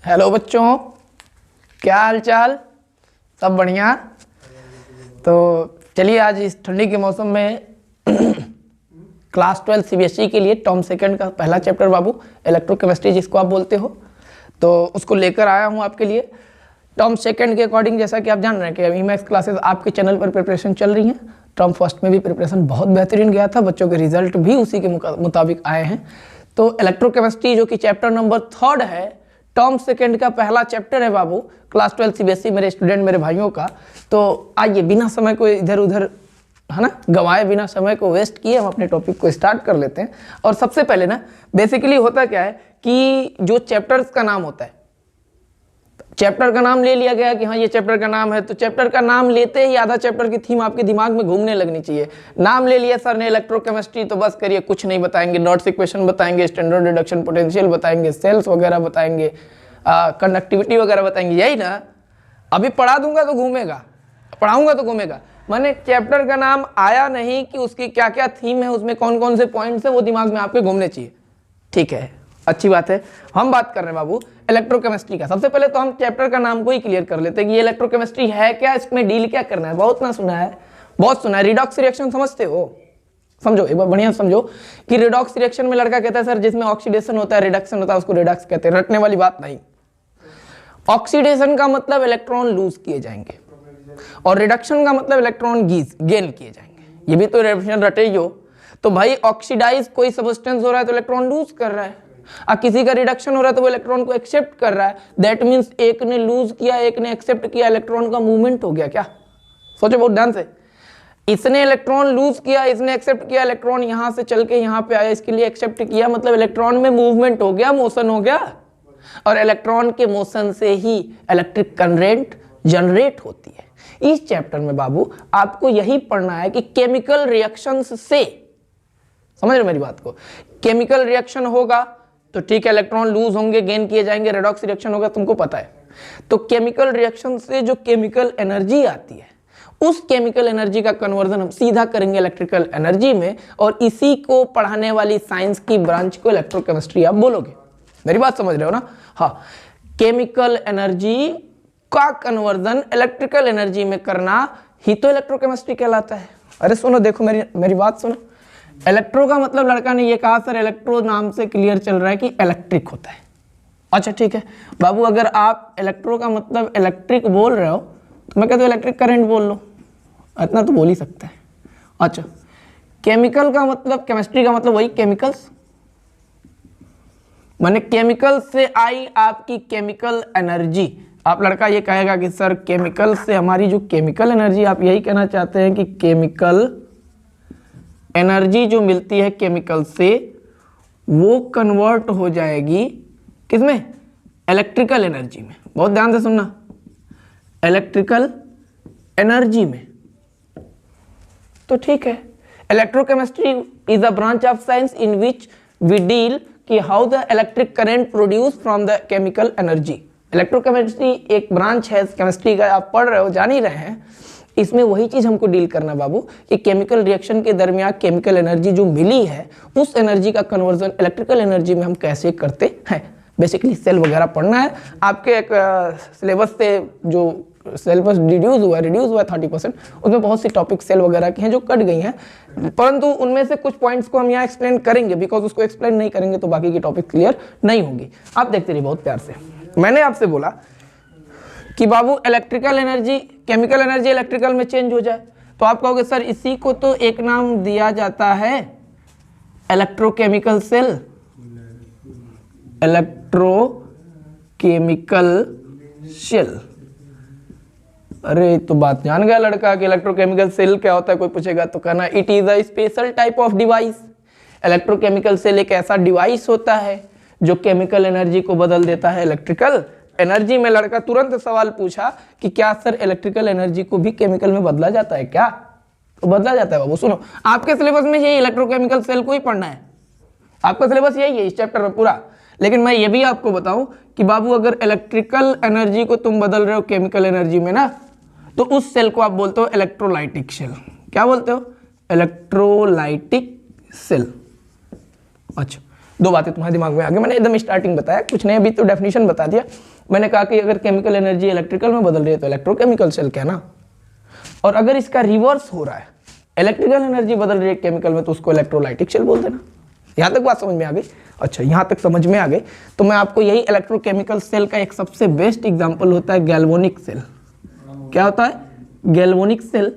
Hello बच्चों, क्या हाल चाल? सब बढ़िया। तो चलिए आज इस ठंडी के मौसम में क्लास 12 सीबीएसई के लिए टर्म सेकंड का पहला चैप्टर बाबू इलेक्ट्रोकेमिस्ट्री जिसको आप बोलते हो, तो उसको लेकर आया हूँ आपके लिए। टर्म सेकंड के अकॉर्डिंग जैसा कि आप जान रहे हैं कि ईमैक्स क्लासेस आपके चैनल पर प्रिपरेशन चल रही हैं। टर्म फर्स्ट में भी प्रिपरेशन बहुत बेहतरीन गया था, बच्चों के रिजल्ट भी उसी के मुताबिक आए हैं। तो इलेक्ट्रोकेमिस्ट्री जो कि चैप्टर नंबर 3 है, टर्म सेकंड का पहला चैप्टर है बाबू, क्लास 12 सीबीएसई मेरे स्टूडेंट मेरे भाइयों का। तो आइए बिना समय को इधर उधर है ना गंवाए, बिना समय को वेस्ट किए हम अपने टॉपिक को स्टार्ट कर लेते हैं। और सबसे पहले ना बेसिकली होता क्या है कि जो चैप्टर्स का नाम होता है, चैप्टर का नाम ले लिया गया कि हाँ ये चैप्टर का नाम है, तो चैप्टर का नाम लेते ही आधा चैप्टर की थीम आपके दिमाग में घूमने लगनी चाहिए। नाम ले लिया सर ने इलेक्ट्रोकेमिस्ट्री, तो बस करिए कुछ नहीं बताएंगे, डॉट्स इक्वेशन बताएंगे, स्टैंडर्ड रिडक्शन पोटेंशियल बताएंगे, सेल्स वगैरह बताएंगे, कंडक्टिविटी वगैरह बताएंगे, यही ना। अभी पढ़ा दूंगा तो घूमेगा, पढ़ाऊंगा तो घूमेगा। मैंने चैप्टर का नाम आया नहीं कि उसकी क्या क्या थीम है, उसमें कौन कौन से पॉइंट्स है, वो दिमाग में आपके घूमने चाहिए। ठीक है, अच्छी बात है। हम बात कर रहे हैं बाबू इलेक्ट्रोकेमिस्ट्री का। सबसे पहले तो हम चैप्टर का नाम को ही क्लियर कर लेते हैं कि ये इलेक्ट्रोकेमिस्ट्री है क्या, इसमें डील क्या करना है। बहुत ना सुना है, बहुत सुना है। रिडॉक्स रिएक्शन समझते हो? समझो एक बार बढ़िया समझो कि रिडॉक्स रिएक्शन में लड़का कहता है सर जिसमें ऑक्सीडेशन होता है, रिडक्शन होता है, उसको रिडॉक्स कहते हैं। रटने वाली बात नहीं। ऑक्सीडेशन का मतलब इलेक्ट्रॉन लूज किए जाएंगे और रिडक्शन का मतलब इलेक्ट्रॉन गेन किए जाएंगे। ये भी तो डेफिनेशन रटे ही हो। तो भाई ऑक्सीडाइज कोई सब्सटेंस हो रहा है तो इलेक्ट्रॉन लूज कर रहा है, और किसी का रिडक्शन हो रहा है तो वो इलेक्ट्रॉन को एक्सेप्ट कर रहा है। दैट मींस एक ने लूज किया, एक ने एक्सेप्ट किया, इलेक्ट्रॉन का मूवमेंट हो गया। क्या सोचो बहुत ध्यान से, इसने इलेक्ट्रॉन लूज किया, इसने एक्सेप्ट किया, इलेक्ट्रॉन यहां से चल के यहां पे आया, इसके लिए एक्सेप्ट किया, मतलब इलेक्ट्रॉन में मूवमेंट हो गया, मोशन हो गया। और इलेक्ट्रॉन के मोशन से ही इलेक्ट्रिक करंट जनरेट होती है। इस चैप्टर में बाबू आपको यही पढ़ना है कि केमिकल रिएक्शंस से, समझ रहे मेरी बात को, केमिकल रिएक्शन होगा तो ठीक है, इलेक्ट्रॉन लूज होंगे, गेन किए जाएंगे, रेडॉक्स रिएक्शन होगा, तुमको पता है। तो केमिकल रिएक्शन से जो केमिकल एनर्जी आती है, उस केमिकल एनर्जी का कन्वर्जन हम सीधा करेंगे इलेक्ट्रिकल एनर्जी में, और इसी को पढ़ाने वाली साइंस की ब्रांच को इलेक्ट्रोकेमिस्ट्री आप बोलोगे। मेरी बात समझ रहे हो ना? हाँ, केमिकल एनर्जी का कन्वर्जन इलेक्ट्रिकल एनर्जी में करना ही तो इलेक्ट्रोकेमिस्ट्री कहलाता है। अरे सुनो, देखो मेरी बात सुनो। इलेक्ट्रो का मतलब लड़का ने ये कहा सर इलेक्ट्रो नाम से क्लियर चल रहा है कि इलेक्ट्रिक होता है। अच्छा ठीक है बाबू, अगर आप इलेक्ट्रो का मतलब इलेक्ट्रिक बोल रहे हो तो मैं कहता हूँ इलेक्ट्रिक करंट बोल लो, इतना तो बोल ही सकता है। अच्छा, केमिकल का मतलब, केमिस्ट्री का मतलब वही केमिकल्स, माने केमिकल से आई आपकी केमिकल एनर्जी। आप लड़का ये कहेगा कि सर केमिकल से हमारी जो केमिकल एनर्जी, आप यही कहना चाहते हैं कि केमिकल एनर्जी जो मिलती है केमिकल से वो कन्वर्ट हो जाएगी किसमें? इलेक्ट्रिकल एनर्जी में। बहुत ध्यान से सुनना, इलेक्ट्रिकल एनर्जी में। तो ठीक है, electrochemistry is a branch of science in which we deal कि how the electric current produce from the chemical energy. Electrochemistry एक ब्रांच है केमिस्ट्री का, आप पढ़ रहे हो, जान ही रहे हैं। इसमें वही चीज हमको डील करना बाबू कि केमिकल रिएक्शन के दरमियान केमिकल एनर्जी जो मिली है, उस एनर्जी का कन्वर्जन इलेक्ट्रिकल एनर्जी में हम कैसे करते हैं। बेसिकली सेल वगैरह पढ़ना है आपके एक सिलेबस से, जो सिलेबस रिड्यूस हुआ है 30%, उसमें बहुत सी टॉपिक सेल वगैरह की हैं जो कट गई हैं, परंतु उनमें से कुछ पॉइंट्स को हम यहाँ एक्सप्लेन करेंगे, बिकॉज उसको एक्सप्लेन नहीं करेंगे तो बाकी की टॉपिक क्लियर नहीं होंगी। आप देखते रहिए बहुत प्यार से। मैंने आपसे बोला कि बाबू electrical energy, chemical energy electrical में चेंज हो जाए, तो आप कहोगे सर इसी को तो एक नाम दिया जाता है इलेक्ट्रोकेमिकल सेल, इलेक्ट्रोकेमिकल सेल। अरे तो बात जान गया लड़का कि इलेक्ट्रोकेमिकल सेल क्या होता है। कोई पूछेगा तो कहना it is a special type of device. Electrochemical cell एक ऐसा डिवाइस होता है जो केमिकल एनर्जी को बदल देता है इलेक्ट्रिकल एनर्जी में। लड़का तुरंत सवाल पूछा कि क्या सर इलेक्ट्रिकल एनर्जी को भी केमिकल में बदला जाता है क्या? तो बदला जाता है बाबू। सुनो, आपके सिलेबस में यही इलेक्ट्रोकेमिकल सेल को ही पढ़ना है, आपका सिलेबस यही है इस चैप्टर में पूरा। लेकिन मैं ये भी आपको बताऊं कि बाबू अगर इलेक्ट्रिकल एनर्जी को तुम बदल रहे हो केमिकल एनर्जी में ना, तो उस सेल को आप बोलते हो इलेक्ट्रोलाइटिक सेल। क्या बोलते हो? Electrolytic cell. अच्छा, दो बातें तुम्हारे दिमाग में आ गई। मैंने एकदम स्टार्टिंग बताया, कुछ नहीं, अभी तो डेफिनेशन बता दिया। मैंने कहा कि अगर केमिकल एनर्जी इलेक्ट्रिकल में बदल रही है तो इलेक्ट्रोकेमिकल सेल कहना, और अगर इसका रिवर्स हो रहा है, इलेक्ट्रिकल एनर्जी बदल रही है केमिकल में, तो उसको इलेक्ट्रोलाइटिक सेल बोल देना। यहाँ तक बात समझ में आ गई? अच्छा, यहाँ तक समझ में आ गई तो मैं आपको यही इलेक्ट्रोकेमिकल सेल का एक सबसे बेस्ट एग्जांपल होता है गैल्वेनिक सेल। क्या होता है? गैल्वेनिक सेल,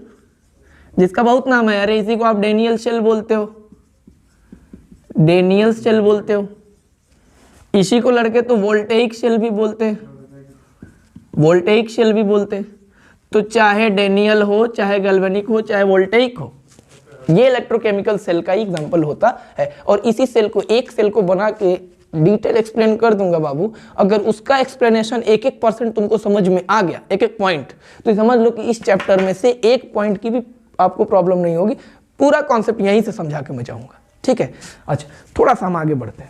जिसका बहुत नाम है। अरे इसी को आप डेनियल सेल बोलते हो, डेनियल सेल बोलते हो। इसी को लड़के तो वोल्टेइक सेल भी बोलते हैं, वोल्टेइक सेल भी बोलते हैं। तो चाहे डेनियल हो, चाहे गैल्वेनिक हो, चाहे वोल्टेइक हो, ये इलेक्ट्रोकेमिकल सेल का ही एग्जांपल होता है। और इसी सेल को, एक सेल को बना के डिटेल एक्सप्लेन कर दूंगा बाबू। अगर उसका एक्सप्लेनेशन 1% तुमको समझ में आ गया, एक पॉइंट, तो समझ लो कि इस चैप्टर में से एक पॉइंट की भी आपको प्रॉब्लम नहीं होगी। पूरा कॉन्सेप्ट यहीं से समझा के मैं जाऊंगा, ठीक है। अच्छा, थोड़ा सा हम आगे बढ़ते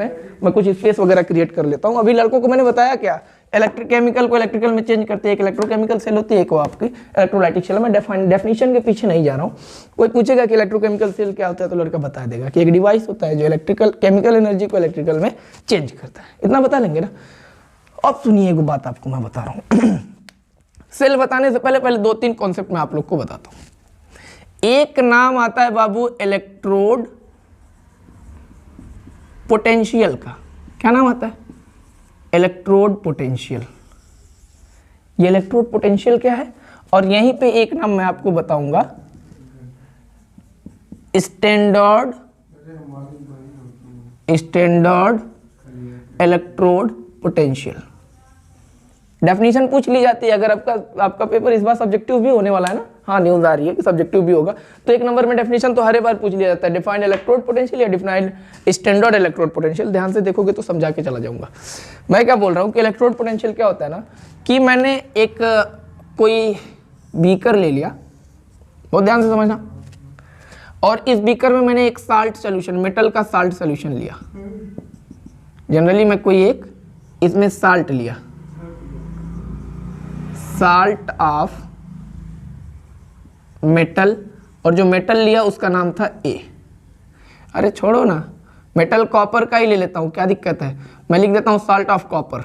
हैं, मैं कुछ स्पेस वगैरह क्रिएट कर लेता हूँ। अभी लड़कों को मैंने बताया क्या, इलेक्ट्रोकेमिकल को इलेक्ट्रिकल में चेंज करते हैं। एक इलेक्ट्रोकेमिकल सेल होती है, एक वो आपकी इलेक्ट्रोलाइटिक सेल। मैं डेफिनेशन के पीछे नहीं जा रहा हूँ। कोई पूछेगा कि इलेक्ट्रोकेमिकल सेल क्या होता है, तो लड़का बता देगा कि एक डिवाइस होता है जो केमिकल एनर्जी को इलेक्ट्रिकल में चेंज करता है। इतना बता लेंगे ना। अब सुनिए, एक बात आपको मैं बता रहा हूँ। सेल बताने से पहले 2-3 कॉन्सेप्ट मैं आप लोग को बताता हूँ। एक नाम आता है बाबू इलेक्ट्रोड पोटेंशियल का। क्या नाम आता है? Electrode potential. ये इलेक्ट्रोड पोटेंशियल क्या है? और यहीं पे एक नाम मैं आपको बताऊंगा, स्टैंडर्ड इलेक्ट्रोड पोटेंशियल। डेफिनेशन पूछ ली जाती है अगर आपका पेपर इस बार सब्जेक्टिव भी होने वाला है ना। हाँ, न्यूज़ आ रही है कि सब्जेक्टिव भी होगा, तो एक नंबर में डेफिनेशन तो हर बार पूछ लिया जाता है, डिफाइंड इलेक्ट्रोड पोटेंशियल या डिफाइंड स्टैंडर्ड इलेक्ट्रोड पोटेंशियल। ध्यान से देखोगे तो समझा के चला जाऊंगा। मैं क्या बोल रहा हूँ कि इलेक्ट्रोड पोटेंशियल क्या होता है ना, कि मैंने एक कोई बीकर ले लिया, बहुत ध्यान से समझना, और इस बीकर में मैंने एक साल्ट सोल्यूशन, मेटल का साल्ट सोल्यूशन लिया। जनरली मैं कोई एक इसमें साल्ट लिया, साल्ट ऑफ मेटल, और जो मेटल लिया उसका नाम था ए। अरे छोड़ो ना, मेटल कॉपर का ही ले लेता हूं, क्या दिक्कत है। मैं लिख देता हूं साल्ट ऑफ कॉपर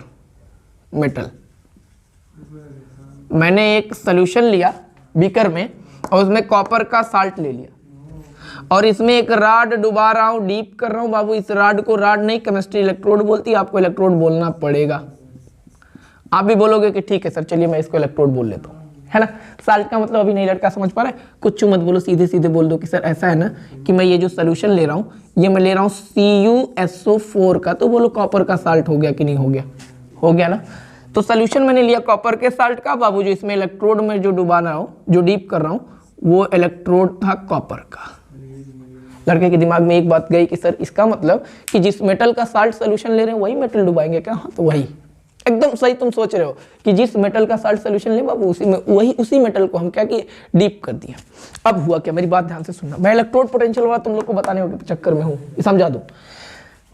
मेटल। मैंने एक सोल्यूशन लिया बीकर में और उसमें कॉपर का साल्ट ले लिया, और इसमें एक राड डुबा रहा हूं, डीप कर रहा हूं बाबू। इस राड को राड नहीं, केमिस्ट्री इलेक्ट्रोड बोलती है, आपको इलेक्ट्रोड बोलना पड़ेगा। आप भी बोलोगे कि ठीक है सर, चलिए मैं इसको इलेक्ट्रोड बोल लेता हूँ, है ना। साल्ट का मतलब अभी नहीं लड़का समझ पा रहा है, कुछ मत बोलो, सीधे सीधे बोल दो कि सर ऐसा है ना कि मैं ये जो सोल्यूशन ले रहा हूँ, ये मैं ले रहा हूँ CuSO4 का। तो बोलो कॉपर का साल्ट हो गया कि नहीं हो गया? हो गया ना। तो सोल्यूशन मैंने लिया कॉपर के साल्ट का बाबू, जो इसमें इलेक्ट्रोड में जो डुबा रहा हूँ, जो डीप कर रहा हूँ, वो इलेक्ट्रोड था कॉपर का। लड़के के दिमाग में एक बात गई कि सर इसका मतलब कि जिस मेटल का साल्ट सोल्यूशन ले रहे हैं वही मेटल डुबाएंगे क्या? हाँ, तो वही एकदम सही तुम सोच रहे हो कि जिस मेटल का साल्ट सोल्यूशन ले बाबू, उसी मेटल को हम क्या किए, डीप कर दिया। अब हुआ क्या, मेरी बात ध्यान से सुनना। मैं इलेक्ट्रोड पोटेंशियल वाला तुम लोग को बताने के चक्कर में हूँ, समझा दूं।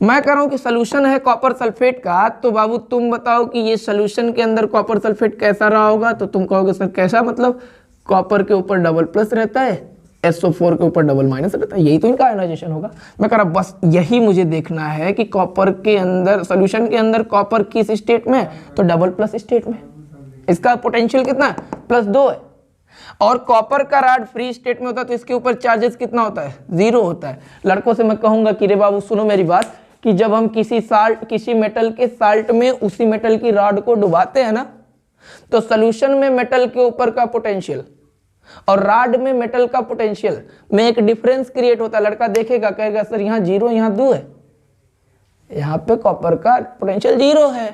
मैं कह रहा हूँ कि सोल्यूशन है कॉपर सल्फेट का, तो बाबू तुम बताओ कि ये सोल्यूशन के अंदर कॉपर सल्फेट कैसा रहा होगा। तो तुम कहोगे सर कैसा, मतलब कॉपर के ऊपर डबल प्लस रहता है, SO4 के ऊपर डबल माइनस रहता है, यही तो इनका आयोनाइजेशन होगा। मैं कह रहा बस यही मुझे देखना है कि कॉपर के अंदर, सोल्यूशन के अंदर कॉपर किस स्टेट में, तो डबल प्लस स्टेट में। इसका पोटेंशियल कितना है, +2 है। और कॉपर का रॉड फ्री स्टेट में होता है तो इसके ऊपर चार्जेस कितना होता है, 0 होता है। लड़कों से मैं कहूंगा कि रे बाबू सुनो मेरी बात, कि जब हम किसी मेटल के साल्ट में उसी मेटल की रॉड को डुबाते हैं ना, तो सोल्यूशन में मेटल के ऊपर का पोटेंशियल और रॉड में मेटल का पोटेंशियल में एक डिफरेंस क्रिएट होता है। लड़का देखेगा, कहेगा सर यहाँ 0, यहाँ 2 है, यहाँ पे कॉपर का पोटेंशियल 0 है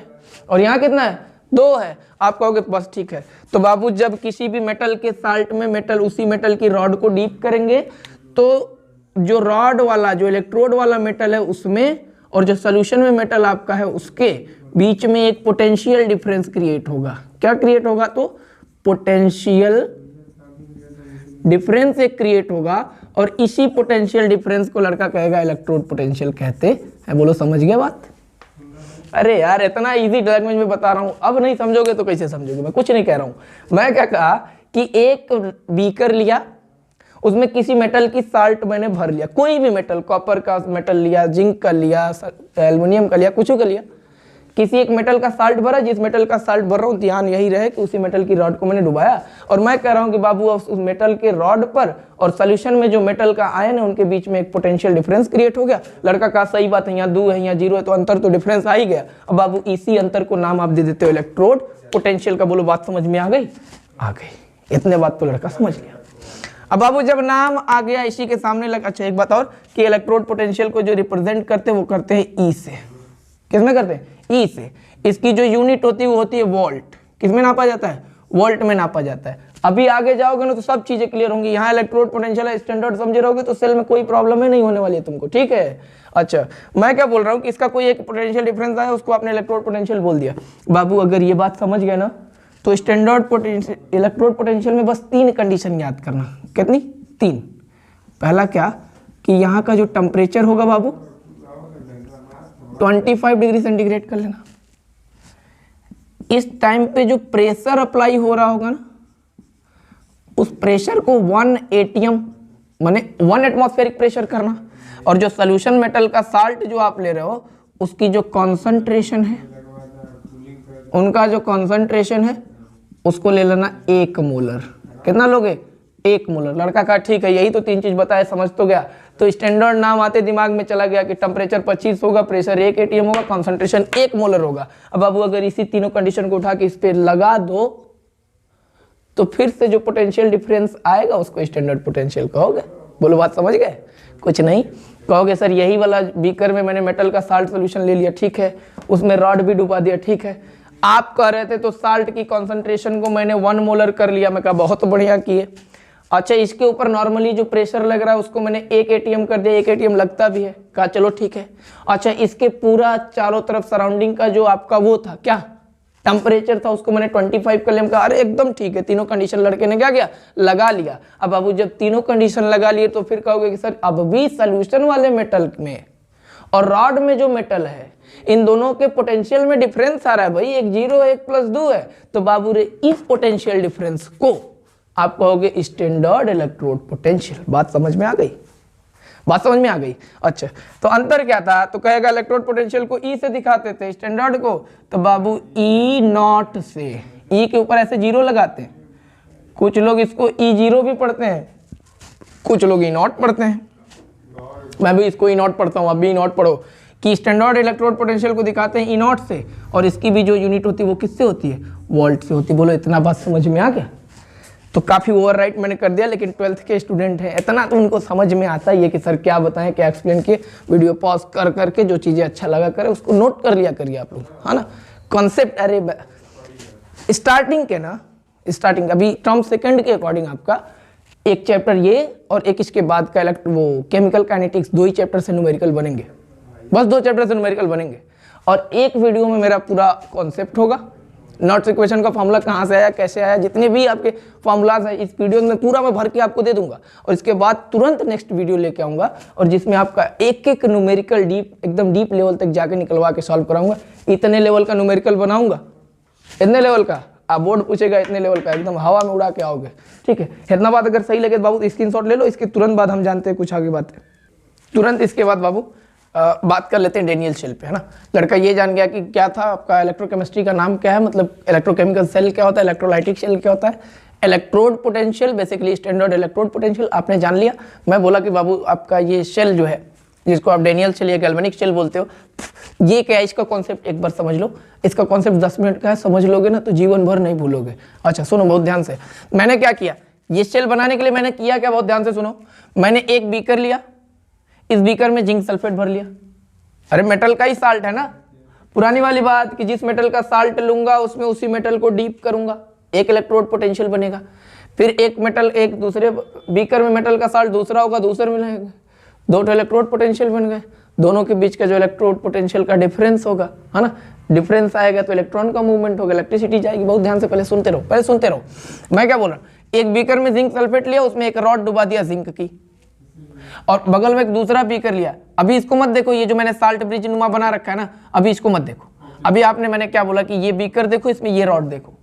और यहाँ कितना है, 2 है। आप कहोगे बस ठीक है। तो बाबू जब किसी भी मेटल के साल्ट में मेटल उसी मेटल की रॉड को डीप करेंगे, तो जो रॉड वाला, जो इलेक्ट्रोड वाला मेटल है उसमें और जो सोल्यूशन में मेटल आपका है उसके बीच में एक पोटेंशियल डिफरेंस क्रिएट होगा। क्या क्रिएट होगा, तो पोटेंशियल डिफरेंस एक क्रिएट होगा, और इसी पोटेंशियल डिफरेंस को लड़का कहेगा इलेक्ट्रोड पोटेंशियल कहते हैं। बोलो समझ गया बात? अरे यार इतना इजी लैंग्वेज में बता रहा हूं, अब नहीं समझोगे तो कैसे समझोगे। मैं कुछ नहीं कह रहा हूं, मैं क्या कहा कि एक बीकर लिया, उसमें किसी मेटल की साल्ट मैंने भर लिया, कोई भी मेटल, कॉपर का मेटल लिया, जिंक का लिया, एल्युमिनियम का लिया, कुछ का लिया, किसी एक मेटल का साल्ट भरा, जिस मेटल का साल्ट भर रहा हूँ ध्यान यही रहे कि उसी मेटल की रॉड को मैंने डुबाया और मैं कह रहा हूँ कि बाबू उस मेटल के रॉड पर और सोल्यूशन में जो मेटल का आयन है उनके बीच में एक पोटेंशियल डिफरेंस क्रिएट हो गया। लड़का का सही बात है, यहाँ 2 है यहाँ 0 है तो अंतर तो डिफरेंस आ ही गया। अब बाबू इसी अंतर को नाम आप दे देते हो इलेक्ट्रोड पोटेंशियल का। बोलो बात समझ में आ गई? आ गई। इतने बात तो लड़का समझ गया। अब बाबू जब नाम आ गया इसी के सामने लग, अच्छा एक बात और कि इलेक्ट्रोड पोटेंशियल को जो रिप्रेजेंट करते हैं वो करते हैं ई से। किसमें करते हैं? ई से। इसकी जो यूनिट होती है वो होती है वोल्ट। किसमें नापा जाता है? वोल्ट में नापा जाता है। अभी आगे जाओगे ना तो सब चीजें क्लियर होंगी। यहाँ इलेक्ट्रोड पोटेंशियल है, स्टैंडर्ड समझे रहोगे तो सेल में कोई प्रॉब्लम ही नहीं होने वाली है तुमको, ठीक है। अच्छा मैं क्या बोल रहा हूँ कि इसका कोई एक पोटेंशियल डिफरेंस आया उसको आपने इलेक्ट्रोड पोटेंशियल बोल दिया। बाबू अगर ये बात समझ गए ना तो स्टैंडर्ड पोटेंशियल इलेक्ट्रोड पोटेंशियल में बस 3 कंडीशन याद करना। कितनी? 3। पहला क्या कि यहाँ का जो टेम्परेचर होगा बाबू 25 डिग्री सेंटीग्रेड कर लेना। इस टाइम पे जो प्रेशर अप्लाई हो रहा होगा ना उस प्रेशर को 1 ATM माने 1 एटमॉस्फेरिक प्रेशर करना। और जो सोल्यूशन मेटल का साल्ट जो आप ले रहे हो उसकी जो कॉन्सेंट्रेशन है, उनका जो कॉन्सेंट्रेशन है उसको ले लेना 1 मोलर। कितना लोगे? 1 मोलर। लड़का का ठीक है, यही तो 3 चीज बताए, समझ तो गया। तो स्टैंडर्ड नाम आते दिमाग में चला गया कि टेम्परेचर 25 होगा, प्रेशर 1 ATM होगा, कॉन्सेंट्रेशन 1 मोलर होगा। अब बाबू अगर इसी तीनों कंडीशन को उठा के इस पे लगा दो तो फिर से जो पोटेंशियल डिफरेंस आएगा उसको स्टैंडर्ड पोटेंशियल कहोगे। बोलो बात समझ गए? कुछ नहीं कहोगे सर यही वाला बीकर में मैंने मेटल का साल्ट सोल्यूशन ले लिया, ठीक है, उसमें रॉड भी डुबा दिया, ठीक है। आप कह रहे थे तो साल्ट की कॉन्सेंट्रेशन को मैंने 1 मोलर कर लिया। मैं कहा बहुत बढ़िया किए। अच्छा इसके ऊपर नॉर्मली जो प्रेशर लग रहा है उसको मैंने 1 ATM कर दिया, 1 ATM लगता भी है। कहा चलो ठीक है। अच्छा इसके पूरा चारों तरफ सराउंडिंग का जो आपका वो था क्या टेम्परेचर था उसको मैंने 25 कर लिया। कहा अरे एकदम ठीक है, तीनों कंडीशन लड़के ने क्या किया? लगा लिया। अब बाबू जब तीनों कंडीशन लगा लिए तो फिर कहोगे कि सर अब भी सोल्यूशन वाले मेटल में और रॉड में जो मेटल है इन दोनों के पोटेंशियल में डिफरेंस आ रहा है भाई, एक 0 1 + 2 है। तो बाबू रे इस पोटेंशियल डिफरेंस को आप कहोगे स्टैंडर्ड इलेक्ट्रोड पोटेंशियल। बात समझ में आ गई? बात समझ में आ गई? अच्छा तो अंतर क्या था? तो कहेगा इलेक्ट्रोड पोटेंशियल को ई से दिखाते थे, स्टैंडर्ड को तो बाबू E0 से। ई के ऊपर ऐसे 0 लगाते हैं, कुछ लोग इसको E0 भी पढ़ते हैं, कुछ लोग E0 पढ़ते हैं। मैं भी इसको E0 पढ़ता हूँ, अब भी E0 पढ़ो कि स्टैंडर्ड इलेक्ट्रोड पोटेंशियल को दिखाते हैं E0 से और इसकी भी जो यूनिट होती है वो किससे होती है? वोल्ट से होती है। बोलो इतना बात समझ में आ गया? तो काफ़ी ओवरराइट मैंने कर दिया, लेकिन 12th के स्टूडेंट हैं, इतना तो उनको समझ में आता ही है कि सर क्या बताएं क्या एक्सप्लेन किए। वीडियो पॉज कर करके जो चीज़ें अच्छा लगा करे उसको नोट कर लिया करिए आप लोग, है ना। कॉन्सेप्ट अरे स्टार्टिंग के ना, स्टार्टिंग अभी टर्म सेकंड के अकॉर्डिंग आपका एक चैप्टर ये और एक इसके बाद का वो केमिकल काइनेटिक्स, 2 ही चैप्टर से न्यूमेरिकल बनेंगे, बस 2 चैप्टर से न्यूमेरिकल बनेंगे। और एक वीडियो में मेरा पूरा कॉन्सेप्ट होगा, नॉट्स इक्वेशन का फॉर्मूला कहाँ से आया, कैसे आया, जितने भी आपके फॉर्मूलाज हैं इस वीडियो में पूरा मैं भर के आपको दे दूंगा। और इसके बाद तुरंत नेक्स्ट वीडियो लेके आऊँगा और जिसमें आपका एक एक न्यूमेरिकल डीप एकदम डीप लेवल तक जाके निकलवा के सॉल्व कराऊंगा। इतने लेवल का न्यूमेरिकल बनाऊंगा, इतने लेवल का आप बोर्ड पूछेगा इतने लेवल का, एकदम हवा में उड़ा के आओगे, ठीक है। इतना बात अगर सही लगे तो बाबू स्क्रीनशॉट ले लो। इसके तुरंत बाद हम जानते हैं कुछ आगे बातें। तुरंत इसके बाद बाबू बात कर लेते हैं डेनियल शेल पे, है ना। लड़का ये जान गया कि क्या था आपका इलेक्ट्रोकेमिस्ट्री का नाम क्या है, मतलब इलेक्ट्रोकेमिकल सेल क्या होता है, इलेक्ट्रोलाइटिक शेल क्या होता है, electrode potential basically standard electrode potential आपने जान लिया। मैं बोला कि बाबू आपका ये शेल जो है जिसको आप डेनियल शेल या गैल्वेनिक शेल बोलते हो, ये क्या है, इसका कॉन्सेप्ट एक बार समझ लो। इसका कॉन्सेप्ट 10 मिनट का है, समझ लोगे ना तो जीवन भर नहीं भूलोगे। अच्छा सुनो बहुत ध्यान से, मैंने क्या किया ये शेल बनाने के लिए, मैंने किया क्या, बहुत ध्यान से सुनो। मैंने एक बीकर लिया, इस बीकर में जिंक सल्फेट भर लिया। अरे मेटल का ही साल्ट है ना, पुरानी वाली बात कि जिस मेटल का साल्ट लूंगा उसमें उसी मेटल को डीप करूंगा, एक इलेक्ट्रोड पोटेंशियल बनेगा। फिर एक मेटल एक दूसरे बीकर में मेटल का साल्ट दूसरा होगा, दूसरे में लगेगा, 2 इलेक्ट्रोड पोटेंशियल बन गए। दोनों के बीच का जो इलेक्ट्रोड पोटेंशियल का डिफरेंस होगा, है ना, डिफरेंस आएगा तो इलेक्ट्रॉन का मूवमेंट होगा, इलेक्ट्रिसिटी जाएगी। बहुत ध्यान से पहले सुनते रहो, पहले सुनते रहो। मैं क्या बोल रहा हूँ, एक बीकर में जिंक सल्फेट लिया, उसमें एक रॉड डुबा दिया जिंक की, और बगल में एक दूसरा बीकर लिया। अभी इसको मत देखो, ये जो मैंने साल्ट ब्रिज नुमा बना रखा है ना, अभी इसको मत देखो। अभी आपने मैंने क्या बोला कि ये बीकर देखो, इसमें ये रॉड देखो।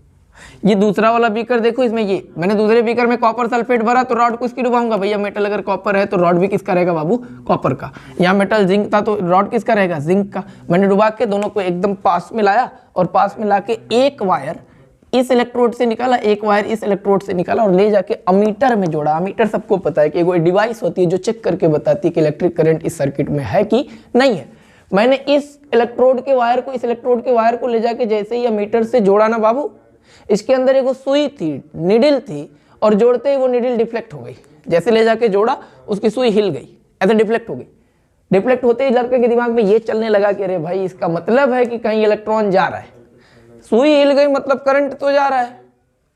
ये दूसरा वाला बीकर देखो, इसमें ये मैंने दूसरे बीकर में कॉपर सल्फेट भरा तो रॉड को इसकी डुबाऊंगा। भैया मेटल अगर कॉपर है तो रॉड भी किसका रहेगा बाबू, कॉपर का। यहाँ मेटल जिंक था तो रॉड किसका रहेगा, जिंक का। मैंने डुबा के दोनों को एकदम पास में लाया और पास में ला के एक वायर इस इलेक्ट्रोड से निकाला, एक वायर इस इलेक्ट्रोड से निकाला और ले जाके अमीटर में जोड़ा। अमीटर सबको पता है कि वो डिवाइस होती है जो चेक करके बताती है कि इलेक्ट्रिक करंट इस सर्किट में है कि नहीं है। मैंने इस इलेक्ट्रोड के वायर को इस इलेक्ट्रोड के वायर को ले जाके जैसे ही अमीटर से जोड़ा ना बाबू, इसके अंदर एक सुई थी, निडिल थी, और जोड़ते ही वो निडिल डिफ्लेक्ट हो गई। जैसे ले जाके जोड़ा उसकी सुई हिल गई, ऐसे डिफ्लेक्ट हो गई। डिफ्लेक्ट होते ही लड़के के दिमाग में ये चलने लगा कि अरे भाई इसका मतलब है कि कहीं इलेक्ट्रॉन जा रहा है। सुई हिल गई मतलब करंट तो जा रहा है।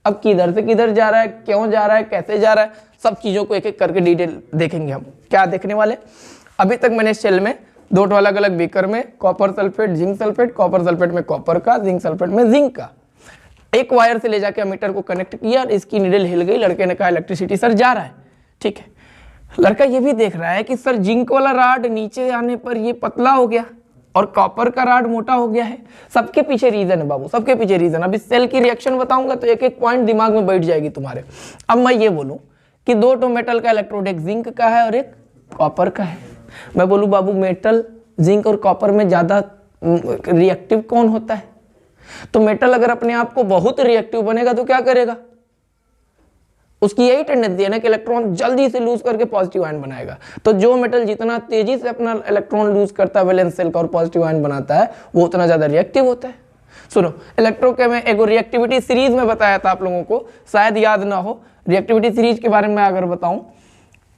अब किधर से किधर जा रहा है, क्यों जा रहा है, कैसे जा रहा है, सब चीज़ों को एक एक करके डिटेल देखेंगे हम। क्या देखने वाले, अभी तक मैंने सेल में दो अलग अलग बीकर में copper sulphate, zinc sulphate, copper sulphate में कॉपर का, जिंक सल्फेट में जिंक का, एक वायर से ले जाके अमीटर को कनेक्ट किया और इसकी निडल हिल गई। लड़के ने कहा इलेक्ट्रिसिटी सर जा रहा है, ठीक है। लड़का ये भी देख रहा है कि सर जिंक वाला राड नीचे आने पर ये पतला हो गया और कॉपर का राड मोटा हो गया है। सबके पीछे रीजन है बाबू, सबके पीछे रीजन। अब इस सेल की रिएक्शन बताऊंगा तो एक एक पॉइंट दिमाग में बैठ जाएगी तुम्हारे। अब मैं ये बोलूं कि दो मेटल का इलेक्ट्रोड, एक जिंक का है और एक कॉपर का है। मैं बोलूं बाबू मेटल, जिंक और कॉपर में ज्यादा रिएक्टिव कौन होता है? तो मेटल अगर अपने आप को बहुत रिएक्टिव बनेगा तो क्या करेगा? उसकी यही टेंडेंसी है ना कि इलेक्ट्रॉन जल्दी से लूज करके पॉजिटिव आयन बनाएगा। तो जो मेटल जितना तेजी से अपना इलेक्ट्रॉन लूज करता है वैलेंस सेल का और पॉजिटिव आयन बनाता है, वो उतना ज्यादा रिएक्टिव होता है। सुनो, इलेक्ट्रोकेम में एक रिएक्टिविटी सीरीज में बताया था आप लोगों को, शायद याद ना हो। रिएक्टिविटी सीरीज के बारे में अगर बताऊं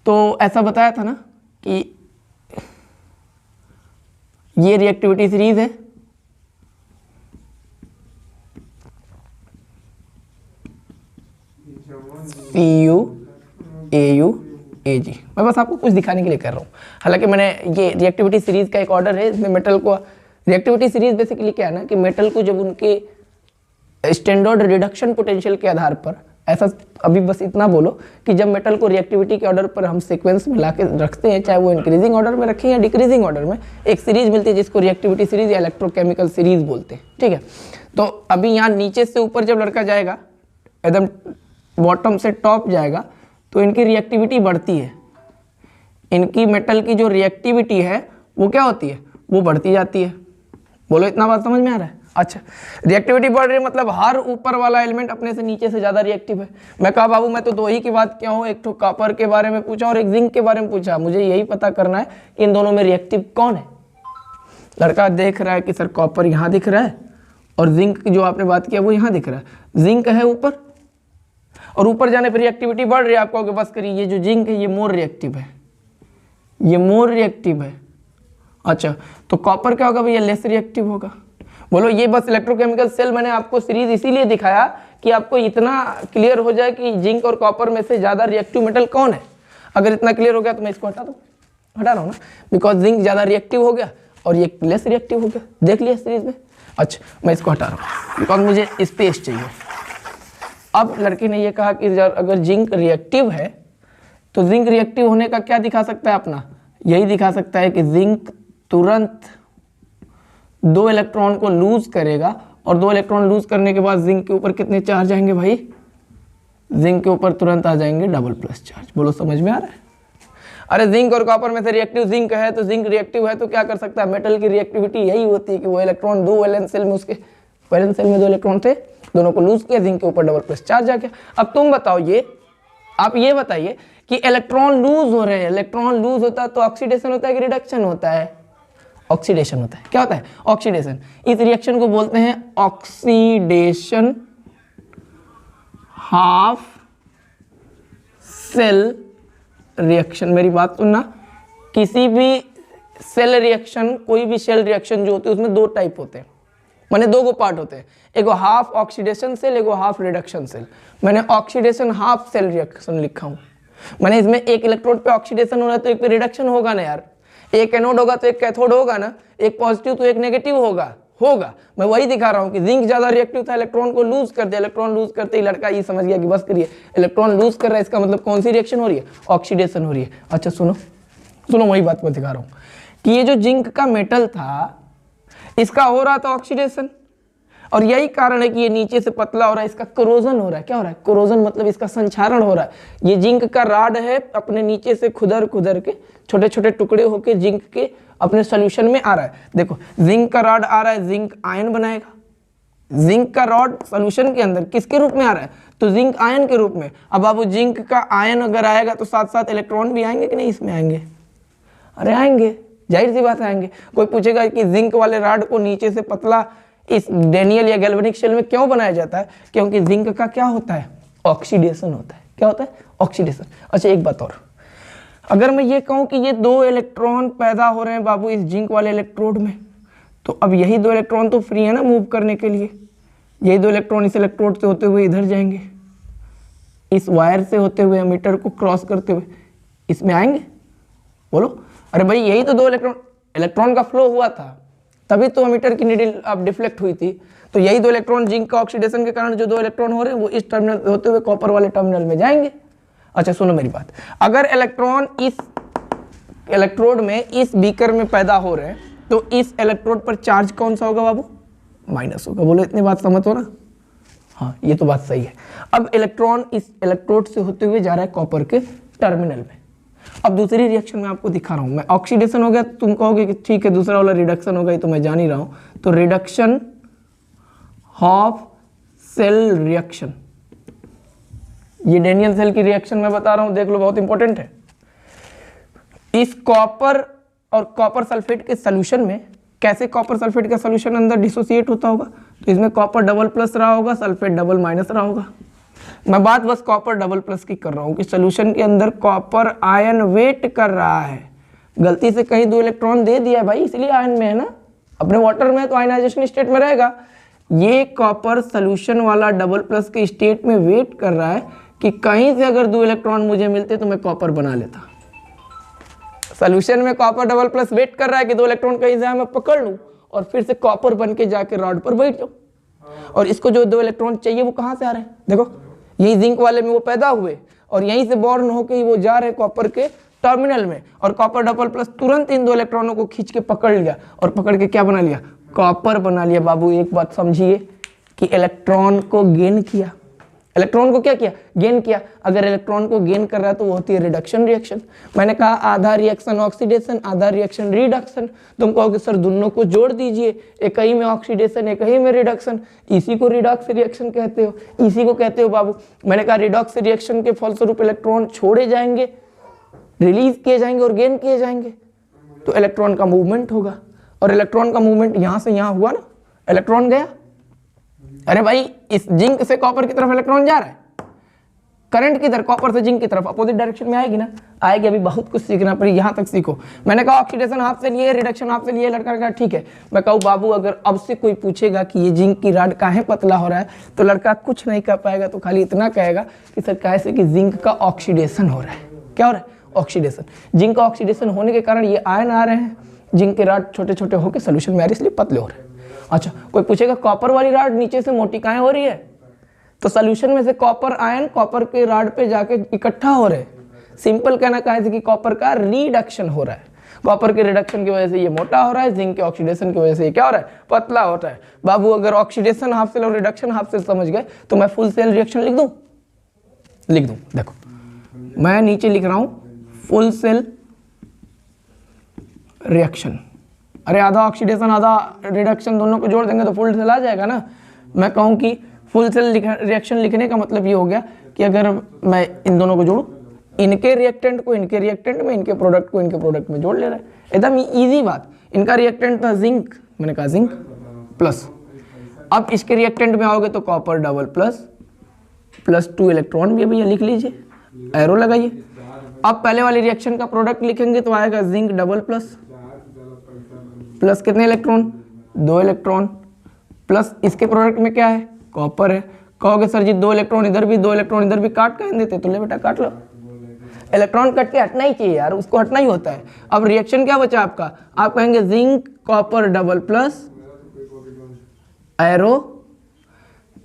तो ऐसा बताया था ना कि ये रिएक्टिविटी सीरीज है, CU AU AG। मैं बस आपको कुछ दिखाने के लिए कर रहा हूँ। हालांकि मैंने ये रिएक्टिविटी सीरीज का एक ऑर्डर है, इसमें मेटल को रिएक्टिविटी सीरीज बेसिकली क्या है ना कि मेटल को जब उनके स्टैंडर्ड रिडक्शन पोटेंशियल के आधार पर, ऐसा अभी बस इतना बोलो कि जब मेटल को रिएक्टिविटी के ऑर्डर पर हम सीक्वेंस में ला के रखते हैं, चाहे वो इंक्रीजिंग ऑर्डर में रखें या डिक्रीजिंग ऑर्डर में, एक सीरीज मिलती है जिसको रिएक्टिविटी सीरीज या इलेक्ट्रोकेमिकल सीरीज बोलते हैं, ठीक है। तो अभी यहाँ नीचे से ऊपर जब लड़का जाएगा, एकदम बॉटम से टॉप जाएगा, तो इनकी रिएक्टिविटी बढ़ती है। इनकी मेटल की जो रिएक्टिविटी है वो क्या होती है, वो बढ़ती जाती है। बोलो इतना बात समझ में आ रहा है? अच्छा, रिएक्टिविटी बढ़ रही है मतलब हर ऊपर वाला एलिमेंट अपने से नीचे से ज़्यादा रिएक्टिव है। मैं कहा बाबू मैं तो दो ही की बात क्या हूँ, एक तो कॉपर के बारे में पूछा और एक जिंक के बारे में पूछा। मुझे यही पता करना है कि इन दोनों में रिएक्टिव कौन है। लड़का देख रहा है कि सर कॉपर यहाँ दिख रहा है और जिंक जो आपने बात किया वो यहाँ दिख रहा है। जिंक है ऊपर और ऊपर जाने पर रिएक्टिविटी बढ़ रही है। आप कहोगे बस करिए, ये जो जिंक है ये मोर रिएक्टिव है, ये मोर रिएक्टिव है। अच्छा, तो कॉपर क्या होगा भैया, लेस रिएक्टिव होगा। बोलो, ये बस इलेक्ट्रोकेमिकल सेल मैंने आपको सीरीज इसीलिए दिखाया कि आपको इतना क्लियर हो जाए कि जिंक और कॉपर में से ज़्यादा रिएक्टिव मेटल कौन है। अगर इतना क्लियर हो गया तो मैं इसको हटा दूँ, हटा रहा हूँ ना, बिकॉज जिंक ज़्यादा रिएक्टिव हो गया और ये लेस रिएक्टिव हो गया। देख लिया सीरीज में। अच्छा, मैं इसको हटा रहा हूँ बिकॉज मुझे स्पेस चाहिए। अब लड़की ने ये कहा कि अगर जिंक रिएक्टिव है तो जिंक रिएक्टिव होने का क्या दिखा सकता है अपना, यही दिखा सकता है कि जिंक तुरंत दो इलेक्ट्रॉन को लूज करेगा और दो इलेक्ट्रॉन लूज करने के बाद जिंक के ऊपर कितने चार्ज आएंगे भाई, जिंक के ऊपर तुरंत आ जाएंगे डबल प्लस चार्ज। बोलो समझ में आ रहा है? अरे जिंक और कॉपर में से रिएक्टिव जिंक है तो जिंक रिएक्टिव है तो क्या कर सकता है, मेटल की रिएक्टिविटी यही होती है कि वो इलेक्ट्रॉन दो वैलेंस सेल में, उसके वैलेंस सेल में दो इलेक्ट्रॉन थे, दोनों को लूज किया, जिंक के ऊपर डबल प्लस चार्ज आ गया। अब तुम बताओ, ये आप ये बताइए कि इलेक्ट्रॉन लूज हो रहे हैं, इलेक्ट्रॉन लूज होता है तो ऑक्सीडेशन होता है कि रिडक्शन होता है? ऑक्सीडेशन होता है। क्या होता है? ऑक्सीडेशन। इस रिएक्शन को बोलते हैं ऑक्सीडेशन हाफ सेल रिएक्शन। मेरी बात सुनना, किसी भी सेल रिएक्शन, कोई भी सेल रिएक्शन जो होती है उसमें दो टाइप होते हैं, मैंने दो को पार्ट होते हैं, एक हाफ ऑक्सीडेशन सेल, एक हाफ रिडक्शन सेल। मैंने ऑक्सीडेशन हाफ सेल रिएक्शन लिखा हूं। मैंने इसमें एक इलेक्ट्रोड पे ऑक्सीडेशन हो रहा है तो एक पे रिडक्शन होगा ना यार, एक एनोड होगा तो एक कैथोड होगा ना, एक पॉजिटिव तो एक नेगेटिव होगा। मैं वही दिखा रहा हूं कि जिंक ज्यादा रिएक्टिव था, इलेक्ट्रॉन को लूज कर दिया। इलेक्ट्रॉन लूज करते ही लड़का ये समझ गया कि बस करिए, इलेक्ट्रॉन लूज कर रहा है, इसका मतलब कौन सी रिएक्शन हो रही है, ऑक्सीडेशन हो रही है। अच्छा सुनो, वही बात मैं दिखा रहा हूं कि ये जो जिंक का मेटल था इसका हो रहा था ऑक्सीडेशन, और यही कारण है कि ये नीचे से पतला हो रहा है, इसका कोरोजन हो रहा है। क्या हो रहा है? कोरोजन मतलब इसका संक्षारण हो रहा है। ये जिंक का राड है, अपने नीचे से खुदर खुदर के छोटे छोटे टुकड़े होके जिंक के अपने सोल्यूशन में आ रहा है। देखो जिंक का रॉड आ रहा है, जिंक आयन बनाएगा। जिंक का रॉड सोल्यूशन के अंदर किसके रूप में आ रहा है? तो जिंक आयन के रूप में। अब बाबू जिंक का आयन अगर आएगा तो साथ साथ इलेक्ट्रॉन भी आएंगे कि नहीं इसमें आएंगे? अरे आएंगे, जाहिर सी बात आएंगे। कोई पूछेगा कि जिंक वाले रॉड को नीचे से पतला इस डेनियल या गैल्वेनिक शेल में क्यों बनाया जाता है? क्योंकि जिंक का क्या होता है? ऑक्सीडेशन होता है। क्या होता है? ऑक्सीडेशन। अच्छा एक बात और, अगर मैं ये कहूं कि ये 2 इलेक्ट्रॉन पैदा हो रहे हैं बाबू इस जिंक वाले इलेक्ट्रोड में, तो अब यही 2 इलेक्ट्रॉन तो फ्री है ना मूव करने के लिए। यही 2 इलेक्ट्रॉन इस इलेक्ट्रोड से होते हुए इधर जाएंगे, इस वायर से होते हुए एमीटर को क्रॉस करते हुए इसमें आएंगे। बोलो, अरे भाई यही तो 2 इलेक्ट्रॉन का फ्लो हुआ था, तभी तो एमीटर की नीडल अब डिफ्लेक्ट हुई थी। तो यही 2 इलेक्ट्रॉन जिंक का ऑक्सीडेशन के कारण जो 2 इलेक्ट्रॉन हो रहे हैं वो इस टर्मिनल होते हुए कॉपर वाले टर्मिनल में जाएंगे। अच्छा सुनो मेरी बात, अगर इलेक्ट्रॉन इस इलेक्ट्रोड में इस बीकर में पैदा हो रहे हैं तो इस इलेक्ट्रोड पर चार्ज कौन सा होगा बाबू? माइनस होगा। बोलो इतनी बात समझ हो ना? हाँ ये तो बात सही है। अब इलेक्ट्रॉन इस इलेक्ट्रोड से होते हुए जा रहा है कॉपर के टर्मिनल में। अब दूसरी रिएक्शन में आपको दिखा रहा हूं मैं। ऑक्सीडेशन हो गया, तुम कहोगे कि ठीक है दूसरा वाला रिडक्शन हो गई, तो मैं जान ही रहा हूं। तो रिडक्शन ऑफ सेल रिएक्शन, ये डेनियल सेल की रिएक्शन मैं बता रहा हूं, देख लो बहुत इंपॉर्टेंट है। इस कॉपर और कॉपर सल्फेट के सॉल्यूशन में कैसे कॉपर सल्फेट का सॉल्यूशन अंदर डिसोसिएट होता होगा? तो इसमें कॉपर डबल प्लस रहा होगा, सल्फेट डबल माइनस रहा होगा। मैं बात बस कॉपर डबल प्लस की कर रहा हूं कि सॉल्यूशन के अंदर कॉपर आयन वेट कर रहा है। गलती से कहीं 2 इलेक्ट्रॉन दे दिया भाई, इसलिए आयन में है ना, अपने वाटर में तो आयनाइजेशन स्टेट में रहेगा। ये कॉपर सॉल्यूशन वाला डबल प्लस के स्टेट में वेट कर रहा है कि कहीं से अगर 2 इलेक्ट्रॉन मुझे मिलते तो मैं कॉपर बना लेता। सॉल्यूशन में कॉपर डबल प्लस वेट कर रहा है कि 2 इलेक्ट्रॉन कहीं से मैं पकड़ लूं और फिर से कॉपर बन के जाके रॉड पर बैठ जाऊं। और इसको जो 2 इलेक्ट्रॉन चाहिए वो कहां से आ रहे हैं? देखो यही जिंक वाले में वो पैदा हुए और यहीं से बॉर्न होके ही वो जा रहे हैं कॉपर के टर्मिनल में, और कॉपर डबल प्लस तुरंत इन 2 इलेक्ट्रॉनों को खींच के पकड़ लिया और पकड़ के क्या बना लिया? कॉपर बना लिया। बाबू एक बात समझिए कि इलेक्ट्रॉन को गेन किया। इलेक्ट्रॉन को क्या किया? गेन किया। अगर इलेक्ट्रॉन को गेन कर रहा है तो वो होती है रिडक्शन रिएक्शन। मैंने कहा आधा रिएक्शन ऑक्सीडेशन, आधा रिएक्शन रिडक्शन। तुम कहोगे सर दोनों को जोड़ दीजिए, एक ही में ऑक्सीडेशन एक ही में रिडक्शन, इसी को रिडॉक्स रिएक्शन कहते हो, इसी को कहते हो बाबू। मैंने कहा रिडॉक्स रिएक्शन के फलस्वरूप इलेक्ट्रॉन छोड़े जाएंगे, रिलीज किए जाएंगे और गेन किए जाएंगे, तो इलेक्ट्रॉन का मूवमेंट होगा। और इलेक्ट्रॉन का मूवमेंट यहां से यहां हुआ ना, इलेक्ट्रॉन गया। अरे भाई इस जिंक से कॉपर की तरफ इलेक्ट्रॉन जा रहा है, करंट किधर? कॉपर से जिंक की तरफ, अपोजिट डायरेक्शन में आएगी ना, आएगी। अभी बहुत कुछ सीखना पड़ेगा, यहां तक सीखो। मैंने कहा ऑक्सीडेशन हाफ से लिए, रिडक्शन हाफ से लिए, लड़का का ठीक है। मैं कहूँ बाबू अगर अब से कोई पूछेगा कि ये जिंक की रॉड काहे पतला हो रहा है, तो लड़का कुछ नहीं कह पाएगा, तो खाली इतना कहेगा कि सर कैसे कि जिंक का ऑक्सीडेशन हो रहा है। क्या हो रहा है? ऑक्सीडेशन। जिंक का ऑक्सीडेशन होने के कारण ये आयन आ रहे हैं, जिंक के रॉड छोटे छोटे होकर सोल्यूशन में आ रहे, इसलिए पतले हो रहे हैं। अच्छा कोई पूछेगा कॉपर वाली रॉड नीचे से मोटी काहे हो रही है? तो सोल्यूशन में से कॉपर आयन कॉपर के रॉड पे जाके इकट्ठा हो रहे हैं। सिंपल कहना कहे कि कॉपर का रिडक्शन हो रहा है। कॉपर के रिडक्शन की वजह से ये मोटा हो रहा है, जिंक के ऑक्सीडेशन की वजह से ये क्या हो रहा है? पतला होता है। बाबू अगर ऑक्सीडेशन हाफ सेल और रिडक्शन हाफ सेल समझ गए तो मैं फुल सेल रिएक्शन लिख दूं? लिख दूं। देखो मैं नीचे लिख रहा हूं फुल सेल रिएक्शन। अरे आधा ऑक्सीडेशन आधा रिडक्शन दोनों को जोड़ देंगे तो फुल सेल आ जाएगा ना। मैं कहूँ कि फुल सेल रिएक्शन लिखने का मतलब ये हो गया कि अगर मैं इन दोनों को जोड़ूं, इनके रिएक्टेंट को इनके रिएक्टेंट में, इनके प्रोडक्ट को इनके प्रोडक्ट में जोड़ ले रहा है, एकदम इजी बात। इनका रिएक्टेंट था जिंक, मैंने कहा जिंक प्लस, अब इसके रिएक्टेंट में आओगे तो copper double plus plus 2 electron भी भैया लिख लीजिए, एरो लगाइए। अब पहले वाली रिएक्शन का प्रोडक्ट लिखेंगे तो आएगा जिंक डबल प्लस प्लस कितने इलेक्ट्रॉन? 2 इलेक्ट्रॉन, प्लस इसके प्रोडक्ट में क्या है? कॉपर है। कहोगे सर जी 2 इलेक्ट्रॉन इधर भी 2 इलेक्ट्रॉन इधर भी काट कहें देते, तो ले बेटा काट लो। इलेक्ट्रॉन कट के हटना ही चाहिए यार, उसको हटना ही होता है। अब रिएक्शन क्या बचा आपका? आप कहेंगे zinc copper double plus arrow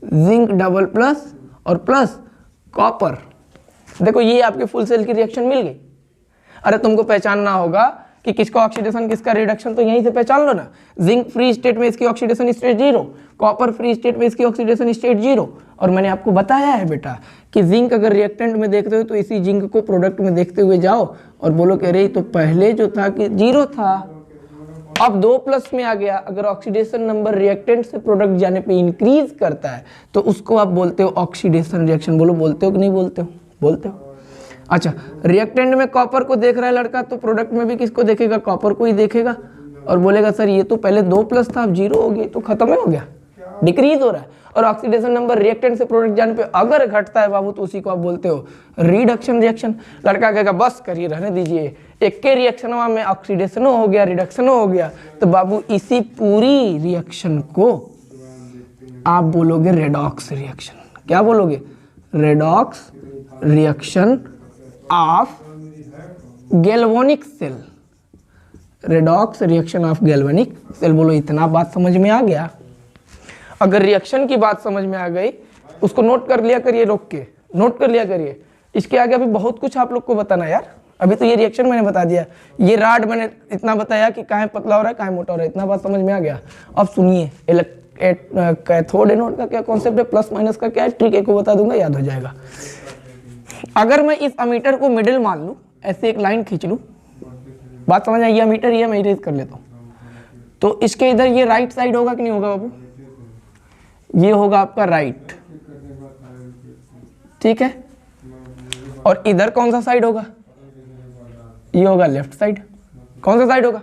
zinc double plus और प्लस कॉपर। देखो ये आपके फुल सेल की रिएक्शन मिल गई। अरे तुमको पहचानना होगा कि किसका ऑक्सीडेशन किसका रिडक्शन, तो यहीं से पहचान लो ना। जिंक फ्री स्टेट में इसकी oxidation state 0, copper free state में इसकी ऑक्सीडेशन स्टेट 0। और मैंने आपको बताया है बेटा कि जिंक अगर रिएक्टेंट में देखते हो तो इसी जिंक को प्रोडक्ट में देखते हुए जाओ और बोलो कि अरे तो पहले जो था कि 0 था, अब 2+ में आ गया। अगर ऑक्सीडेशन नंबर रिएक्टेंट से प्रोडक्ट जाने पे इंक्रीज करता है तो उसको आप बोलते हो ऑक्सीडेशन रिएक्शन। बोलो बोलते हो कि नहीं बोलते हो? बोलते हो। अच्छा, रिएक्टेंट में कॉपर को देख रहा है लड़का तो प्रोडक्ट में भी किसको देखेगा? कॉपर को ही देखेगा और बोलेगा सर ये तो पहले 2+ था अब 0 हो गया, तो खत्म हो गया, डिक्रीज हो रहा है। और ऑक्सीडेशन नंबर रिएक्टेंट से प्रोडक्ट जाने पे अगर घटता है बाबू तो उसी को आप बोलते हो रिडक्शन रिएक्शन। लड़का कहेगा बस करिए रहने दीजिए, एक के रिएक्शन में ऑक्सीडेशन हो गया रिडक्शन हो गया, तो बाबू इसी पूरी रिएक्शन को आप बोलोगे रेडॉक्स रिएक्शन। क्या बोलोगे? Redox reaction of galvanic cell. Redox reaction of galvanic cell. बोलो इतना बात समझ में आ गया? अगर रिएक्शन की बात समझ में आ गई उसको नोट कर लिया करिए, रोक के नोट कर लिया करिए। इसके आगे अभी बहुत कुछ आप लोग को बताना यार। अभी तो ये रिएक्शन मैंने बता दिया, ये राड मैंने इतना बताया कि काहे पतला हो रहा है काहे मोटा हो रहा है, इतना बात समझ में आ गया। अब सुनिए कैथोड एनोड का क्या कॉन्सेप्ट है, प्लस माइनस का क्या है, ट्रिक एक को बता दूंगा, याद हो जाएगा। अगर मैं इस अमीटर को मिडिल मान लूं, ऐसे एक लाइन खींच लूं, बात समझ आई? ये अमीटर ये मैं इरेज कर लेता हूं, तो इसके इधर ये राइट साइड होगा कि नहीं होगा बाबू? ये होगा आपका राइट, ठीक है। और इधर कौन सा साइड होगा? ये होगा लेफ्ट साइड। कौन सा साइड होगा?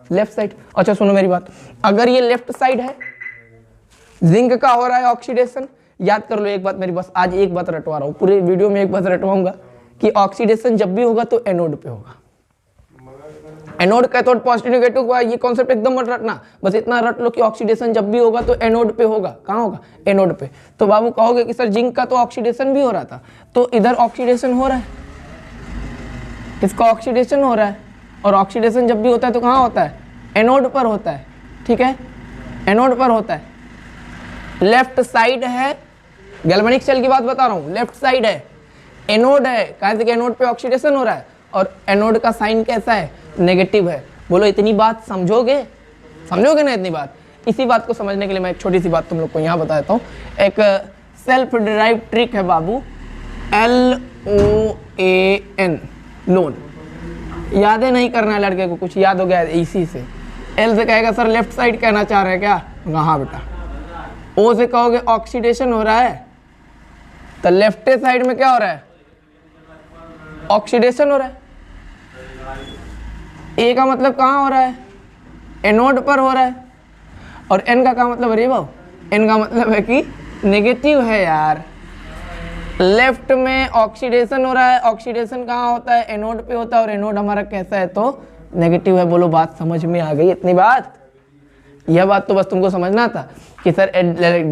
Left side. अच्छा सुनो मेरी बात, अगर ये लेफ्ट साइड है, जिंक का हो रहा है ऑक्सीडेशन, याद कर लो एक बात मेरी, बस आज एक बात रटवा रहा हूँ, पूरे वीडियो में एक बात रटवाऊंगा कि ऑक्सीडेशन जब भी होगा तो एनोड पे होगा। एनोड कैथोड पॉजिटिव नेगेटिव का ये कॉन्सेप्ट एकदम मत रटना, बस इतना रट लो कि ऑक्सीडेशन जब भी होगा तो एनोड पे होगा। कहाँ होगा? एनोड पे। तो बाबू कहोगे कि सर जिंक का तो ऑक्सीडेशन भी हो रहा था, तो इधर ऑक्सीडेशन हो रहा है, इसका ऑक्सीडेशन हो रहा है, और ऑक्सीडेशन जब भी होता है तो कहाँ होता है? एनोड पर होता है, ठीक है, एनोड पर होता है। लेफ्ट साइड है, गैल्वेनिक सेल की बात बता रहा हूँ, लेफ्ट साइड है, एनोड है, कहाँ से? एनोड पे ऑक्सीडेशन हो रहा है, और एनोड का साइन कैसा है? नेगेटिव है। बोलो इतनी बात समझोगे? समझोगे ना इतनी बात? इसी बात को समझने के लिए मैं एक छोटी सी बात तुम लोग को यहाँ बता देता हूँ। एक सेल्फ डिराइव ट्रिक है बाबू, LOAN, लोन। यादें नहीं करना है लड़के को, कुछ याद हो गया इसी से। एल से कहेगा सर लेफ्ट साइड कहना चाह रहे हैं क्या? हाँ बेटा। ओ से कहोगे ऑक्सीडेशन हो रहा है, तो लेफ्ट साइड में क्या हो रहा है? ऑक्सीडेशन हो रहा है। ए का मतलब कहाँ हो रहा है? एनोड पर हो रहा है। और एन का क्या मतलब? अरे बाबू, एन का मतलब है कि नेगेटिव है यार। लेफ्ट में ऑक्सीडेशन हो रहा है, ऑक्सीडेशन कहाँ होता है? एनोड पे होता है, और एनोड हमारा कैसा है? तो नेगेटिव है। बोलो बात समझ में आ गई इतनी बात? यह बात तो बस तुमको समझना था कि सर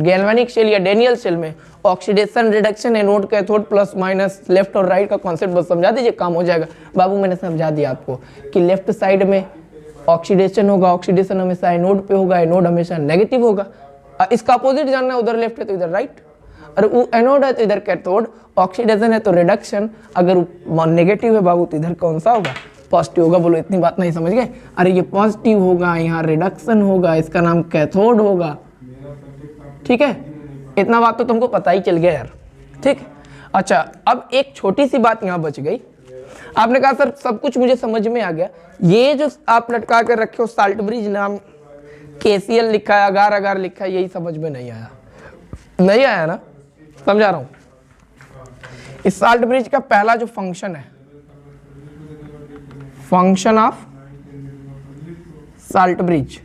गैल्वेनिक सेल या डेनियल सेल में oxidation reduction anode cathode plus minus left और राइट का कॉन्सेप्ट बस समझा दीजिए, काम हो जाएगा। बाबू मैंने समझा दिया आपको कि लेफ्ट साइड में ऑक्सीडेशन होगा, ऑक्सीडेशन हमेशा एनोड पे होगा, एनोड हमेशा नेगेटिव होगा। इसका अपोजिट जानना है, उधर लेफ्ट है तो इधर राइट, और वो एनोड है तो इधर कैथोड, ऑक्सीडेशन है तो रिडक्शन, अगर नेगेटिव है बाबू तो इधर कौन सा होगा? पॉजिटिव होगा। बोलो इतनी बात नहीं समझ गए? अरे ये पॉजिटिव होगा, यहाँ रिडक्शन होगा, इसका नाम कैथोड होगा, ठीक है। इतना बात तो तुमको पता ही चल गया यार, ठीक। अच्छा अब एक छोटी सी बात यहाँ बच गई। आपने कहा सर सब कुछ मुझे समझ में आ गया, ये जो आप लटका कर रखे हो साल्ट ब्रिज नाम, KCl लिखा है, अगार अगार लिखा है, यही समझ में नहीं आया? नहीं आया ना? समझा रहा हूँ। इस साल्ट ब्रिज का पहला जो फंक्शन है, function of salt bridge,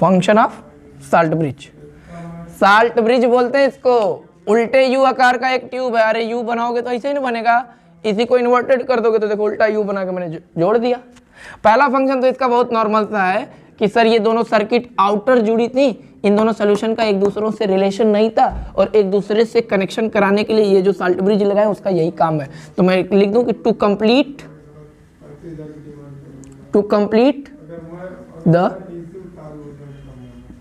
function of salt bridge, salt bridge बोलते हैं इसको। उल्टे यू आकार का एक ट्यूब है, अरे यू बनाओगे तो ऐसे ही नहीं बनेगा, इसी को इन्वर्टेड कर दोगे तो देखो उल्टा यू बना के मैंने जोड़ दिया। पहला फंक्शन तो इसका बहुत नॉर्मल सा है कि सर ये दोनों सर्किट आउटर जुड़ी थी, इन दोनों सोल्यूशन का एक दूसरों से रिलेशन नहीं था, और एक दूसरे से कनेक्शन कराने के लिए ये जो साल्ट ब्रिज लगाए उसका यही काम है। तो मैं लिख दूं कि to complete the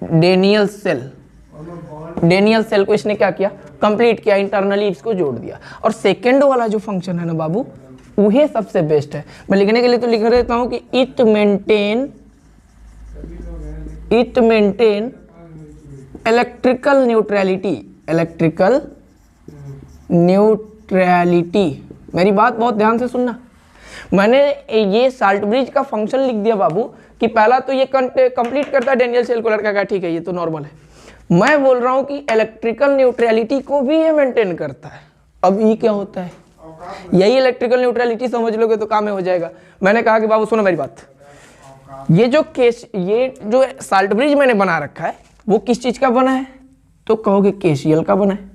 Daniell cell, Daniell cell को इसने क्या किया? कंप्लीट किया, इंटरनली इसको जोड़ दिया। और सेकेंड वाला जो फंक्शन है ना बाबू, वही सबसे बेस्ट है। मैं लिखने के लिए तो लिख देता हूँ कि इट मेंटेन इलेक्ट्रिकल न्यूट्रलिटी। मेरी बात बहुत ध्यान से सुनना। मैंने ये साल्टब्रिज का फंक्शन लिख दिया बाबू कि पहला तो ये कंप्लीट करता है डेनियल सेल को, लड़का का ठीक है ये तो नॉर्मल है। मैं बोल रहा हूँ कि इलेक्ट्रिकल न्यूट्रलिटी को भी ये मेंटेन करता है। अब ये क्या होता है, यही इलेक्ट्रिकल न्यूट्रलिटी समझ लोगे तो काम में हो जाएगा। मैंने कहा कि बाबू सुनो मेरी बात, ये जो साल्टब्रिज मैंने बना रखा है वो किस चीज का बना है, तो कहोगे केसीएल का बना है।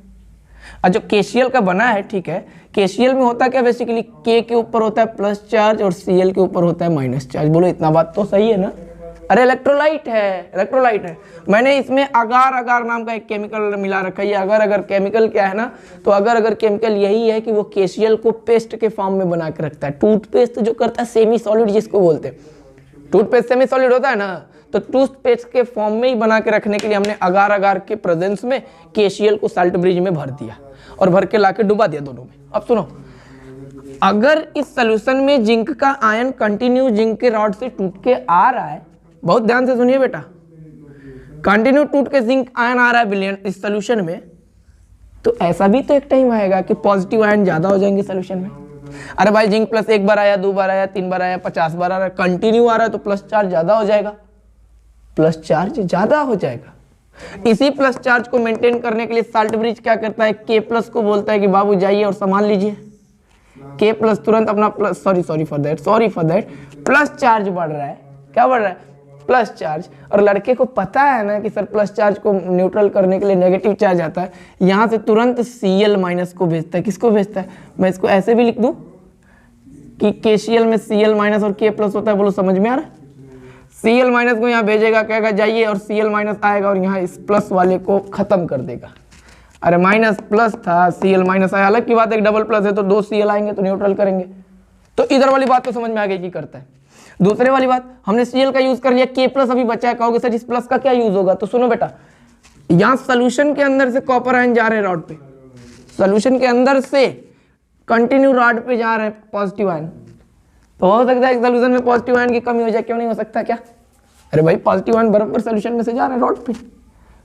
और जो केसीएल का बना है ठीक है, केसीएल में होता क्या बेसिकली, के के ऊपर होता है प्लस चार्ज और सीएल के ऊपर होता है माइनस चार्ज। बोलो इतना बात तो सही है ना। अरे इलेक्ट्रोलाइट है। मैंने इसमें अगार नाम का एक केमिकल मिला रखा है। ये अगर केमिकल क्या है ना, तो अगर केमिकल यही है कि वो केसीएल को पेस्ट के फॉर्म में बना के रखता है। टूथपेस्ट जो करता है सेमी सॉलिड जिसको बोलते हैं, टूथपेस्ट सेमी सॉलिड होता है ना, तो टूथपेस्ट के फॉर्म में ही बना के रखने के लिए हमने अगार के प्रेजेंस में केसीएल को साल्टब्रिज में भर दिया और भर के लाके डुबा दिया दोनों में। अब सुनो, अगर इस सोल्यूशन में जिंक का आयन कंटिन्यू जिंक के रॉड से टूट के आ रहा है, बहुत ध्यान से सुनिए बेटा, कंटिन्यू टूट के जिंक आयन आ रहा है बिलियन इस सोल्यूशन में, तो ऐसा भी तो एक टाइम आएगा कि पॉजिटिव आयन ज्यादा हो जाएंगे सोल्यूशन में। अरे भाई जिंक प्लस एक बार आया, 2 बार आया, 3 बार आया, 50 बार आ रहा है, कंटिन्यू आ रहा है तो प्लस चार्ज ज्यादा हो जाएगा, इसी प्लस चार्ज को मेंटेन करने के लिए साल्टब्रिज क्या करता है, के प्लस को बोलता है कि बाबू जाइए और संभाल लीजिए। के प्लस तुरंत अपना plus sorry for that plus charge बढ़ रहा है। क्या बढ़ रहा है, प्लस चार्ज। और लड़के को पता है ना कि सर प्लस चार्ज को न्यूट्रल करने के लिए नेगेटिव चार्ज आता है, यहाँ से तुरंत Cl माइनस को भेजता है। किसको भेजता है, मैं इसको ऐसे भी लिख दूं कि KCl में Cl माइनस और K प्लस होता है। बोलो समझ में आ रहा है। Cl माइनस को यहाँ भेजेगा, कहेगा जाइए, और Cl माइनस आएगा और यहाँ इस प्लस वाले को खत्म कर देगा। अरे माइनस प्लस था, Cl माइनस आया, अलग की बात, एक डबल प्लस है तो 2 Cl आएंगे तो न्यूट्रल करेंगे। तो इधर वाली बात तो समझ में आ गई कि करता है। दूसरे वाली बात, हमने Cl का यूज कर लिया, K प्लस अभी बचा है। कहोगे सर इस प्लस का क्या यूज होगा, तो सुनो बेटा, यहाँ सोल्यूशन के अंदर से कॉपर आयन जा रहे हैं रॉड पे, सोल्यूशन के अंदर से कंटिन्यू रॉड पे जा रहे हैं पॉजिटिव आयन, तो हो सकता है सोल्यूशन में पॉजिटिव आयन की कमी हो जाए। क्यों नहीं हो सकता क्या, अरे भाई पॉजिटिव आयन बराबर सोल्यूशन में से जा रहे हैं रॉड पे,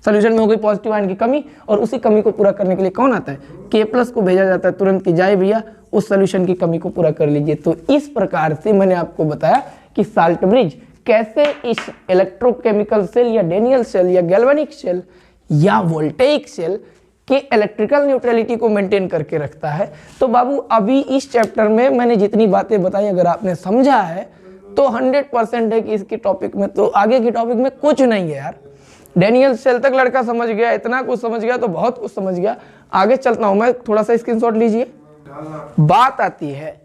सोल्यूशन में हो गई पॉजिटिव आयन की कमी, और उसी कमी को पूरा करने के लिए कौन आता है, K प्लस को भेजा जाता है तुरंत कि जाए भैया उस सोल्यूशन की कमी को पूरा कर लीजिए। तो इस प्रकार से मैंने आपको बताया कि साल्टब्रिज कैसे इस इलेक्ट्रोकेमिकल सेल या डेनियल सेल या गैल्वेनिक सेल या वोल्टेइक सेल के इलेक्ट्रिकल न्यूट्रलिटी को मेंटेन करके रखता है। तो बाबू अभी इस चैप्टर में मैंने जितनी बातें बताई, अगर आपने समझा है तो 100% है कि इसके टॉपिक में, तो आगे की टॉपिक में कुछ नहीं है यार। डेनियल सेल तक लड़का समझ गया, इतना कुछ समझ गया तो बहुत कुछ समझ गया। आगे चलता हूं मैं, थोड़ा सा स्क्रीनशॉट लीजिए। बात आती है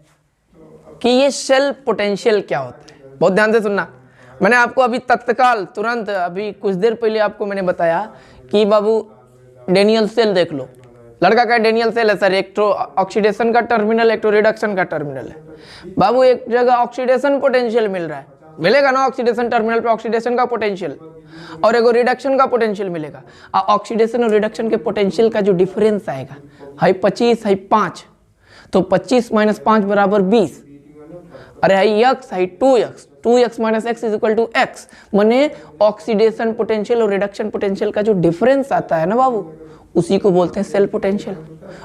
कि ये सेल पोटेंशियल क्या होता है, बहुत ध्यान से सुनना। मैंने आपको अभी तत्काल तुरंत अभी कुछ देर पहले आपको मैंने बताया कि बाबू डेनियल सेल देख लो, लड़का का डेनियल सेल है सर, एक तो ऑक्सीडेशन का टर्मिनल, एक तो रिडक्शन का टर्मिनल है। बाबू एक जगह ऑक्सीडेशन पोटेंशियल मिल रहा है, मिलेगा ना ऑक्सीडेशन टर्मिनल पे ऑक्सीडेशन का पोटेंशियल, और एक रिडक्शन का पोटेंशियल मिलेगा। ऑक्सीडेशन और रिडक्शन के पोटेंशियल का जो डिफरेंस आएगा, हाई 25 हाई 5, तो 25 माइनस 5 बराबर 20। अरे high x high 2x minus x is equal to x, माने ऑक्सीडेशन पोटेंशियल और रिडक्शन पोटेंशियल का जो डिफरेंस आता है ना बाबू, उसी को बोलते हैं सेल पोटेंशियल।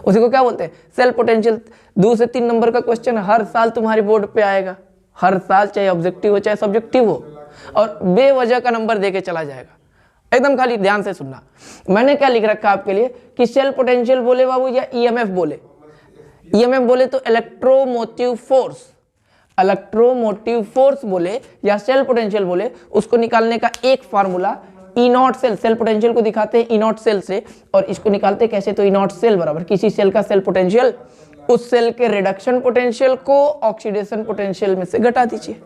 उसी को क्या बोलते हैं, सेल पोटेंशियल। 2 से 3 नंबर का क्वेश्चन हर साल तुम्हारे बोर्ड पे आएगा, हर साल, चाहे ऑब्जेक्टिव हो चाहे सब्जेक्टिव हो, और बेवजह का नंबर देके चला जाएगा। एकदम खाली ध्यान से सुनना। मैंने क्या लिख रखा आपके लिए कि सेल पोटेंशियल बोले बाबू या ईएमएफ बोले, ईएमएफ बोले तो इलेक्ट्रोमोटिव फोर्स, इलेक्ट्रोमोटिव फोर्स बोले या सेल पोटेंशियल बोले, उसको निकालने का एक formula E not cell, cell potential को दिखाते हैं ई नॉट सेल से, और इसको निकालते कैसे, तो ई नॉट सेल बराबर किसी सेल का सेल पोटेंशियल, उस सेल के रिडक्शन पोटेंशियल को ऑक्सीडेशन पोटेंशियल में से घटा दीजिए।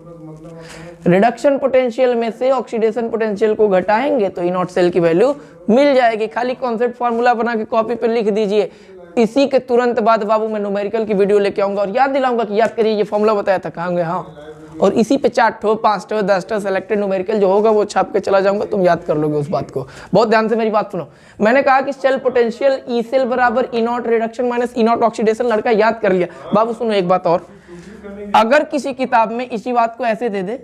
रिडक्शन पोटेंशियल में से ऑक्सीडेशन पोटेंशियल को घटाएंगे तो ई नॉट सेल की वैल्यू मिल जाएगी। खाली कॉन्सेप्ट फार्मूला बना के कॉपी पे लिख दीजिए। इसी के तुरंत बाद बाबू मैं न्यूमेरिकल की वीडियो लेके आऊंगा और याद दिलाऊंगा कि याद करिए ये फॉर्मूला बताया था, कहाँ गए, हाँ, और इसी पे 4 ठो 5 ठो 10 ठो सेलेक्टेड न्यूमेरिकल जो होगा वो छाप के चला जाऊंगा, तुम याद कर लोगे उस बात को। बहुत ध्यान से मेरी बात सुनो। मैंने कहा कि सेल पोटेंशियल ई सेल बराबर E naught reduction minus E naught oxidation, लड़का याद कर लिया। बाबू सुनो एक बात और, अगर किसी किताब में इसी बात को ऐसे दे दे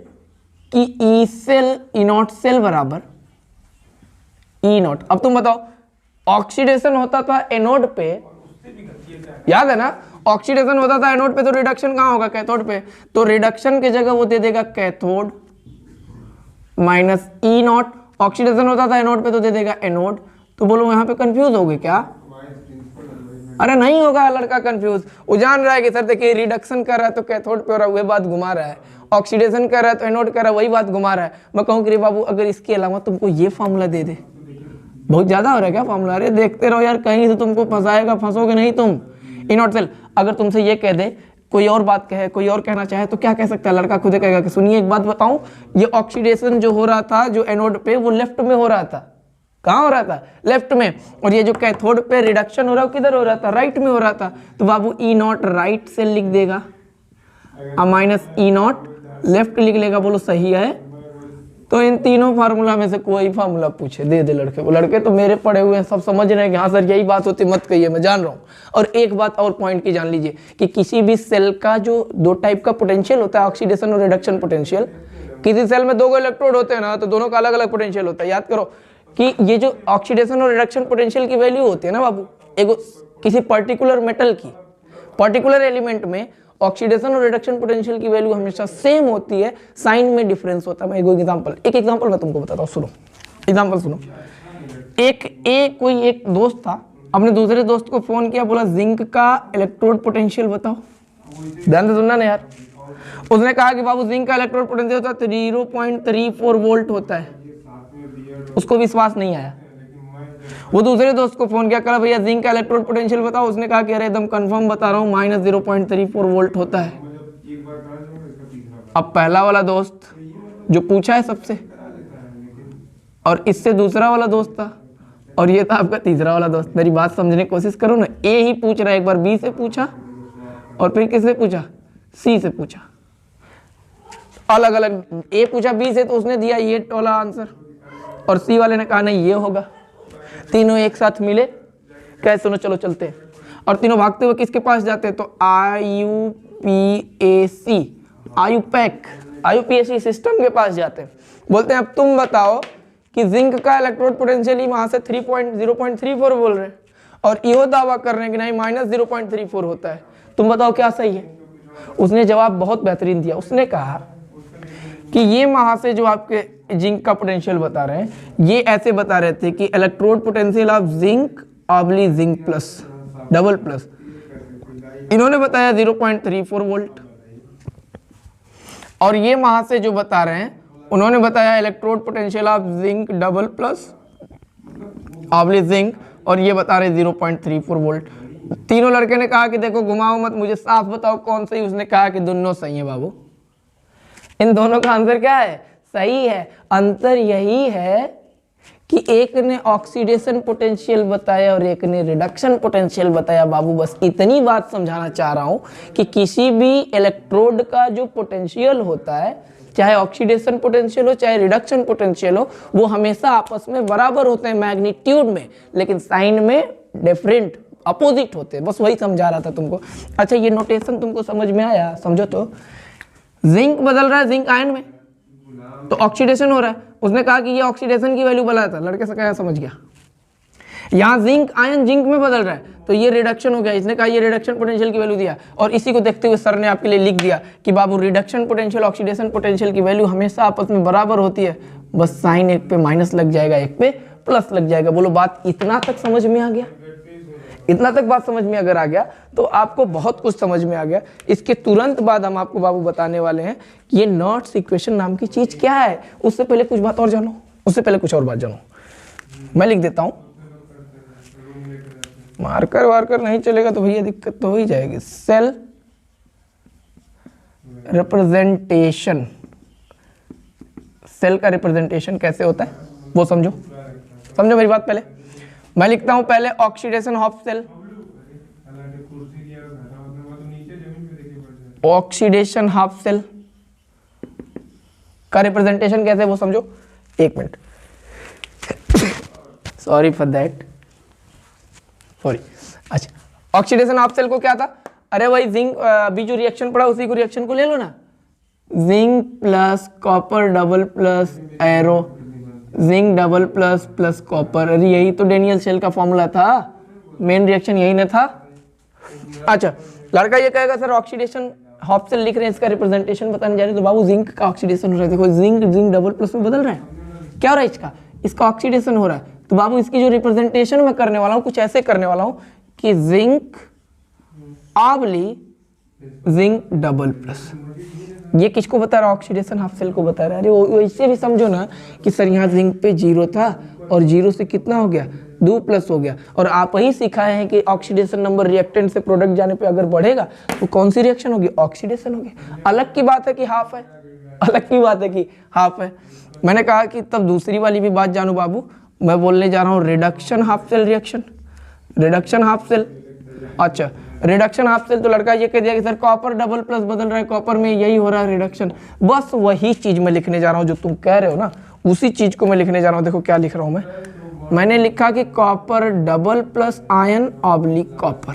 कि E cell E not cell बराबर ई नॉट, अब तुम बताओ ऑक्सीडेशन होता था एनोड पे, याद है ना, ऑक्सीडेशन होता था एनोड पे तो रिडक्शन कहाँ होगा, कैथोड पे, तो रिडक्शन की जगह वो दे देगा cathode minus E naught, oxidation होता था एनोड पे तो दे देगा एनोड। तो बोलो यहाँ पे कंफ्यूज हो गए क्या? अरे नहीं होगा लड़का कंफ्यूज, वो जान रहा है कि सर देखिए रिडक्शन कर रहा है तो कैथोड पे हो रहा है, वही बात घुमा रहा है, ऑक्सीडेशन कर रहा है तो एनोड कर रहा है, वही बात घुमा रहा है। मैं कहूँ कि रे बाबू अगर इसके अलावा तुमको ये फॉर्मूला दे दे, बहुत ज्यादा हो रहा है क्या फॉर्मूला? अरे देखते रहो यार, कहीं से तुमको फंसाएगा, फंसोगे नहीं तुम। ई नॉट सेल अगर तुमसे ये कह दे, कोई और बात कहे, कोई और कहना चाहे तो क्या कह सकता है लड़का? खुद कहेगा कि सुनिए एक बात बताऊं, ये ऑक्सीडेशन जो हो रहा था जो एनोड पे वो लेफ्ट में हो रहा था, कहाँ हो रहा था? लेफ्ट में, और ये जो कैथोड पे रिडक्शन हो रहा है किधर हो रहा था? राइट में हो रहा था। तो बाबू ई नॉट राइट से लिख देगा और माइनस ई नॉट लेफ्ट लिख लेगा, बोलो सही है। तो इन तीनों फार्मूला में से कोई फार्मूला पूछे दे दे लड़के को, लड़के तो मेरे पढ़े हुए हैं, सब समझ रहे हैं कि हाँ सर यही बात होती, मत कहिए, मैं जान रहा हूँ। और एक बात और पॉइंट की जान लीजिए कि किसी भी सेल का जो दो टाइप का पोटेंशियल होता है, ऑक्सीडेशन और रिडक्शन पोटेंशियल, किसी सेल में दो इलेक्ट्रोड होते हैं ना तो दोनों का अलग अलग पोटेंशियल होता है। याद करो कि ये जो ऑक्सीडेशन और रिडक्शन पोटेंशियल की वैल्यू होती है ना बाबू, एक किसी पर्टिकुलर मेटल की, पर्टिकुलर एलिमेंट में ऑक्सीडेशन और रिडक्शन पोटेंशियल की वैल्यू हमेशा सेम होती है, साइन में डिफरेंस होता है। मैं एक एग्जांपल मैं तुमको बताता हूँ, सुनो एग्जांपल सुनो। कोई एक दोस्त था, अपने दूसरे दोस्त को फोन किया, बोला जिंक का इलेक्ट्रोड पोटेंशियल बताओ, ध्यान से सुनना ना यार। उसने कहा कि बाबू जिंक का इलेक्ट्रोड पोटेंशियल होता है 0.34 वोल्ट होता है। उसको विश्वास नहीं आया, वो दूसरे दोस्त को फोन किया, कहा भैया जिंक का इलेक्ट्रोड पोटेंशियल बताओ। उसने कहा कि अरे एकदम कंफर्म बता रहा हूँ, माइनस 0.34 वोल्ट होता है। अब पहला वाला दोस्त जो पूछा है सबसे, और इससे दूसरा वाला दोस्त था, और ये था आपका तीसरा वाला दोस्त। मेरी बात समझने की कोशिश करो ना, ए ही पूछ रहा है, एक बार बी से पूछा और फिर किससे पूछा? सी से पूछा, अलग अलग। ए पूछा बी से तो उसने दिया ये वाला आंसर, और सी वाले ने कहा नहीं ये होगा। तीनों एक साथ मिले, कैसे? सुनो चलो चलते हैं, और तीनों भागते हुए किसके पास जाते हैं? तो आईयूपीएसी सिस्टम के पास जाते हैं। बोलते हैं अब तुम बताओ कि जिंक का इलेक्ट्रोड पोटेंशियल ही वहां से 0.34 बोल रहे हैं, और यो दावा कर रहे हैं कि नहीं माइनस 0.34 होता है, तुम बताओ क्या सही है? उसने जवाब बहुत बेहतरीन दिया, उसने कहा कि ये वहां से जो आपके जिंक का पोटेंशियल बता रहे हैं, ये ऐसे बता रहे थे कि electrode potential of zinc ऑब्ली zinc plus double plus, इन्होंने बताया 0.34 वोल्ट, और ये वहां से जो बता रहे हैं उन्होंने बताया electrode potential of zinc double plus ऑब्ली zinc, और ये बता रहे 0.34 वोल्ट। तीनों लड़के ने कहा कि देखो घुमाओ मत, मुझे साफ बताओ कौन सही। उसने कहा कि दोनों सही है बाबू, इन दोनों का आंसर क्या है? सही है। अंतर यही है कि एक ने ऑक्सीडेशन पोटेंशियल बताया और एक ने रिडक्शन पोटेंशियल बताया बाबू। बस इतनी बात समझाना चाह रहा हूं कि किसी भी इलेक्ट्रोड का जो पोटेंशियल होता है, चाहे ऑक्सीडेशन पोटेंशियल हो चाहे रिडक्शन पोटेंशियल हो, वो हमेशा आपस में बराबर होते हैं मैग्नीट्यूड में, लेकिन साइन में डिफरेंट अपोजिट होते हैं। बस वही समझा रहा था तुमको। अच्छा ये नोटेशन तुमको समझ में आया? समझो तो, जिंक बदल रहा है जिंक आयन में तो ऑक्सीडेशन हो रहा है। उसने कहा कि ये ऑक्सीडेशन की वैल्यू बताया था, लड़के से क्या समझ गया? यहाँ जिंक आयन जिंक में बदल रहा है तो ये रिडक्शन हो गया। इसने कहा ये रिडक्शन पोटेंशियल की वैल्यू दिया, और इसी को देखते हुए सर ने आपके लिए लिख दिया कि बाबू रिडक्शन पोटेंशियल ऑक्सीडेशन पोटेंशियल की वैल्यू हमेशा आपस में बराबर होती है, बस साइन एक पे माइनस लग जाएगा, एक पे प्लस लग जाएगा। बोलो बात इतना तक समझ में आ गया? इतना तक बात समझ में अगर आ गया तो आपको बहुत कुछ समझ में आ गया। इसके तुरंत बाद हम आपको बाबू बताने वाले हैं कि ये नॉट्स इक्वेशन नाम की चीज क्या है। उससे पहले कुछ बात और जानो, उससे पहले कुछ और बात जानो। मैं लिख देता हूं, मार्कर वार्कर नहीं चलेगा तो भैया दिक्कत तो हो ही जाएगी। सेल रिप्रेजेंटेशन, सेल का रिप्रेजेंटेशन कैसे होता है वो समझो, समझो मेरी बात। पहले मैं लिखता हूं पहले oxidation of cell, oxidation of cell का रिप्रेजेंटेशन कैसे वो समझो। एक minute, sorry for that, sorry. अच्छा ऑक्सीडेशन ऑफ सेल को क्या था? अरे भाई जिंक अभी जो रिएक्शन पड़ा उसी को रिएक्शन को ले लो ना, zinc plus copper double plus arrow, zinc double plus plus copper. अरे यही तो डेनियल शेल का फॉर्मूला था, मेन रिएक्शन यही ना था। अच्छा लड़का ये कहेगा सर ऑक्सीडेशन हाफ सेल लिख रहे हैं, इसका रिप्रेजेंटेशन बताने जा रहे हैं, तो बाबू जिंक का ऑक्सीडेशन हो रहा है, देखो जिंक जिंक डबल प्लस में बदल रहा है, क्या हो रहा है इसका ऑक्सीडेशन हो रहा है। तो बाबू इसकी जो रिप्रेजेंटेशन मैं करने वाला हूँ कुछ ऐसे करने वाला हूँ कि जिंक ऑब्ली जिंक डबल प्लस, ये किसको बता रहा है, ऑक्सीडेशन हाफ सेल को बता रहा है। अरे वैसे भी समझो ना कि सर यहाँ जिंक पे 0 था और 0 से कितना हो गया 2 प्लस हो गया, और आप ही सिखाए हैं कि ऑक्सीडेशन नंबर रिएक्टेंट से प्रोडक्ट जाने पे अगर बढ़ेगा तो कौन सी रिएक्शन होगी, ऑक्सीडेशन होगी। अलग की बात है कि हाफ है, अलग की बात है कि हाफ है। मैंने कहा कि तब दूसरी वाली भी बात जानू बाबू, मैं बोलने जा रहा हूँ reduction half cell reaction, reduction half cell. अच्छा रिडक्शन हाफ सेल, तो लड़का ये कह दिया कि सर कॉपर डबल प्लस बदल रहा है, कॉपर में यही हो रहा है रिडक्शन, बस वही चीज मैं लिखने जा रहा हूँ जो तुम कह रहे हो ना, उसी चीज को मैं लिखने जा रहा हूँ। देखो क्या लिख रहा हूँ मैंने लिखा कि copper double plus ion oblique copper.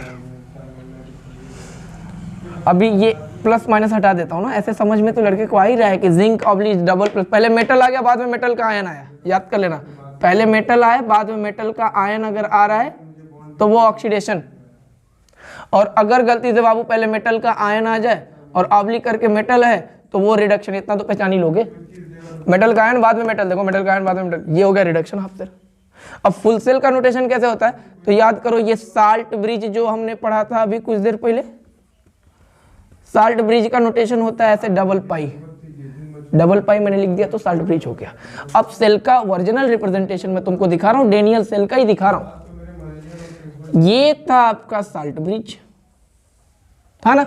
अभी ये प्लस माइनस हटा देता हूँ ना, ऐसे समझ में तो लड़के को आ ही रहा है कि जिंक ऑब्लिक डबल प्लस, पहले मेटल आ गया बाद में मेटल का आयन आया, याद कर लेना, पहले मेटल आया बाद में मेटल का आयन अगर आ रहा है तो वो ऑक्सीडेशन, और अगर गलती से बाबू पहले मेटल का आयन आ जाए और ऑब्लिक करके मेटल है तो वो रिडक्शन। इतना तो पहचान ही लोगे, मेटल का आयन बाद में मेटल, देखो मेटल का आयन बाद में मेटल, ये हो गया रिडक्शन हाफ सेल। अब फुल सेल का नोटेशन कैसे होता है, तो याद करो ये साल्ट ब्रिज जो हमने पढ़ा था अभी कुछ देर पहले, साल्ट ब्रिज का नोटेशन होता है ऐसे डबल पाई, डबल पाई मैंने लिख दिया तो साल्ट ब्रिज हो गया। अब सेल का ओरिजिनल रिप्रेजेंटेशन मैं तुमको दिखा रहा हूँ, डेनियल सेल का ही दिखा रहा हूँ। ये था आपका साल्ट ब्रिज, था ना।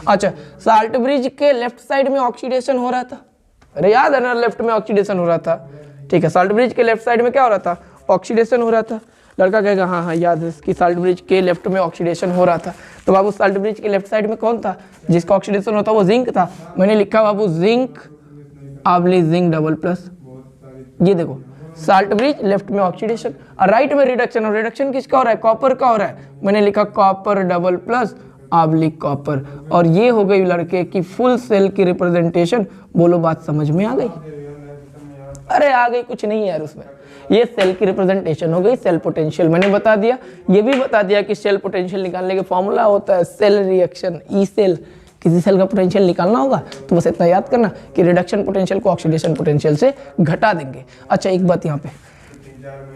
अच्छा साल्ट ब्रिज के लेफ्ट साइड में ऑक्सीडेशन हो रहा था, अरे याद है ना लेफ्ट में ऑक्सीडेशन हो रहा था, ठीक है। साल्ट ब्रिज के लेफ्ट साइड में क्या हो रहा था, ऑक्सीडेशन हो रहा था। लड़का कहेगा हाँ हाँ याद है कि साल्ट ब्रिज के लेफ्ट में ऑक्सीडेशन हो रहा था, तो बाबू साल्ट ब्रिज के लेफ्ट साइड में कौन था जिसका ऑक्सीडेशन होता वो जिंक था। मैंने लिखा बाबू zinc oblique zinc double plus, ये देखो साल्ट ब्रिज लेफ्ट में ऑक्सीडेशन और राइट में रिडक्शन, और रिडक्शन किसका हो रहा है, कॉपर का हो रहा है। मैंने लिखा copper double plus oblique copper, और ये हो गई लड़के की फुल सेल की रिप्रेजेंटेशन। बोलो बात समझ में आ गई, अरे आ गई, कुछ नहीं है यार उसमें, ये सेल की रिप्रेजेंटेशन हो गई। सेल पोटेंशियल मैंने बता दिया, ये भी बता दिया कि सेल पोटेंशियल निकालने के फॉर्मूला होता है सेल रिएक्शन ई सेल। किसी सेल का पोटेंशियल निकालना होगा तो बस इतना याद करना कि रिडक्शन पोटेंशियल को ऑक्सीडेशन पोटेंशियल से घटा देंगे। अच्छा एक बात यहाँ पे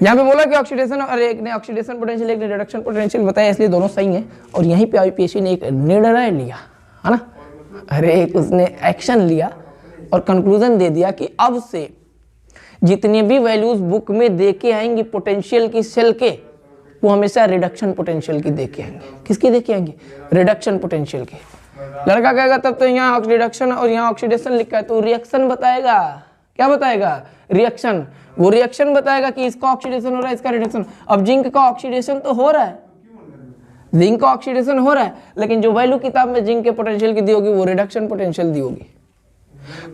बोला कि ऑक्सीडेशन, और एक ने ऑक्सीडेशन पोटेंशियल एक ने रिडक्शन पोटेंशियल बताया, इसलिए दोनों सही हैं। और यहीं पे आईपीएससी ने एक निर्णय लिया है ना, अरे एक उसने एक्शन लिया और कंक्लूजन दे दिया कि अब से जितने भी वैल्यूज बुक में दे के आएंगी पोटेंशियल की सेल के, वो हमेशा रिडक्शन पोटेंशियल की दे के आएंगे। किसकी दे के आएंगे, रिडक्शन पोटेंशियल के। लड़का कहेगा तब तो यहाँ रिडक्शन और यहाँ ऑक्सीडेशन लिखा है, तो रिएक्शन बताएगा, क्या बताएगा, रिएक्शन। वो रिएक्शन बताएगा कि इसका ऑक्सीडेशन हो रहा है, इसका रिडक्शन। अब जिंक का ऑक्सीडेशन तो हो रहा है, जिंक का ऑक्सीडेशन हो रहा है, लेकिन जो वैल्यू किताब में जिंक के पोटेंशियल की दी होगी वो रिडक्शन पोटेंशियल दी होगी।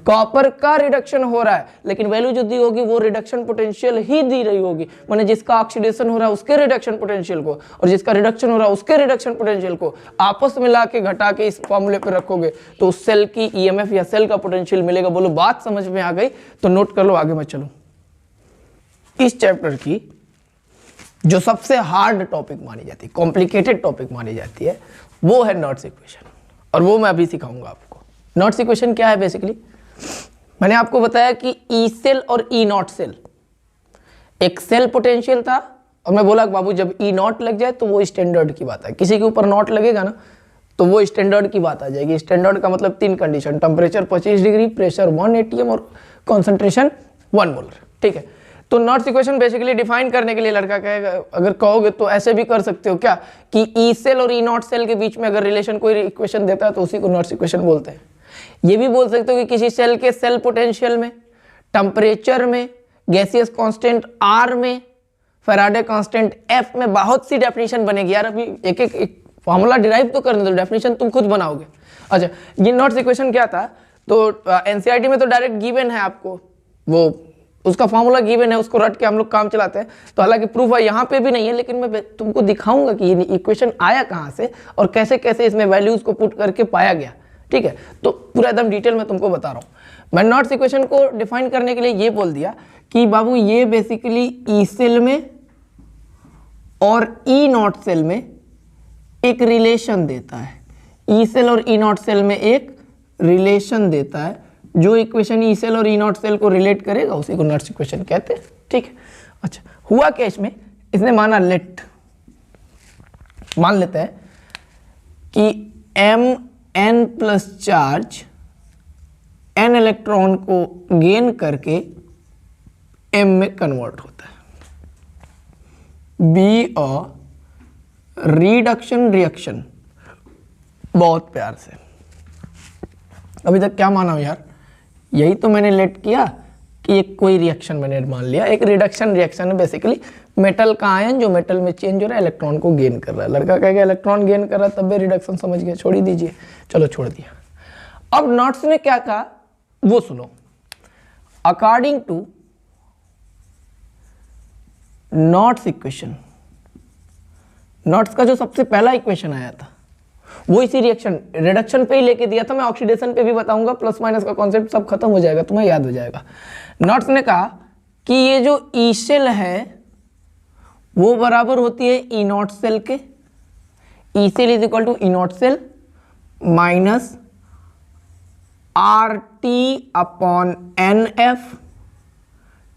कॉपर का रिडक्शन हो रहा है लेकिन वैल्यू जो दी होगी वो रिडक्शन पोटेंशियल ही दी रही होगी, माने जिसका ऑक्सीडेशन हो रहा है उसके रिडक्शन पोटेंशियल को और जिसका रिडक्शन हो रहा है उसके रिडक्शन पोटेंशियल को आपस में ला के घटा के इस फॉर्मूले पे रखोगे तो उस सेल की ईएमएफ या सेल का पोटेंशियल मिलेगा। बोलो बात समझ में आ गई तो नोट कर लो, आगे मैं चलूं। इस चैप्टर की जो सबसे हार्ड टॉपिक मानी जाती है, कॉम्प्लिकेटेड टॉपिक मानी जाती है, वो है नॉट्स इक्वेशन, और वो मैं अभी सिखाऊंगा आपको। नॉट्स इक्वेशन क्या है बेसिकली, मैंने आपको बताया कि ई सेल और ई नॉट सेल, एक सेल पोटेंशियल था और मैं बोला बाबू जब ई नॉट लग जाए तो वो स्टैंडर्ड की बात है, किसी के ऊपर नॉट लगेगा ना तो वो स्टैंडर्ड की बात आ जाएगी। स्टैंडर्ड का मतलब 3 condition, temperature 25 degree, pressure 1 atm और कॉन्सेंट्रेशन 1 मोलर, ठीक है। तो नॉट्स इक्वेशन बेसिकली डिफाइन करने के लिए लड़का कहेगा, अगर कहोगे तो ऐसे भी कर सकते हो क्या कि ई सेल और ई नॉट सेल के बीच में अगर रिलेशन कोई इक्वेशन देता है तो उसी को नॉट्स इक्वेशन बोलते हैं। ये भी बोल सकते हो कि किसी सेल के सेल पोटेंशियल में, टेम्परेचर में, गैसियस कांस्टेंट R में, फैराडे कांस्टेंट F में बहुत सी डेफिनेशन बनेगी। यार अभी एक एक फॉर्मूला डिराइव तो करने दो, डेफिनेशन तुम खुद बनाओगे। अच्छा ये नॉट्स इक्वेशन क्या था, तो एनसीईआरटी में तो डायरेक्ट गिवन है आपको, वो उसका फॉर्मूला गिवन है, उसको रट के हम लोग काम चलाते हैं। तो हालांकि प्रूफ है यहाँ पे भी नहीं है, लेकिन मैं तुमको दिखाऊंगा कि ये इक्वेशन आया कहाँ से और कैसे कैसे इसमें वैल्यूज को पुट करके पाया गया। ठीक है, तो पूरा एकदम डिटेल में तुमको बता रहा हूँ। मैं नॉट्स इक्वेशन को डिफाइन करने के लिए ये बोल दिया कि बाबू ये बेसिकली ई सेल में और ई नॉट सेल में एक रिलेशन देता है। ई सेल और ई नॉट सेल में एक रिलेशन देता है। जो इक्वेशन ई सेल और ई नॉट सेल को रिलेट करेगा उसी को नॉट्स इक्वेशन कहते हैं। ठीक है, अच्छा हुआ क्या इसमें, इसने माना मान लेते हैं कि M N plus charge N electron को गेन करके एम में कन्वर्ट होता है। Be a reduction reaction. बहुत प्यार से, अभी तक क्या माना यार, यही तो मैंने लेट किया कि एक कोई रिएक्शन मैंने मान लिया। एक रिडक्शन रिएक्शन है, बेसिकली मेटल का आयन जो मेटल में चेंज हो रहा है इलेक्ट्रॉन को गेन कर रहा है। लड़का कहेगा इलेक्ट्रॉन गेन कर रहा है तब भी रिडक्शन समझ गए, छोड़ ही दीजिए। चलो छोड़ दिया। अब नॉट्स ने क्या कहा वो सुनो। According to Nernst's equation, Nernst's का जो सबसे पहला इक्वेशन आया था वो इसी रिएक्शन रिडक्शन पे ही लेके दिया था। मैं ऑक्सीडेशन पे भी बताऊंगा, प्लस माइनस का कॉन्सेप्ट सब खत्म हो जाएगा, तुम्हें याद हो जाएगा। नॉट्स ने कहा कि ये जो ई सेल है वो बराबर होती है ई नॉट सेल के। E cell is equal to E not cell minus R T upon N F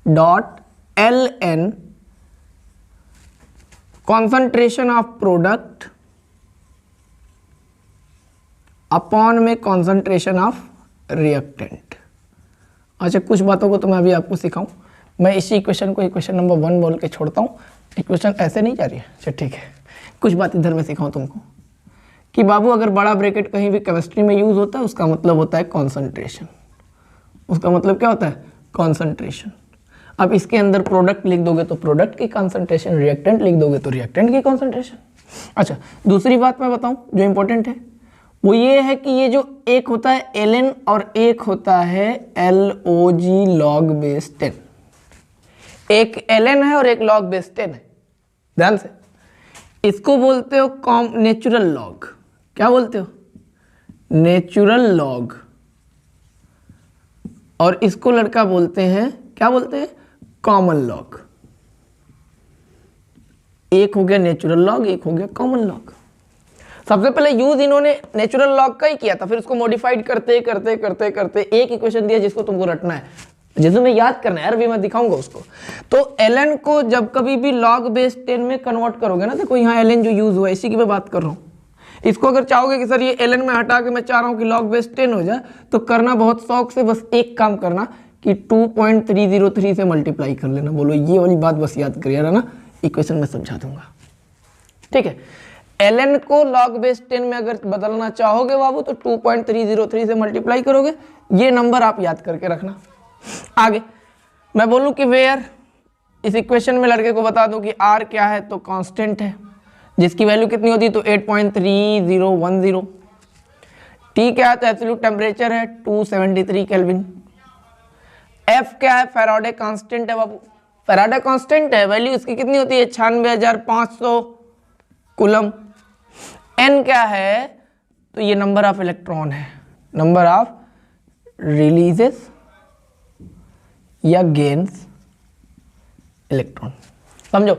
dot L N concentration of product upon में कॉन्सेंट्रेशन ऑफ रिएक्टेंट। अच्छा कुछ बातों को तो मैं अभी आपको सिखाऊं। मैं इसी इक्वेशन को इक्वेशन नंबर 1 बोल के छोड़ता हूँ। इक्वेशन ऐसे नहीं जा रही है, अच्छा ठीक है। कुछ बात इधर में सिखाऊं तुमको कि बाबू अगर बड़ा ब्रैकेट कहीं भी केमिस्ट्री में यूज होता है उसका मतलब होता है कॉन्सेंट्रेशन। उसका मतलब क्या होता है, कॉन्सेंट्रेशन। अब इसके अंदर प्रोडक्ट लिख दोगे तो प्रोडक्ट की कॉन्सेंट्रेशन, रिएक्टेंट लिख दोगे तो रिएक्टेंट की कॉन्सेंट्रेशन। अच्छा दूसरी बात मैं बताऊं जो इंपॉर्टेंट है वो ये है कि ये जो एक होता है ln और एक होता है log log बेस 10। एक ln है और एक log बेस 10 है, ध्यान से। इसको बोलते हो नेचुरल लॉग। क्या बोलते हो, नेचुरल लॉग। और इसको लड़का बोलते हैं, क्या बोलते हैं, कॉमन लॉग। एक हो गया नेचुरल लॉग, एक हो गया कॉमन लॉग। सबसे पहले यूज इन्होंने नेचुरल लॉग का ही किया था, फिर उसको मॉडिफाइड करते करते करते करते एक इक्वेशन दिया जिसको तुमको रटना है, जिसमें मैं याद करना है यार, अभी मैं दिखाऊंगा उसको। तो ln को जब कभी भी log बेस 10 में कन्वर्ट करोगे ना, देखो यहाँ ln जो यूज हुआ है इसी की मैं बात कर रहा हूँ। इसको अगर चाहोगे कि सर ये ln में हटा के मैं चाह रहा हूँ कि log बेस 10 हो जाए, तो करना बहुत शौक से, बस एक काम करना कि 2.303 से मल्टीप्लाई कर लेना। बोलो ये वाली बात बस याद करिए ना, इक्वेशन में समझा दूंगा। ठीक है, ln को log बेस 10 में अगर बदलना चाहोगे बाबू तो 2.303 से मल्टीप्लाई करोगे। ये नंबर आप याद करके रखना। आगे मैं बोलूं कि वेयर, इस इक्वेशन में लड़के को बता दूं कि r क्या है, तो कांस्टेंट है जिसकी वैल्यू कितनी होती है, तो 8.3010। T क्या है, तो एब्सोल्यूट टेम्परेचर है 273 केल्विन। F क्या है, फैराडे कांस्टेंट है बाबू। फैराडे कांस्टेंट है, वैल्यू इसकी कितनी होती है, 96,500 कूलम। N क्या है, तो ये नंबर ऑफ इलेक्ट्रॉन है, नंबर ऑफ रिलीजेस या गेन्स इलेक्ट्रॉन। समझो,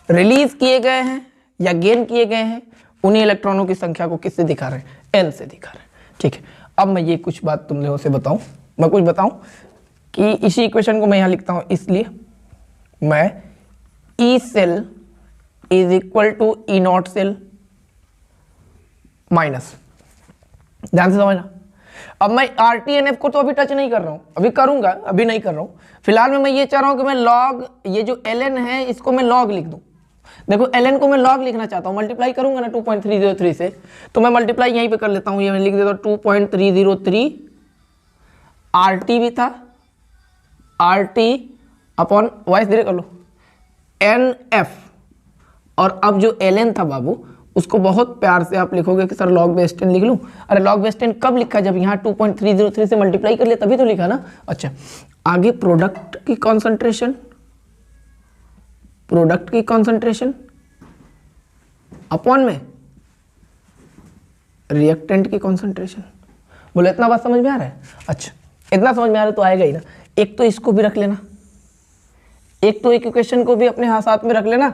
रिलीज किए गए हैं या गेन किए गए हैं, उन्हीं इलेक्ट्रॉनों की संख्या को किससे दिखा रहे हैं, n से दिखा रहे हैं। ठीक है, अब मैं ये कुछ बात तुम लोगों से बताऊं, मैं कुछ बताऊं कि इसी इक्वेशन को मैं यहां लिखता हूं, इसलिए मैं E cell is equal to E not cell minus, ध्यान से समझना। अब मैं RTNF को तो अभी टच नहीं कर रहा हूं, अभी करूंगा, अभी नहीं कर रहा हूं। फिलहाल में मैं ये चाह रहा हूं कि मैं log, ये जो ln है इसको मैं log लिख दूं। देखो ln को मैं log लिखना चाहता हूं, मल्टीप्लाई करूंगा ना 2.303 से, तो मैं मल्टीप्लाई यहीं पे कर लेता हूं। ये मैं लिख देता हूं 2.303, RT भी था, RT अपॉन वाइस धीरे कर लो NF, और अब जो ln था बाबू उसको बहुत प्यार से आप लिखोगे कि सर log बेस 10 लिख लूँ। अरे log बेस 10 कब लिखा, जब यहाँ 2.303 से मल्टीप्लाई कर लिया तभी तो लिखा ना। अच्छा, आगे प्रोडक्ट की कॉन्सेंट्रेशन, प्रोडक्ट की कॉन्सेंट्रेशन अपॉन में रिएक्टेंट की कॉन्सेंट्रेशन। बोले इतना बात समझ में आ रहा है? अच्छा, इतना समझ में आ रहा है तो आएगा ही ना। एक तो इसको भी रख लेना, एक तो एक इक्वेशन को भी अपने हाथ साथ में रख लेना।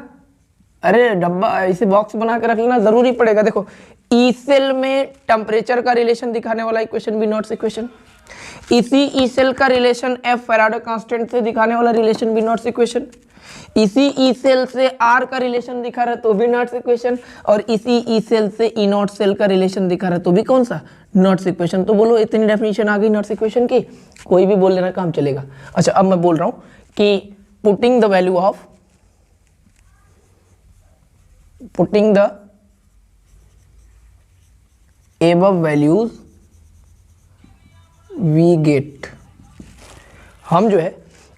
अरे डब्बा ऐसे बॉक्स बना के रख लेना, जरूरी पड़ेगा। देखो ई सेल में टेम्परेचर का रिलेशन दिखाने वाला इक्वेशन भी नॉट्स इक्वेशन, इसी ई सेल का रिलेशन एफ फैराडे कांस्टेंट से दिखाने वाला रिलेशन भी नॉट्स इक्वेशन, इसी ई सेल से आर का रिलेशन दिखा रहा है तो भी नॉट्स इक्वेशन, और इसी ई सेल से ई नॉट सेल का रिलेशन दिखा रहा है तो भी कौन सा, नॉट्स इक्वेशन। तो बोलो इतनी डेफिनेशन आ गई नॉट्स इक्वेशन की, कोई भी बोल लेना काम चलेगा। अच्छा, अब मैं बोल रहा हूं कि putting the value of, putting the above values we get, हम जो है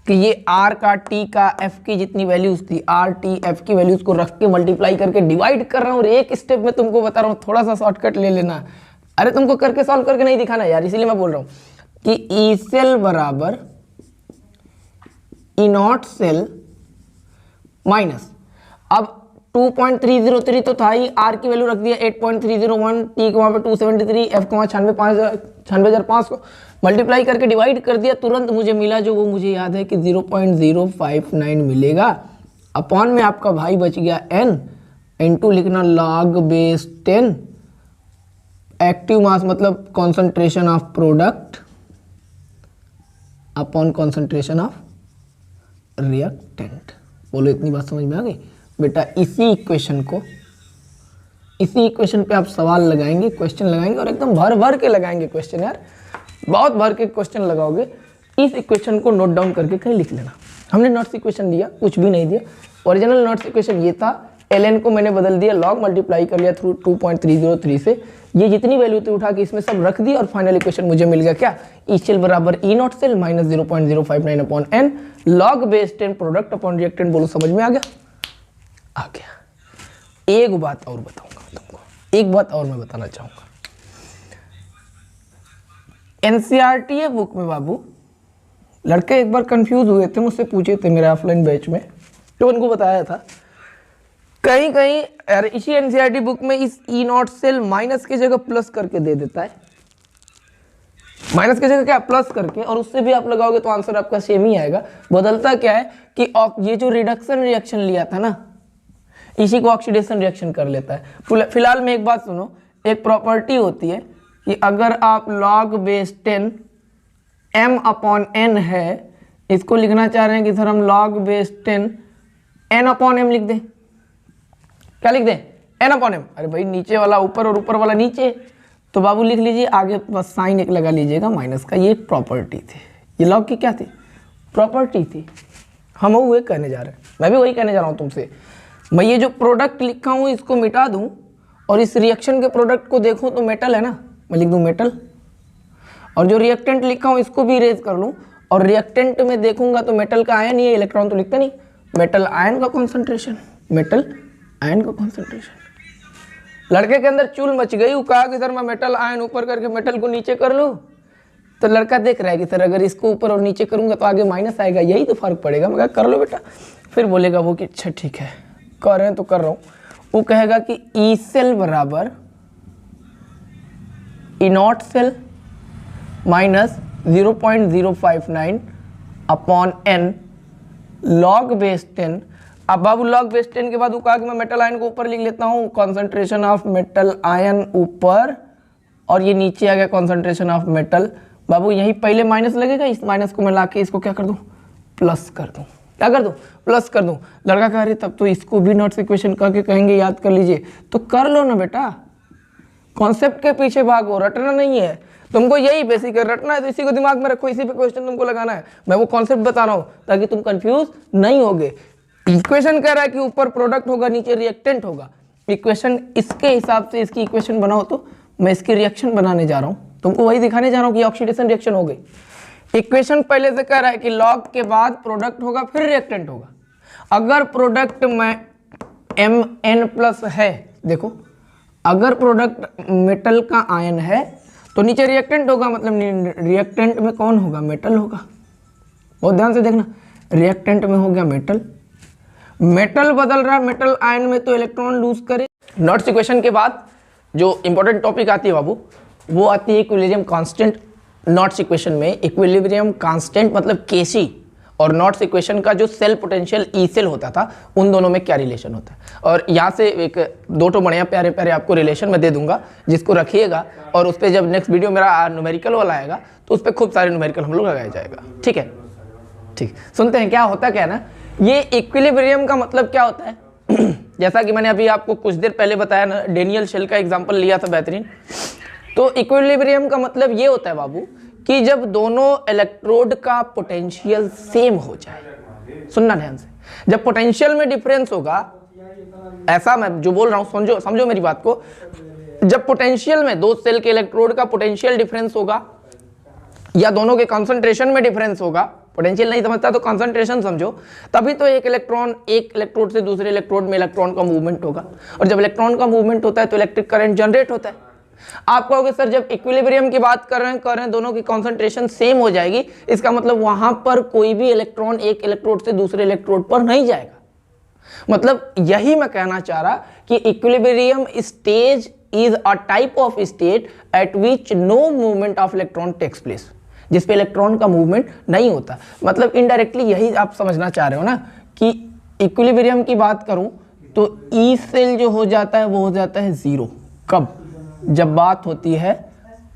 कि ये r का t का f की जितनी वैल्यूज थी, r t f की वैल्यूज को रख के मल्टीप्लाई करके डिवाइड कर रहा हूँ, और एक स्टेप में तुमको बता रहा हूँ, थोड़ा सा शॉर्टकट ले लेना। अरे तुमको करके सॉल्व करके नहीं दिखाना यार, इसीलिए मैं बोल रहा हूँ कि ई सेल बराबर ई नॉट सेल माइनस, अब 2.303 तो था ही, आर की वैल्यू रख दिया 8.301, टी को वहाँ पे 273, एफ को वहाँ 96,500 मल्टीप्लाई करके डिवाइड कर दिया, तुरंत मुझे मिला जो वो मुझे याद है कि 0.059 मिलेगा। अपॉन में आपका भाई बच गया n, इनटू लिखना log बेस 10, एक्टिव मास मतलब concentration of product upon concentration of reactant. बोलो इतनी बात समझ में आ गई बेटा? इसी इक्वेशन को, इसी इक्वेशन पे आप सवाल लगाएंगे, क्वेश्चन लगाएंगे, और एकदम भर भर के लगाएंगे क्वेश्चन यार, बहुत भर के क्वेश्चन लगाओगे। इस इक्वेशन को नोट डाउन करके कहीं लिख लेना। हमने नॉट्स इक्वेशन दिया, कुछ भी नहीं दिया, ओरिजिनल नॉट्स इक्वेशन ये था, ln को मैंने बदल दिया, log मल्टीप्लाई कर लिया थ्रू 2.303 से, ये जितनी वैल्यू थी उठा के इसमें सब रख दी, और फाइनल इक्वेशन मुझे मिल गया क्या, ई सेल बराबर E not cell minus 0.059 upon n log base 10 product upon reactant. बोलो समझ में आ गया? आ गया। एक बात और बताऊंगा तुमको, एक बात और मैं बताना चाहूंगा। एनसीईआरटी बुक में बाबू लड़के एक बार कंफ्यूज हुए थे, मुझसे पूछे थे मेरे ऑफलाइन बैच में, तो उनको बताया था कहीं कहीं यार इसी एनसीईआरटी बुक में इस ई नॉट सेल माइनस की जगह प्लस करके दे देता है, माइनस की जगह क्या प्लस करके, और उससे भी आप लगाओगे तो आंसर आपका सेम ही आएगा। बदलता क्या है कि ये जो रिडक्शन रिएक्शन लिया था ना, इसी को ऑक्सीडेशन रिएक्शन कर लेता है। फिलहाल में एक बात सुनो, एक प्रॉपर्टी होती है कि अगर आप log base 10 m upon n है, इसको लिखना चाह रहे हैं कि सर हम log base 10 n upon m लिख दें, क्या लिख दें, n अपॉन m। अरे भाई नीचे वाला ऊपर और ऊपर वाला नीचे, तो बाबू लिख लीजिए, आगे बस साइन एक लगा लीजिएगा माइनस का। ये एक प्रॉपर्टी थी, ये log की क्या थी, प्रॉपर्टी थी। हम वही कहने जा रहे हैं, मैं भी वही कहने जा रहा हूँ तुमसे। मैं ये जो प्रोडक्ट लिखा हूँ इसको मिटा दूँ और इस रिएक्शन के प्रोडक्ट को देखूँ तो मेटल है ना, मैं लिख दूँ मेटल, और जो रिएक्टेंट लिखा हूँ इसको भी इरेज कर लूँ, और रिएक्टेंट में देखूंगा तो मेटल का आयन, ये इलेक्ट्रॉन तो लिखता नहीं, मेटल आयन का कॉन्सेंट्रेशन, मेटल आयन का कॉन्सेंट्रेशन। लड़के के अंदर चूल मच गई, वो कहा कि सर मैं मेटल आयन ऊपर करके मेटल को नीचे कर लूँ, तो लड़का देख रहा है कि सर अगर इसको ऊपर और नीचे करूँगा तो आगे माइनस आएगा, यही तो फर्क पड़ेगा। मैं कहा कर लो बेटा। फिर बोलेगा वो कि अच्छा ठीक है कर रहे हैं तो कर रहा हूँ। वो कहेगा कि ई सेल बराबर E not cell minus 0.059 upon n log base 10। अब बाबू log बेस 10 के बाद वो कहा कि मैं मेटल आयन को ऊपर लिख लेता हूँ, कॉन्सेंट्रेशन ऑफ मेटल आयन ऊपर, और ये नीचे आ गया कॉन्सेंट्रेशन ऑफ मेटल। बाबू यही पहले माइनस लगेगा, इस माइनस को मैं ला के इसको क्या कर दूँ, प्लस कर दूँ, क्या कर दूँ, प्लस कर दूँ। लड़का कह रहे तब तो इसको भी नॉट्स इक्वेशन करके कहेंगे याद कर लीजिए, तो कर लो ना बेटा, कॉन्सेप्ट के पीछे भागो, रटना नहीं है तुमको, यही बेसिक है, रटना है तो इसी को दिमाग में रखो, इसी पे क्वेश्चन तुमको लगाना है। मैं वो कॉन्सेप्ट बता रहा हूँ ताकि तुम कंफ्यूज नहीं होगे। इक्वेशन कह रहा है कि ऊपर प्रोडक्ट होगा नीचे रिएक्टेंट होगा, इक्वेशन इसके हिसाब से इसकी इक्वेशन बनाओ, तो मैं इसकी रिएक्शन बनाने जा रहा हूँ, तुमको वही दिखाने जा रहा हूँ कि ऑक्सीडेशन रिएक्शन हो गई। इक्वेशन पहले से कह रहा है कि लॉग के बाद प्रोडक्ट होगा फिर रिएक्टेंट होगा। अगर प्रोडक्ट में mn प्लस है, देखो अगर प्रोडक्ट मेटल का आयन है तो नीचे रिएक्टेंट होगा, मतलब रिएक्टेंट में कौन होगा, मेटल होगा। बहुत ध्यान से देखना, रिएक्टेंट में हो गया मेटल, मेटल बदल रहा है मेटल आयन में तो इलेक्ट्रॉन लूज करे। नॉट्स इक्वेशन के बाद जो इंपॉर्टेंट टॉपिक आती है बाबू, वो आती है इक्विलिब्रियम कांस्टेंट। नॉट्स इक्वेशन में इक्विलिब्रियम कांस्टेंट मतलब Kc और नॉट्स इक्वेशन का जो सेल पोटेंशियल ई सेल होता था, उन दोनों में क्या रिलेशन होता है। और यहाँ से एक दो तो बढ़िया प्यारे प्यारे आपको रिलेशन में दे दूंगा, जिसको रखिएगा और उस पर जब नेक्स्ट वीडियो मेरा न्यूमेरिकल वाला आएगा तो उस पर खूब सारे न्यूमेरिकल हम लोग लगाया जाएगा। ठीक है, ठीक, सुनते हैं क्या होता क्या है ना, ये इक्विलिब्रियम का मतलब क्या होता है। जैसा कि मैंने अभी आपको कुछ देर पहले बताया ना, डेनियल शेल का एग्जांपल लिया था बेहतरीन। तो इक्विलिब्रियम का मतलब ये होता है बाबू कि जब दोनों इलेक्ट्रोड का पोटेंशियल सेम हो जाए। सुनना ध्यान से, जब पोटेंशियल में डिफरेंस होगा, ऐसा मैं जो बोल रहा हूं समझो मेरी बात को, जब पोटेंशियल में दो सेल के इलेक्ट्रोड का पोटेंशियल डिफरेंस होगा या दोनों के कंसंट्रेशन में डिफरेंस होगा, पोटेंशियल नहीं समझता तो कंसंट्रेशन समझो, तभी तो एक इलेक्ट्रोड से दूसरे इलेक्ट्रोड में इलेक्ट्रॉन का मूवमेंट होगा। और जब इलेक्ट्रॉन का मूवमेंट होता है तो इलेक्ट्रिक करंट जनरेट होता है। आप कहोगे सर जब इक्विलिब्रियम की बात कर रहे हैं दोनों की कंसंट्रेशन सेम हो जाएगी, इसका मतलब वहां पर कोई भी इलेक्ट्रॉन एक इलेक्ट्रोड से दूसरे इलेक्ट्रोड पर नहीं जाएगा। मतलब यही मैं कहना चाह रहा कि equilibrium stage is a type of state at which no movement of electron takes place, जिस पे इलेक्ट्रॉन का मूवमेंट नहीं होता। मतलब इनडायरेक्टली यही आप समझना चाह रहे हो ना कि इक्विलिब्रियम की बात करूं तो ई सेल जो हो जाता है वो हो जाता है जीरो। कब? जब बात होती है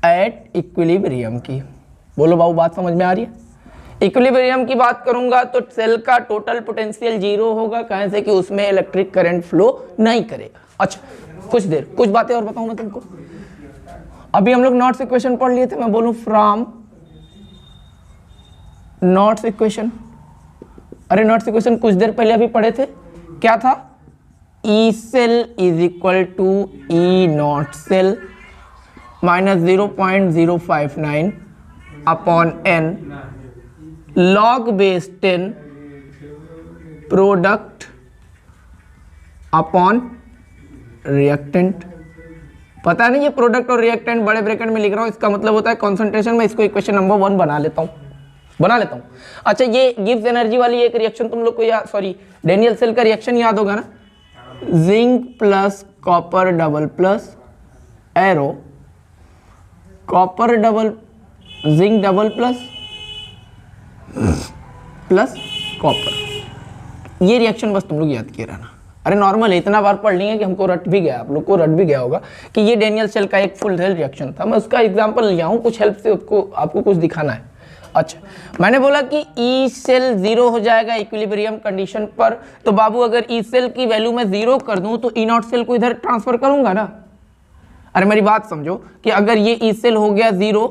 एट इक्विलिब्रियम की। बोलो बाबू, बात समझ में आ रही है? इक्विलिब्रियम की बात करूंगा तो सेल का टोटल पोटेंशियल जीरो होगा, कहें से कि उसमें इलेक्ट्रिक करंट फ्लो नहीं करेगा। अच्छा, कुछ बातें और बताऊं मैं तुमको। अभी हम लोग नॉट्स इक्वेशन पढ़ लिए थे, मैं बोलूं फ्रॉम नॉट्स इक्वेशन। अरे नॉट्स इक्वेशन कुछ देर पहले अभी पढ़े थे, क्या था? E cell is equal to E not cell minus 0.059 upon n log base 10 product upon reactant. पता नहीं ये प्रोडक्ट और रिएक्टेंट बड़े ब्रैकेट में लिख रहा हूं, इसका मतलब होता है कॉन्सेंट्रेशन में। इसको इक्वेशन नंबर 1 बना लेता हूं। अच्छा, ये गिव्स एनर्जी वाली एक रिएक्शन तुम लोग को डेनियल सेल का रिएक्शन याद होगा ना, zinc plus copper double plus arrow, copper double zinc double plus copper. ये रिएक्शन बस तुम लोग याद किए रहना। अरे नॉर्मल है, इतना बार पढ़ लेंगे कि हमको रट भी गया, आप लोग को रट भी गया होगा कि ये डेनियल सेल का एक फुल सेल रिएक्शन था। मैं उसका एग्जांपल लिया हूं, कुछ हेल्प से आपको कुछ दिखाना है। अच्छा, मैंने बोला कि ई सेल जीरो हो जाएगा इक्विलिब्रियम कंडीशन पर, तो बाबू अगर ई सेल की वैल्यू मैं जीरो कर दूं तो ई नॉट सेल को इधर ट्रांसफर करूंगा ना। अरे मेरी बात समझो कि अगर ये ई सेल हो गया जीरो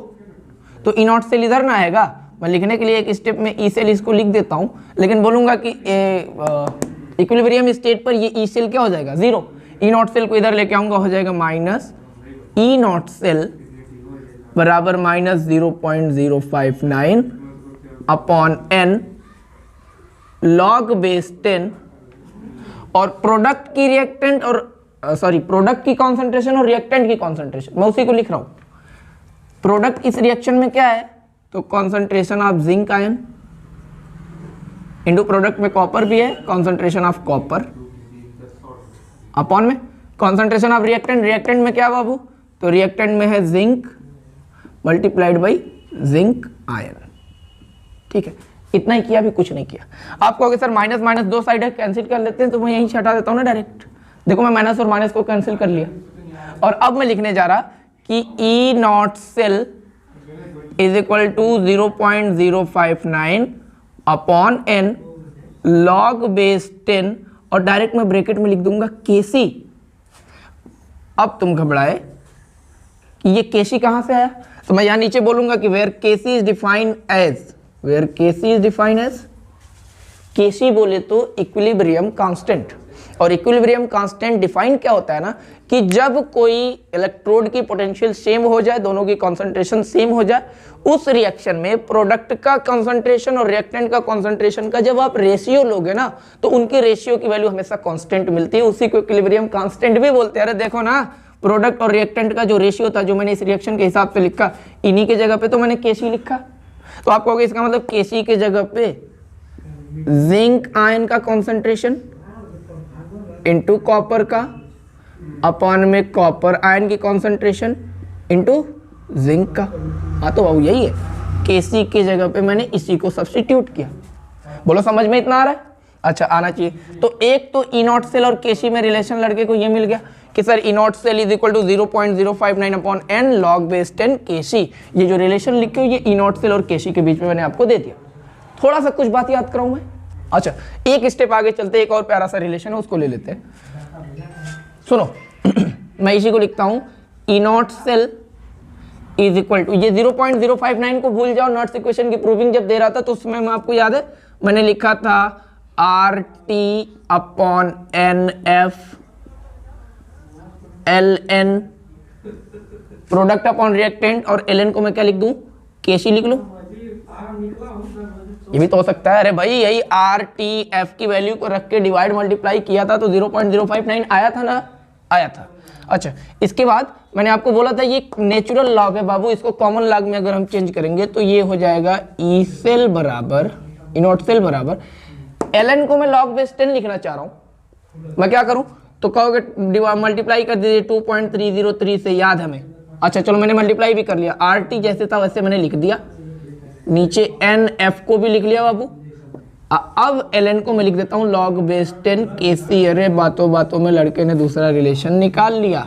तो ई नॉट सेल इधर ना आएगा। मैं लिखने के लिए एक स्टेप में ई सेल इसको लिख देता हूं, लेकिन बोलूंगा कि इक्विलिब्रियम स्टेट पर ये ई सेल क्या हो जाएगा? जीरो। ई नॉट सेल को इधर लेके आऊंगा, हो जाएगा माइनस ई नॉट सेल बराबर minus 0.059 upon n log base 10। और प्रोडक्ट की रिएक्टेंट और प्रोडक्ट की कॉन्सेंट्रेशन और रिएक्टेंट की कॉन्सेंट्रेशन मैं उसी को लिख रहा हूं। प्रोडक्ट इस रिएक्शन में क्या है? तो concentration of zinc ion into product में कॉपर भी है, कॉन्सेंट्रेशन ऑफ कॉपर अपॉन में कॉन्सेंट्रेशन ऑफ रिएक्टेंट में क्या बाबू? तो रिएक्टेंट में है zinc multiplied by zinc ion. ठीक है, इतना ही किया, भी कुछ नहीं किया। आप कहोगे सर माइनस माइनस दो साइड है, कैंसिल कर लेते हैं, तो मैं यहीं से हटा देता हूं ना डायरेक्ट। देखो मैं माइनस और माइनस को कैंसिल कर लिया, और अब मैं लिखने जा रहा कि E not cell is equal to 0.059 upon n log base 10, और डायरेक्ट मैं ब्रैकेट में लिख दूंगा Kc। अब तुम घबराए कि ये Kc कहां से आया, तो मैं यहां नीचे बोलूंगा कि where Kc is defined as Kc बोले तो इक्विलिब्रियम कांस्टेंट। और इक्विलिब्रियम कांस्टेंट डिफाइन क्या होता है ना कि जब कोई इलेक्ट्रोड की पोटेंशियल सेम हो जाए, दोनों की कंसंट्रेशन सेम हो जाए, उस रिएक्शन में प्रोडक्ट का कंसंट्रेशन और रिएक्टेंट का कंसंट्रेशन का जब आप रेशियो लोगे ना तो उनके रेशियो की वैल्यू हमेशा कांस्टेंट मिलती है। उसी को इक्विलिब्रियम कांस्टेंट भी बोलते हैं। अरे देखो ना, प्रोडक्ट और रिएक्टेंट का जो रेशियो था, जो मैंने इस रिएक्शन के हिसाब से लिखा, इन्हीं के जगह पे तो मैंने Kc लिखा। तो आप कहोगे इसका मतलब Kc के जगह पे जिंक आयन का कॉन्सेंट्रेशन इनटू कॉपर का अपॉन में कॉपर आयन की कॉन्सेंट्रेशन इनटू जिंक का। हाँ तो यही है, Kc के जगह पे मैंने इसी को सब्स्टिट्यूट किया। बोलो समझ में इतना आ रहा है? अच्छा आना चाहिए। तो एक तो ई नॉट सेल और Kc में रिलेशन लड़के को ये मिल गया कि sir E not cell is equal to 0.059 upon n log base 10 Kc। ये जो रिलेशन लिखे हो ये ई नॉट सेल और Kc के बीच में मैंने आपको दे दिया। थोड़ा सा कुछ बात याद कराऊं मैं। अच्छा एक स्टेप आगे चलते, एक और प्यारा सा रिलेशन है उसको ले लेते हैं। सुनो मैं इसी को लिखता हूं, E not cell is equal to, ये 0.059 को भूल जाओ, नॉट्स इक्वेशन की प्रूविंग जब दे रहा था तो उसमें मैं आपको याद है मैंने लिखा था RT upon NF LN product upon reactant, और LN को मैं क्या लिख दूं, Kc लिख लूं। ये भी तो हो सकता है। अरे भाई यही RTF की वैल्यू को रख के डिवाइड मल्टीप्लाई किया था तो 0.059 आया था ना, आया था। अच्छा इसके बाद मैंने आपको बोला था ये नेचुरल लॉग है बाबू, इसको कॉमन लॉग में अगर हम चेंज करेंगे तो ये हो जाएगा ई सेल बराबर ई नॉट सेल बराबर ln को मैं log बेस 10 लिखना चाह रहा हूं। मैं क्या करूं, तो कहोगे मल्टीप्लाई कर दीजिए 2.303 से, याद है हमें। अच्छा चलो मैंने मल्टीप्लाई भी कर लिया, RT जैसे था वैसे मैंने लिख दिया, नीचे NF को भी लिख लिया बाबू। अब ln को मैं लिख देता हूं log बेस 10 Kc। अरे बातों बातों में लड़के ने दूसरा रिलेशन निकाल लिया,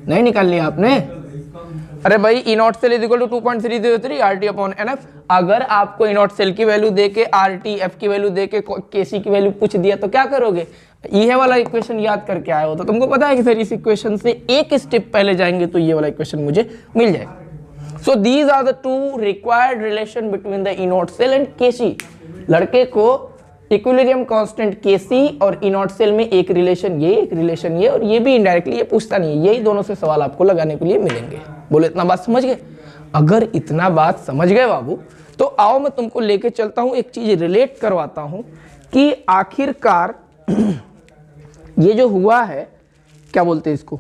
नहीं निकाल लिया आपने? अरे भाई E not cell is equal to 2.303 RT upon NF। अगर आपको ई नॉट सेल की वैल्यू देके RTF की वैल्यू देके Kc की वैल्यू पूछ दिया तो क्या करोगे, ये वाला इक्वेशन याद करके आए हो तो तुमको पता है कि सर इस इक्वेशन से एक स्टेप पहले जाएंगे तो ये वाला इक्वेशन मुझे मिल जाएगा। So these are the two required relation between the E not cell and Kc। लड़के को इक्विलिब्रियम कांस्टेंट Kc और ई नॉट सेल में एक रिलेशन ये, एक रिलेशन ये, और ये भी इनडायरेक्टली ये पूछता नहीं है। यही दोनों से सवाल आपको लगाने के लिए मिलेंगे। बोलो इतना बात समझ गए? अगर इतना बात समझ गए बाबू तो आओ मैं तुमको लेके चलता हूं, एक चीज रिलेट करवाता हूं कि आखिरकार ये जो हुआ है क्या बोलते हैं इसको,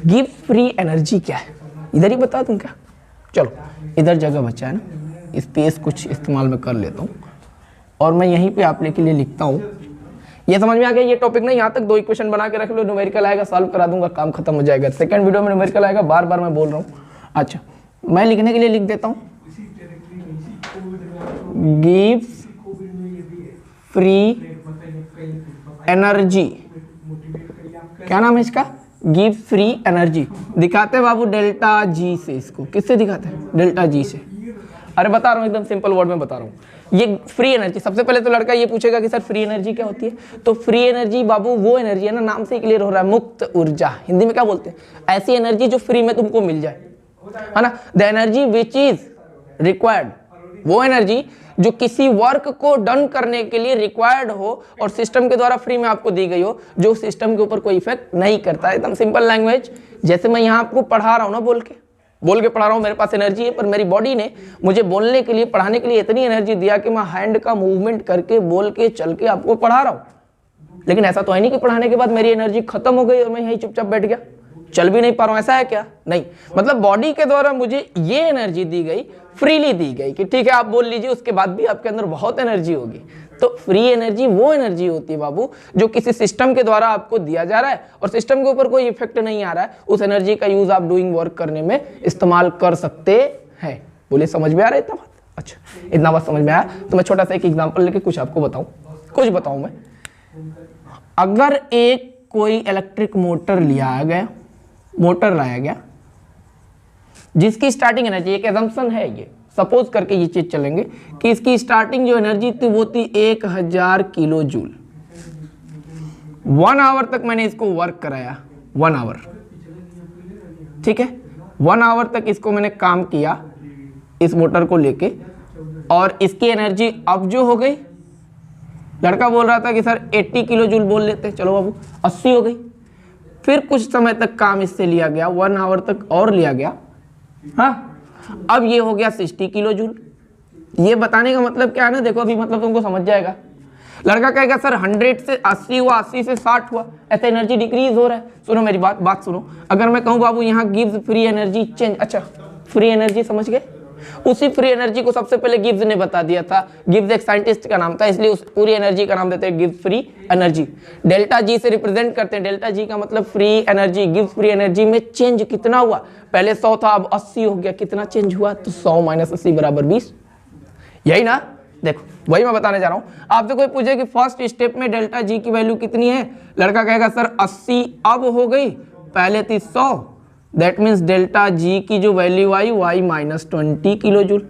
गिव फ्री एनर्जी क्या है, इधर ही बता दूं क्या? चलो इधर जगह बचा है ना, स्पेस कुछ इस्तेमाल में कर लेता हूं और मैं यहीं पे आप के लिए लिखता हूं। ये समझ में आ गया ये टॉपिक ना, यहाँ तक 2 इक्वेशन बना के रख लो, न्यूमेरिकल आएगा सॉल्व करा दूंगा, काम खत्म हो जाएगा। सेकंड वीडियो में न्यूमेरिकल आएगा, बार बार मैं बोल रहा हूँ। अच्छा मैं लिखने के लिए लिख देता हूँ, गिव्स फ्री एनर्जी, क्या नाम है इसका, गिव फ्री एनर्जी। दिखाते हैं बाबू डेल्टा जी से, इसको किससे दिखाते हैं, डेल्टा जी से। अरे बता रहा हूँ एकदम सिंपल वर्ड में बता रहा हूँ। ये फ्री एनर्जी, सबसे पहले तो लड़का ये पूछेगा कि सर फ्री एनर्जी क्या होती है, तो फ्री एनर्जी बाबू वो एनर्जी है ना, नाम से ही क्लियर हो रहा है, मुक्त ऊर्जा। हिंदी में क्या बोलते हैं, ऐसी एनर्जी जो फ्री में तुमको मिल जाए, है ना। The energy which is required, वो एनर्जी जो किसी वर्क को डन करने के लिए रिक्वायर्ड हो और सिस्टम के द्वारा फ्री में आपको दी गई हो, जो सिस्टम के ऊपर कोई इफेक्ट नहीं करता है। एकदम सिंपल लैंग्वेज, जैसे मैं यहाँ आपको पढ़ा रहा हूँ ना, बोल के पढ़ा रहा हूँ, मेरे पास एनर्जी है, पर मेरी बॉडी ने मुझे बोलने के लिए, पढ़ाने के लिए इतनी एनर्जी दिया कि मैं हैंड का मूवमेंट करके, बोल के, चल के आपको पढ़ा रहा हूँ। लेकिन ऐसा तो है नहीं कि पढ़ाने के बाद मेरी एनर्जी खत्म हो गई और मैं यहीं चुपचाप बैठ गया, चल भी नहीं पा रहा हूँ, ऐसा है क्या? नहीं, मतलब बॉडी के द्वारा मुझे ये एनर्जी दी गई, फ्रीली दी गई कि ठीक है आप बोल लीजिए, उसके बाद भी आपके अंदर बहुत एनर्जी होगी। तो फ्री एनर्जी वो एनर्जी होती है बाबू जो किसी सिस्टम के द्वारा आपको दिया जा रहा है और सिस्टम के ऊपर कोई इफेक्ट नहीं आ रहा है, उस एनर्जी का यूज आप डूइंग वर्क करने में इस्तेमाल कर सकते हैं। बोले समझ में आ रहा है इतना बात? अच्छा इतना बात समझ में आया तो मैं छोटा सा एक एग्जांपल लेके कुछ आपको बताऊं मैं। अगर एक कोई इलेक्ट्रिक मोटर लाया गया जिसकी स्टार्टिंग एनर्जी, एक एजम्पशन है, ये सपोज करके ये चीज चलेंगे कि इसकी स्टार्टिंग जो एनर्जी थी वो थी 1000 किलो जूल। 1 आवर तक मैंने इसको वर्क कराया, 1 आवर, ठीक है, 1 आवर तक इसको मैंने काम किया इस मोटर को लेके, और इसकी एनर्जी अब जो हो गई, लड़का बोल रहा था कि सर 80 किलो जूल बोल लेते, चलो बाबू 80 हो गई। फिर कुछ समय तक काम इससे लिया गया, 1 आवर तक और लिया गया, हाँ, अब ये हो गया 60 किलो जूल। ये बताने का मतलब क्या है ना, देखो अभी मतलब तुमको समझ जाएगा लड़का कहेगा सर 100 से 80 हुआ, 80 से 60 हुआ, ऐसे एनर्जी डिक्रीज हो रहा है। सुनो मेरी बात सुनो। अगर मैं कहूँ बाबू यहाँ गिव्स फ्री एनर्जी चेंज, अच्छा फ्री एनर्जी समझ गए, उसी फ्री एनर्जी को सबसे पहले गिब्स ने बता दिया था। गिब्स एक साइंटिस्ट का नाम था, इसलिए उस पूरी एनर्जी का नाम देते हैं Gibbs free energy. Delta G से रिप्रेजेंट करते हैं, डेल्टा जी का मतलब free energy. Gibbs free energy में चेंज कितना हुआ, पहले 100 था अब 80 हो गया, कितना चेंज हुआ, तो 100 - 80 बराबर 20, यही ना। देखो वही मैं बताने जा रहा हूं। आपसे कोई पूछे कि फर्स्ट स्टेप में डेल्टा जी की वैल्यू कितनी है, लड़का कहेगा सर 80 अब हो गई, पहले थी 100, दैट मीन्स डेल्टा जी की जो वैल्यू आई वाई -20 किलो जूल।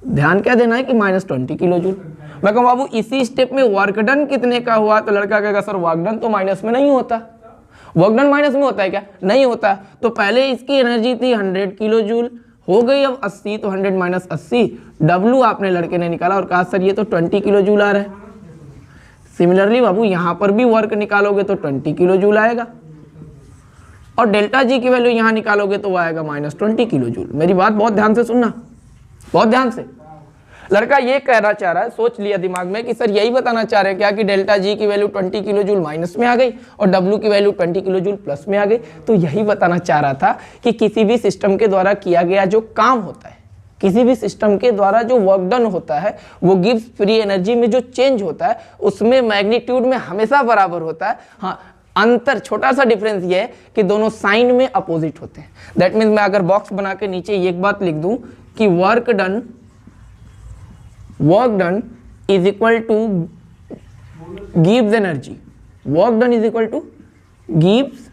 ध्यान क्या देना है कि -20 किलो जूल। मैं कहूँ बाबू इसी स्टेप में वर्क डन कितने का हुआ, तो लड़का कहेगा सर वर्क डन तो माइनस में नहीं होता। वर्क डन माइनस में होता है क्या, नहीं होता। तो पहले इसकी एनर्जी थी 100 किलो जूल, हो गई अब 80, तो 100 - 80, डब्लू आपने लड़के ने निकाला और कहा सर ये तो 20 किलो जूल आ रहा है। सिमिलरली बाबू यहाँ पर भी वर्क निकालोगे तो 20 किलो जूल आएगा, और डेल्टा जी की वैल्यू यहाँ निकालोगे तो वो आएगा -20 किलो जूल। मेरी बात बहुत ध्यान से सुनना, बहुत ध्यान से। लड़का ये कहना चाह रहा है, सोच लिया दिमाग में कि सर यही बताना चाह रहे हैं क्या कि डेल्टा जी की वैल्यू 20 किलो जूल माइनस में आ गई और डब्ल्यू की वैल्यू 20 किलो जूल प्लस में आ गई। तो यही बताना चाह रहा था कि किसी भी सिस्टम के द्वारा किया गया जो काम होता है, किसी भी सिस्टम के द्वारा जो वर्क डन होता है, वो गिव्स फ्री एनर्जी में जो चेंज होता है उसमें मैग्नीट्यूड में हमेशा बराबर होता है। हाँ, अंतर छोटा सा डिफरेंस ये है कि दोनों साइन में अपोजिट होते हैं। दैट मीन्स मैं अगर बॉक्स बना के नीचे एक बात लिख दूं कि work done is equal two gives energy, work done is equal two gives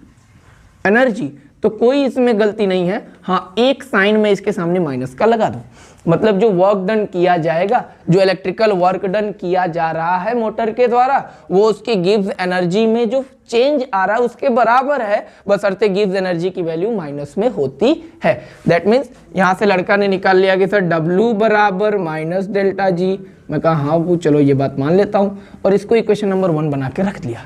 energy, तो कोई इसमें गलती नहीं है। हाँ, एक साइन में इसके सामने माइनस का लगा दूं, मतलब जो वर्क डन किया जाएगा, जो इलेक्ट्रिकल वर्क डन किया जा रहा है मोटर के द्वारा, वो उसके गिव्स एनर्जी में जो चेंज आ रहा है उसके बराबर है, बशर्ते गिव्स एनर्जी की वैल्यू माइनस में होती है। दैट मीन्स यहां से लड़का ने निकाल लिया कि सर W बराबर माइनस डेल्टा जी। मैं कहा हाँ वो चलो ये बात मान लेता हूं, और इसको इक्वेशन नंबर 1 बना के रख दिया।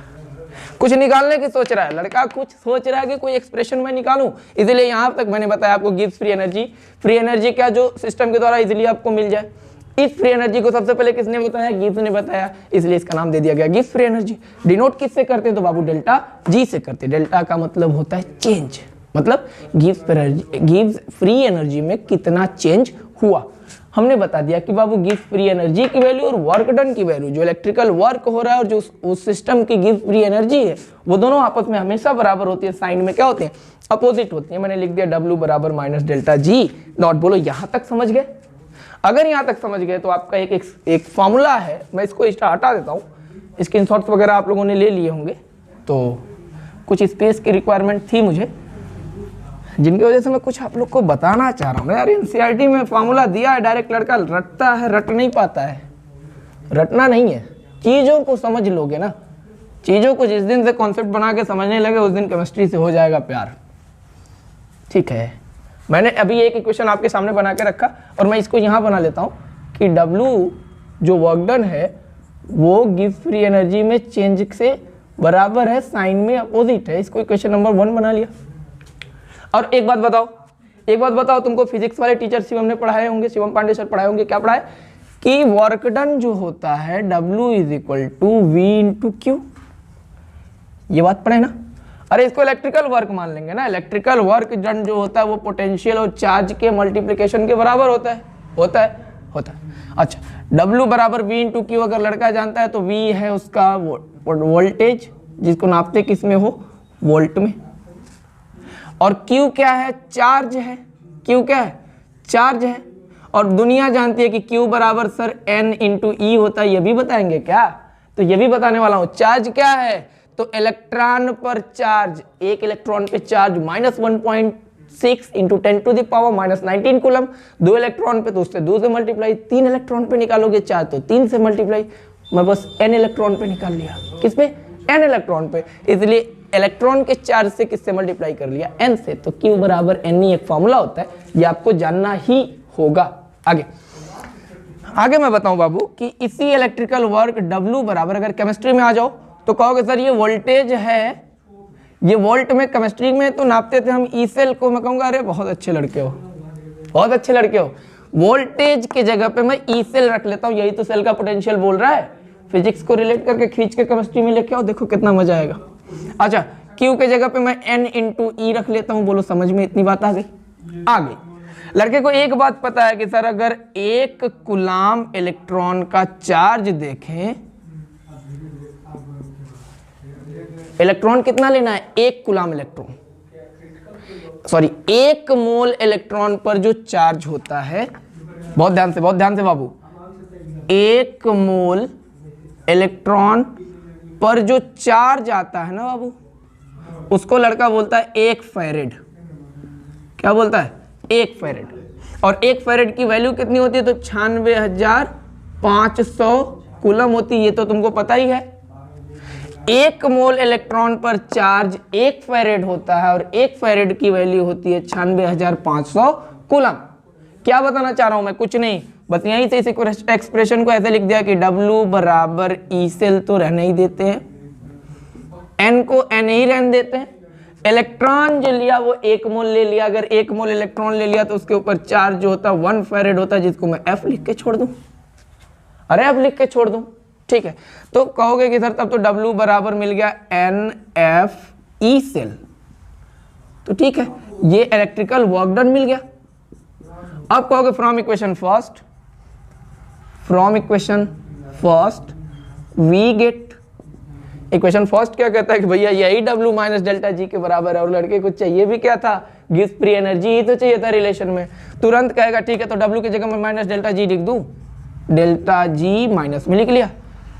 कुछ निकालने की सोच रहा है लड़का, कुछ सोच रहा है कि कोई एक्सप्रेशन मैं निकालूं, इसलिए यहां तक मैंने बताया आपको gives free energy. Free energy क्या, जो सिस्टम के द्वारा इजीली आपको मिल जाए। इस फ्री एनर्जी को सबसे पहले किसने बताया, गिव्स ने बताया, इसलिए इसका नाम दे दिया गया गिव्स फ्री एनर्जी। डिनोट किससे करते हैं, तो बाबू डेल्टा जी से करते। डेल्टा का मतलब होता है चेंज, मतलब गिव्स फ्री एनर्जी में कितना चेंज हुआ। हमने बता दिया कि बाबू गिव्स फ्री एनर्जी की वैल्यू और वर्क डन की वैल्यू, जो इलेक्ट्रिकल वर्क हो रहा है और जो उस सिस्टम की गिव्स फ्री एनर्जी है, वो दोनों आपस में हमेशा बराबर होती है। साइन में क्या होते हैं, अपोजिट होती है। मैंने लिख दिया W बराबर माइनस डेल्टा जी नॉट। बोलो यहां तक समझ गए? अगर यहां तक समझ गए तो आपका एक फॉर्मूला है, मैं इसको हटा देता हूं। स्क्रीनशॉट्स वगैरह आप लोगों ने ले लिए होंगे, तो कुछ स्पेस की रिक्वायरमेंट थी मुझे, जिनकी वजह से मैं कुछ आप लोग को बताना चाह रहा हूँ। यार NCERT में फार्मूला दिया है, डायरेक्ट लड़का रटता है, रट नहीं पाता है। रटना नहीं है, चीज़ों को समझ लोगे ना, चीज़ों को जिस दिन से कॉन्सेप्ट बना के समझने लगे उस दिन केमिस्ट्री से हो जाएगा प्यार। ठीक है, मैंने अभी एक इक्वेशन आपके सामने बना के रखा और मैं इसको यहाँ बना लेता हूँ कि W जो वर्क डन है वो गिव फ्री एनर्जी में चेंज से बराबर है, साइन में अपोजिट है। इसको इक्वेशन नंबर 1 बना लिया। और एक बात बताओ, तुमको फिजिक्स वाले टीचर शिवम ने पढ़ाए होंगे, शिवम पांडे सर पढ़ाए होंगे। क्या पढ़ाए कि वर्क डन जो होता है W is equal to V into Q. ये बात पढ़े ना? अरे इसको इलेक्ट्रिकल वर्क मान लेंगे ना। इलेक्ट्रिकल वर्क डन जो होता है वो पोटेंशियल और चार्ज के मल्टीप्लिकेशन के बराबर होता है। अच्छा, W बराबर V इंटू क्यू अगर लड़का जानता है तो V है उसका वोल्टेज, जिसको नापते किस में हो, वोल्ट में। और Q क्या है, चार्ज है। Q क्या है, चार्ज है। और दुनिया जानती है कि Q बराबर सर N इंटू ई होता है। ये भी बताएंगे क्या? तो ये भी बताने वाला हूं। चार्ज क्या है, तो इलेक्ट्रॉन पर चार्ज, एक इलेक्ट्रॉन पे charge -1.6 into 10 to the power -19 coulomb. 2 electron पे तो उससे 2 से मल्टीप्लाई, 3 इलेक्ट्रॉन पे निकालोगे चार्ज तो 3 से मल्टीप्लाई। मैं बस n इलेक्ट्रॉन पे निकाल लिया। किस पे, n इलेक्ट्रॉन पे, इसलिए इलेक्ट्रॉन के चार्ज से किससे मल्टीप्लाई कर लिया, n से। तो Q बराबर n ही एक फॉर्मूला होता है, ये आपको जानना ही होगा। आगे मैं बताऊं बाबू कि इसी इलेक्ट्रिकल वर्क W बराबर, अगर केमिस्ट्री में आ जाओ तो कहोगे सर ये वोल्टेज है, ये वोल्ट में केमिस्ट्री में तो नापते थे हम ई सेल को। मैं कहूँगा अरे बहुत अच्छे लड़के हो, वोल्टेज के जगह पे मैं ई सेल रख लेता हूँ, यही तो सेल का पोटेंशियल बोल रहा है। फिजिक्स को रिलेट करके खींच के केमिस्ट्री में लेके आओ, देखो कितना मजा आएगा। अच्छा, Q के जगह पे मैं N इंटू ई रख लेता हूँ, बोलो समझ में इतनी बात आ गई? आ गई। लड़के को एक बात पता है कि सर अगर 1 कूलाम इलेक्ट्रॉन का चार्ज देखें, इलेक्ट्रॉन कितना लेना है? 1 कूलाम इलेक्ट्रॉन, सॉरी 1 मोल इलेक्ट्रॉन पर जो चार्ज होता है, बहुत ध्यान से बाबू, 1 मोल इलेक्ट्रॉन पर जो चार्ज आता है ना बाबू, उसको लड़का बोलता है 1 फैरेड। क्या बोलता है? 1 फैरेड। और 1 फैरेड की वैल्यू कितनी होती है? तो 96,500 कूलम होती है, ये तो तुमको पता ही है। 1 मोल इलेक्ट्रॉन पर चार्ज 1 फैरेड होता है और 1 फैरेड की वैल्यू होती है 96,500 कूलम। क्या बताना चाह रहा हूं मैं? कुछ नहीं, बस यहीं से इस एक्सप्रेशन को ऐसे लिख दिया कि W बराबर ई सेल तो रहने ही देते हैं, N को N ही रहने देते हैं। इलेक्ट्रॉन जो लिया वो 1 मोल ले लिया, अगर 1 मोल इलेक्ट्रॉन ले लिया तो उसके ऊपर चार्ज जो होता है 1 फैरेड होता है, जिसको मैं F लिख के छोड़ दूं। अरे F लिख के छोड़ दूं, ठीक है। तो कहोगे कि सर तब तो W बराबर मिल गया NF ई सेल, तो ठीक है, ये इलेक्ट्रिकल वर्क डन मिल गया। अब कहोगे from equation first we get, equation first क्या कहता है कि भैया यही W माइनस डेल्टा जी के बराबर है, और लड़के को चाहिए भी क्या था? गिब्स फ्री एनर्जी ही तो चाहिए था रिलेशन में। तुरंत कहेगा ठीक है, तो W की जगह मैं माइनस डेल्टा जी लिख दूं, डेल्टा जी माइनस में लिख लिया,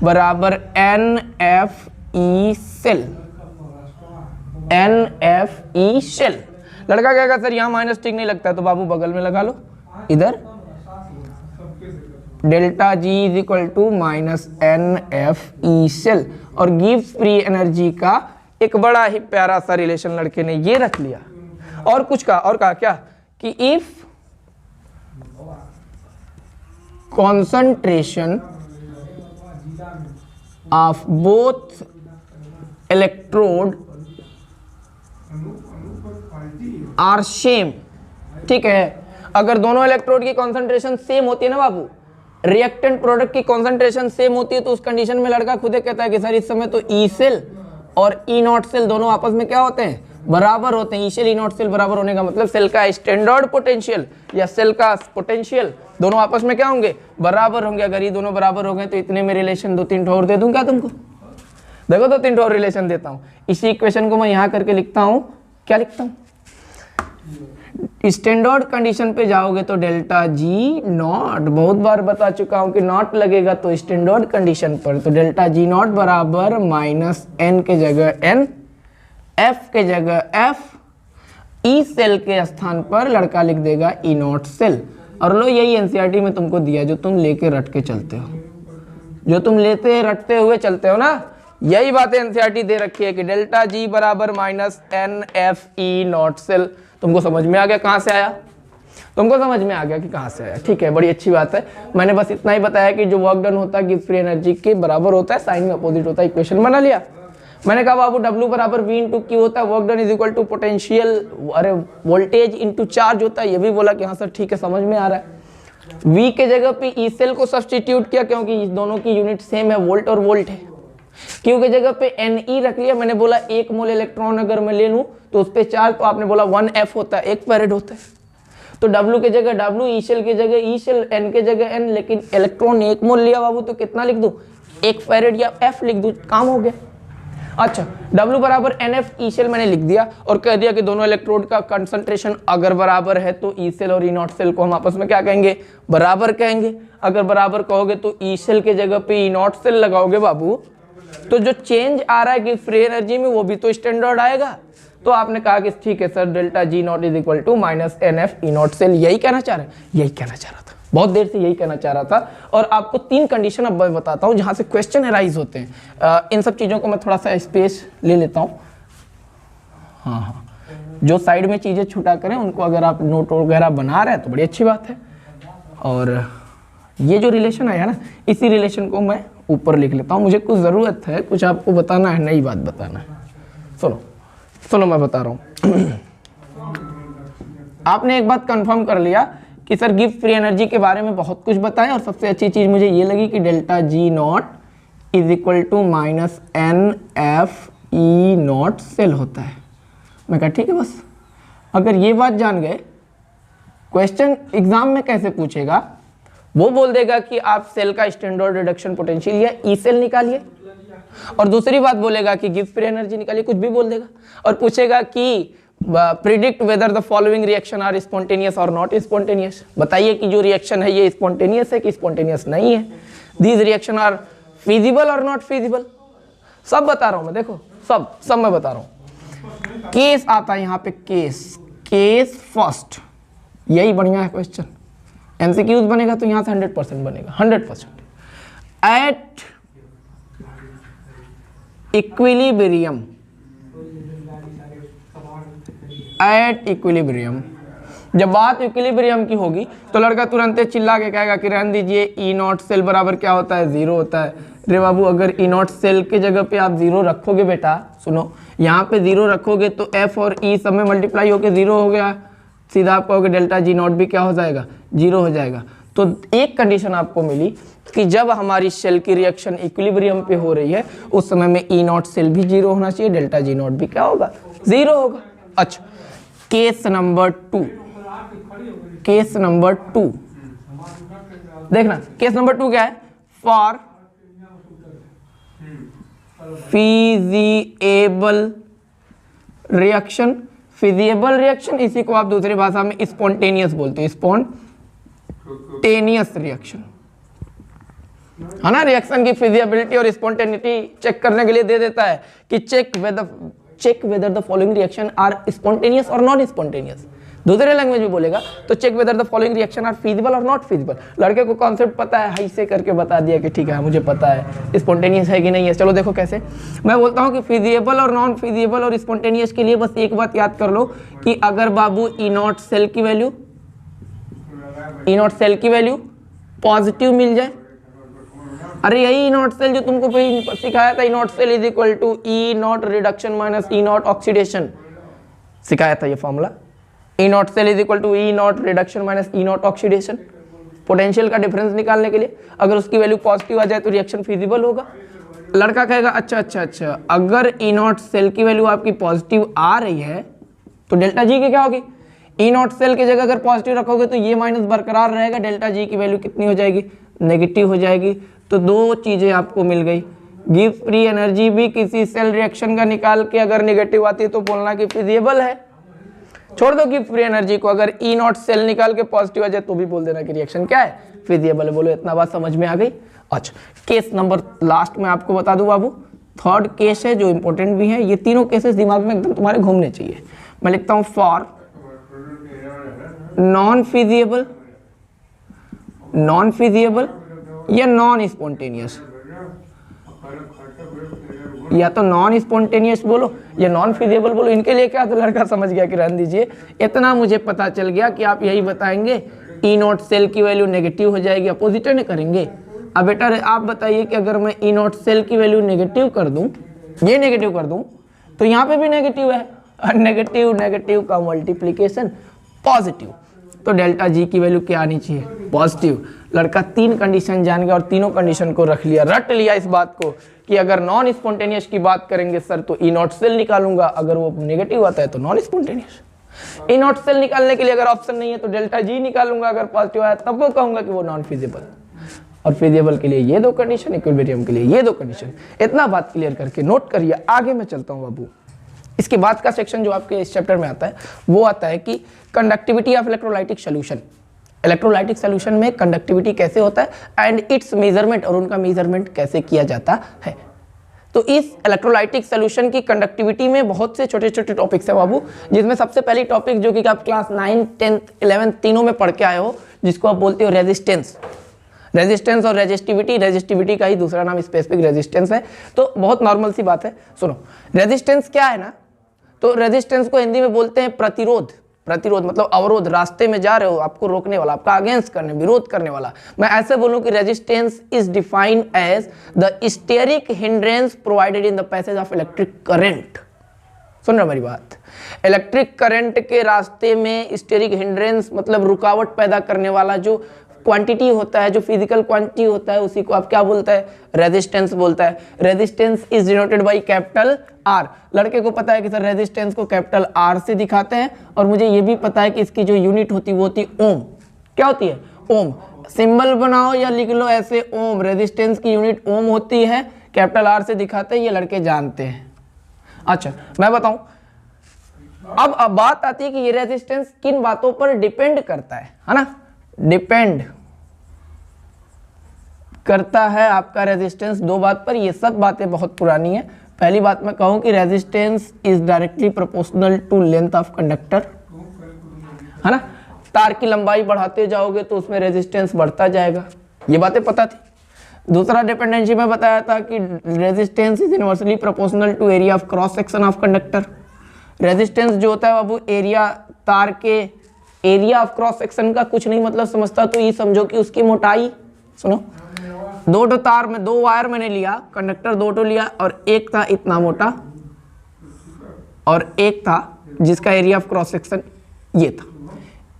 बराबर NFE सेल, NFE सेल। लड़का कहेगा सर यहाँ माइनस ठीक नहीं लगता है, तो बाबू बगल में लगा लो, इधर delta G is equal to minus NFE cell, और गिव्स फ्री एनर्जी का एक बड़ा ही प्यारा सा रिलेशन लड़के ने ये रख लिया। और कुछ कहा, और कहा क्या कि if concentration of both electrode are same, ठीक है, अगर दोनों इलेक्ट्रोड की कॉन्सेंट्रेशन सेम होती है ना बाबू, रिएक्टेंट प्रोडक्ट की कॉन्सेंट्रेशन सेम होती है, तो उस कंडीशन में लड़का खुद ही कहता है कि सर इस समय तो ई सेल और ई नॉट सेल दोनों आपस में क्या होते हैं? बराबर होते हैं। E cell E not cell बराबर होने का मतलब सेल का स्टैंडर्ड पोटेंशियल या सेल का पोटेंशियल दोनों आपस में क्या होंगे? बराबर होंगे। अगर ये दोनों बराबर हो गए तो इतने में रिलेशन 2-3 और दे दूं क्या तुमको? देखो 2-3 और रिलेशन देता हूं। इसी इक्वेशन को मैं यहां करके लिखता हूं, क्या लिखता हूं? स्टैंडर्ड कंडीशन पे जाओगे तो डेल्टा जी नॉट, बहुत बार बता चुका हूं कि नॉट लगेगा तो स्टैंडर्ड कंडीशन पर, तो डेल्टा जी नॉट बराबर माइनस एन के जगह एन, एफ के जगह एफ, ई सेल के स्थान पर लड़का लिख देगा ई नॉट सेल। और लो यही एनसीईआरटी में तुमको दिया जो तुम लेके रट के चलते हो, जो तुम लेते रटते हुए चलते हो ना, यही बात एनसीईआरटी दे रखी है कि डेल्टा जी बराबर minus N F E not cell. तुमको समझ में आ गया कहाँ से आया? तुमको समझ में आ गया कि कहाँ से आया, ठीक है, बड़ी अच्छी बात है। मैंने बस इतना ही बताया कि जो वर्क डन होता है गिब्स फ्री एनर्जी के बराबर होता है, साइन में अपोजिट होता है। इक्वेशन बना लिया। मैंने कहा बाबू W बराबर V इंटू Q होता है, work done is equal to potential, अरे वोल्टेज इंटू चार्ज होता है, ये भी बोला कि हाँ सर ठीक है समझ में आ रहा है। V के जगह पे ई सेल को सब्सटीट्यूट किया क्योंकि दोनों की यूनिट सेम है, वोल्ट और वोल्ट है। Q के जगह पे Ne रख लिया, मैंने बोला 1 मोल इलेक्ट्रॉन अगर मैं ले लूं तो उस पे चार्ज, तो आपने बोला 1F होता है, 1 फैरेड होता है। तो W के जगह W, ई सेल के जगह ई सेल, N के जगह N, लेकिन इलेक्ट्रॉन 1 मोल लिया बाबू, तो कितना लिख दूं? 1 फैरेड या F लिख दूं, काम हो गया। अच्छा, W बराबर NF ई सेल मैंने लिख दिया और कह दिया कि दोनों इलेक्ट्रोड का कंसंट्रेशन अगर बराबर है तो ई सेल और ई नॉट सेल को हम आपस में क्या कहेंगे? बराबर कहेंगे। अगर बराबर कहोगे तो ई सेल के जगह पे ई नॉट सेल लगाओगे बाबू, तो जो चेंज आ रहा है कि फ्री एनर्जी में वो भी तो स्टैंडर्ड आएगा। तो आपने कहा कि ठीक है sir, delta G nought is equal to minus N F E not cell. यही कहना चाह रहे हैं? यही कहना चाह रहा था, बहुत देर से यही कहना चाह रहा था। और आपको 3 कंडीशन अब मैं बताता हूं जहां से क्वेश्चन अराइज होते हैं। इन सब चीज़ों को मैं थोड़ा सा स्पेस ले लेता हूं। हाँ, जो साइड में चीज़ें छुटा करें उनको अगर आप नोट वगैरह बना रहे हैं तो बड़ी अच्छी बात है। और ये जो रिलेशन आया ना, इसी रिलेशन को मैं ऊपर लिख लेता हूँ। मुझे कुछ ज़रूरत है, कुछ आपको बताना है, नई बात बताना है। सुनो मैं बता रहा हूँ। आपने एक बात कंफर्म कर लिया कि सर गिब्स फ्री एनर्जी के बारे में बहुत कुछ बताएं, और सबसे अच्छी चीज़ मुझे ये लगी कि delta G nought is equal to minus NF(E0) cell होता है। मैं कहा ठीक है बस। अगर ये बात जान गए, क्वेश्चन एग्जाम में कैसे पूछेगा, वो बोल देगा कि आप सेल का स्टैंडर्ड रिडक्शन पोटेंशियल या ई सेल निकालिए, और दूसरी बात बोलेगा कि गिव्स फ्री एनर्जी निकालिए, कुछ भी बोल देगा, और पूछेगा कि predict whether the following reaction are spontaneous और नॉट स्पॉन्टेनियस। बताइए कि जो रिएक्शन है ये स्पॉन्टेनियस है कि स्पॉन्टेनियस नहीं है। दीज रिएक्शन आर फिजिबल और नॉट फिजिबल, सब बता रहा हूं मैं, देखो सब मैं बता रहा हूं। केस आता है यहाँ पे, केस फर्स्ट, यही बढ़िया है क्वेश्चन। एमसीक्यूज बनेगा तो यहाँ से 100% बनेगा, 100%। एट इक्विलिब्रियम, जब बात इक्विलिब्रियम की होगी तो लड़का तुरंत चिल्ला के कहेगा कि रहने दीजिए, E0 सेल बराबर क्या होता है, 0 होता है। रे बाबू, अगर E0 सेल के जगह पे आप 0 रखोगे बेटा, सुनो, यहाँ पे 0 रखोगे तो F और E सब में मल्टीप्लाई होके 0 हो गया, सीधा आप कहोगे डेल्टा G0 भी क्या हो जाएगा, 0 हो जाएगा। तो एक कंडीशन आपको मिली कि जब हमारी सेल की रिएक्शन इक्विलिब्रियम पे हो रही है उस समय में E0 सेल भी 0 होना चाहिए, डेल्टा G0 भी क्या होगा, 0 होगा। अच्छा, केस नंबर 2, देखना केस नंबर 2 क्या है, for feasible reaction. Feasible reaction इसी को आप दूसरी भाषा में स्पॉन्टेनियस बोलते हैं, स्पॉन्टेनियस रिएक्शन, है ना। रिएक्शन की फिजिएबिलिटी और स्पॉन्टेनिटी चेक करने के लिए दे देता है कि check whether the following reaction are spontaneous और नॉन स्पॉन्टेनियस। दूसरे लैंग्वेज में बोलेगा तो check whether the following reaction are feasible और नॉट फिजिबल। लड़के को कॉन्सेप्ट पता है, हाई से करके बता दिया कि ठीक है मुझे पता है स्पॉन्टेनियस है कि नहीं है। चलो देखो कैसे, मैं बोलता हूँ कि फिजिबल और नॉन फिजिबल और स्पॉन्टेनियस के लिए बस एक बात याद कर लो कि अगर बाबू E0 सेल की वैल्यू पॉजिटिव मिल जाए, अरे यही E0 सेल जो तुमको सिखाया था, E0 cell is equal to E0 reduction minus E0 oxidation, सिखाया था ये formula. E0 cell is equal to E0 reduction minus E0 oxidation, potential का डिफरेंस निकालने के लिए। अगर उसकी वैल्यू पॉजिटिव आ जाए तो रिएक्शन फिजिबल होगा। लड़का कहेगा अच्छा, अगर E0 सेल की वैल्यू आपकी पॉजिटिव आ रही है तो डेल्टा जी की क्या होगी, E0 सेल की जगह अगर पॉजिटिव रखोगे तो ये माइनस बरकरार रहेगा, डेल्टा जी की वैल्यू कितनी हो जाएगी, नेगेटिव हो जाएगी। तो दो चीजें आपको मिल गई, गिव फ्री एनर्जी भी किसी सेल रिएक्शन का निकाल के अगर नेगेटिव आती है तो बोलना कि फिजिबल है। छोड़ दो गिव फ्री एनर्जी को, अगर E0 सेल निकाल के पॉजिटिव आ जाए तो भी बोल देना कि रिएक्शन क्या है, फिजिबल है। बोलो इतना बात समझ में आ गई। अच्छा, केस नंबर लास्ट में आपको बता दूं बाबू, थर्ड केस है जो इंपॉर्टेंट भी है। ये तीनों केसेस दिमाग में एकदम तुम्हारे घूमने चाहिए। मैं लिखता हूं फॉर नॉन फिजिबल या नॉन स्पॉन्टेनियस, या तो नॉन स्पॉन्टेनियस बोलो या नॉन फिजिबल बोलो, इनके लिए क्या। तो लड़का समझ गया कि रहने दीजिए, इतना मुझे पता चल गया कि आप यही बताएंगे E0 सेल की वैल्यू नेगेटिव हो जाएगी, अपोजिट नहीं करेंगे। अब बेटा आप बताइए कि अगर मैं E0 सेल की वैल्यू नेगेटिव कर दूं, ये नेगेटिव कर दूं, तो यहाँ पे भी नेगेटिव है, और नेगेटिव का मल्टीप्लीकेशन पॉजिटिव, तो डेल्टा जी की वैल्यू क्या आनी चाहिए, पॉजिटिव। लड़का तीन कंडीशन जान गया और तीनों कंडीशन को रख लिया, रट लिया इस बात को कि अगर नॉन स्पॉन्टेनियस की बात करेंगे सर तो E0 सेल निकालूंगा, अगर वो नेगेटिव आता है तो नॉन स्पॉन्टेनियस। E0 सेल निकालने के लिए अगर ऑप्शन नहीं है तो डेल्टा जी निकालूंगा, अगर पॉजिटिव आया तब वो कहूंगा कि वो नॉन फिजिबल। और फिजिबल के लिए ये दो कंडीशन, इक्विलिब्रियम के लिए ये दो कंडीशन। इतना बात क्लियर करके नोट करिए। आगे मैं चलता हूँ बाबू। इसके बाद का सेक्शन जो आपके इस चैप्टर में आता है वो आता है कि conductivity of electrolytic solution. Electrolytic solution में कंडक्टिविटी कैसे होता है एंड इट्स मेजरमेंट, और उनका मेजरमेंट कैसे किया जाता है। तो इस इलेक्ट्रोलाइटिक सोल्यूशन की कंडक्टिविटी में बहुत से छोटे छोटे टॉपिक्स है बाबू, जिसमें सबसे पहली टॉपिक जो कि आप क्लास 9, 10th, 11th तीनों में पढ़ के आए हो, जिसको आप बोलते हो रेजिस्टेंस। रेजिस्टेंस और रेजिस्टिविटी का ही दूसरा नाम स्पेसिफिक रेजिस्टेंस है। तो बहुत नॉर्मल सी बात है, सुनो। रेजिस्टेंस क्या है ना, तो रेजिस्टेंस को हिंदी में बोलते हैं प्रतिरोध। प्रतिरोध मतलब अवरोध, रास्ते में जा रहे हो, आपको रोकने वाला, आपका अगेंस्ट करने, विरोध करने वाला। मैं ऐसे बोलूं कि resistance is defined as the steric hindrance provided in the passage of electric current. सुन रहे मेरी बात, इलेक्ट्रिक करंट के रास्ते में स्टेरिक हिंड्रेंस मतलब रुकावट पैदा करने वाला जो क्वांटिटी होता है, जो फिजिकल क्वांटिटी होता है उसी को आप क्या बोलते हैं, रेजिस्टेंस बोलता है। Resistance is denoted by capital R. लड़के को पता है कि सर रेजिस्टेंस को कैपिटल आर से दिखाते हैं, और मुझे ये भी पता है कि इसकी जो यूनिट होती है वो होती है ओम। क्या होती है, ओम। सिंबल बनाओ या लिख लो ऐसे, ओम। रेजिस्टेंस की यूनिट ओम होती है, कैपिटल आर से दिखाते हैं, ये लड़के जानते हैं। अच्छा मैं बताऊं, अब बात आती है कि ये रेजिस्टेंस किन बातों पर डिपेंड करता है ना। डिपेंड करता है आपका रेजिस्टेंस दो बात पर। ये सब बातें बहुत पुरानी है। पहली बात मैं कहूं कि resistance is directly proportional to length of conductor, है ना। तार की लंबाई बढ़ाते जाओगे तो उसमें रेजिस्टेंस बढ़ता जाएगा, ये बातें पता थी। दूसरा डिपेंडेंसी में बताया था कि resistance is inversely proportional to area of cross section of conductor. Resistance जो होता है बाबू एरिया, तार के एरिया ऑफ क्रॉस सेक्शन का कुछ नहीं मतलब समझता, तो ये समझो कि उसकी मोटाई। सुनो, दो तार में, दो वायर मैंने लिया, कंडक्टर दो लिया, और एक था इतना मोटा और एक था जिसका एरिया ऑफ क्रॉस सेक्शन ये था।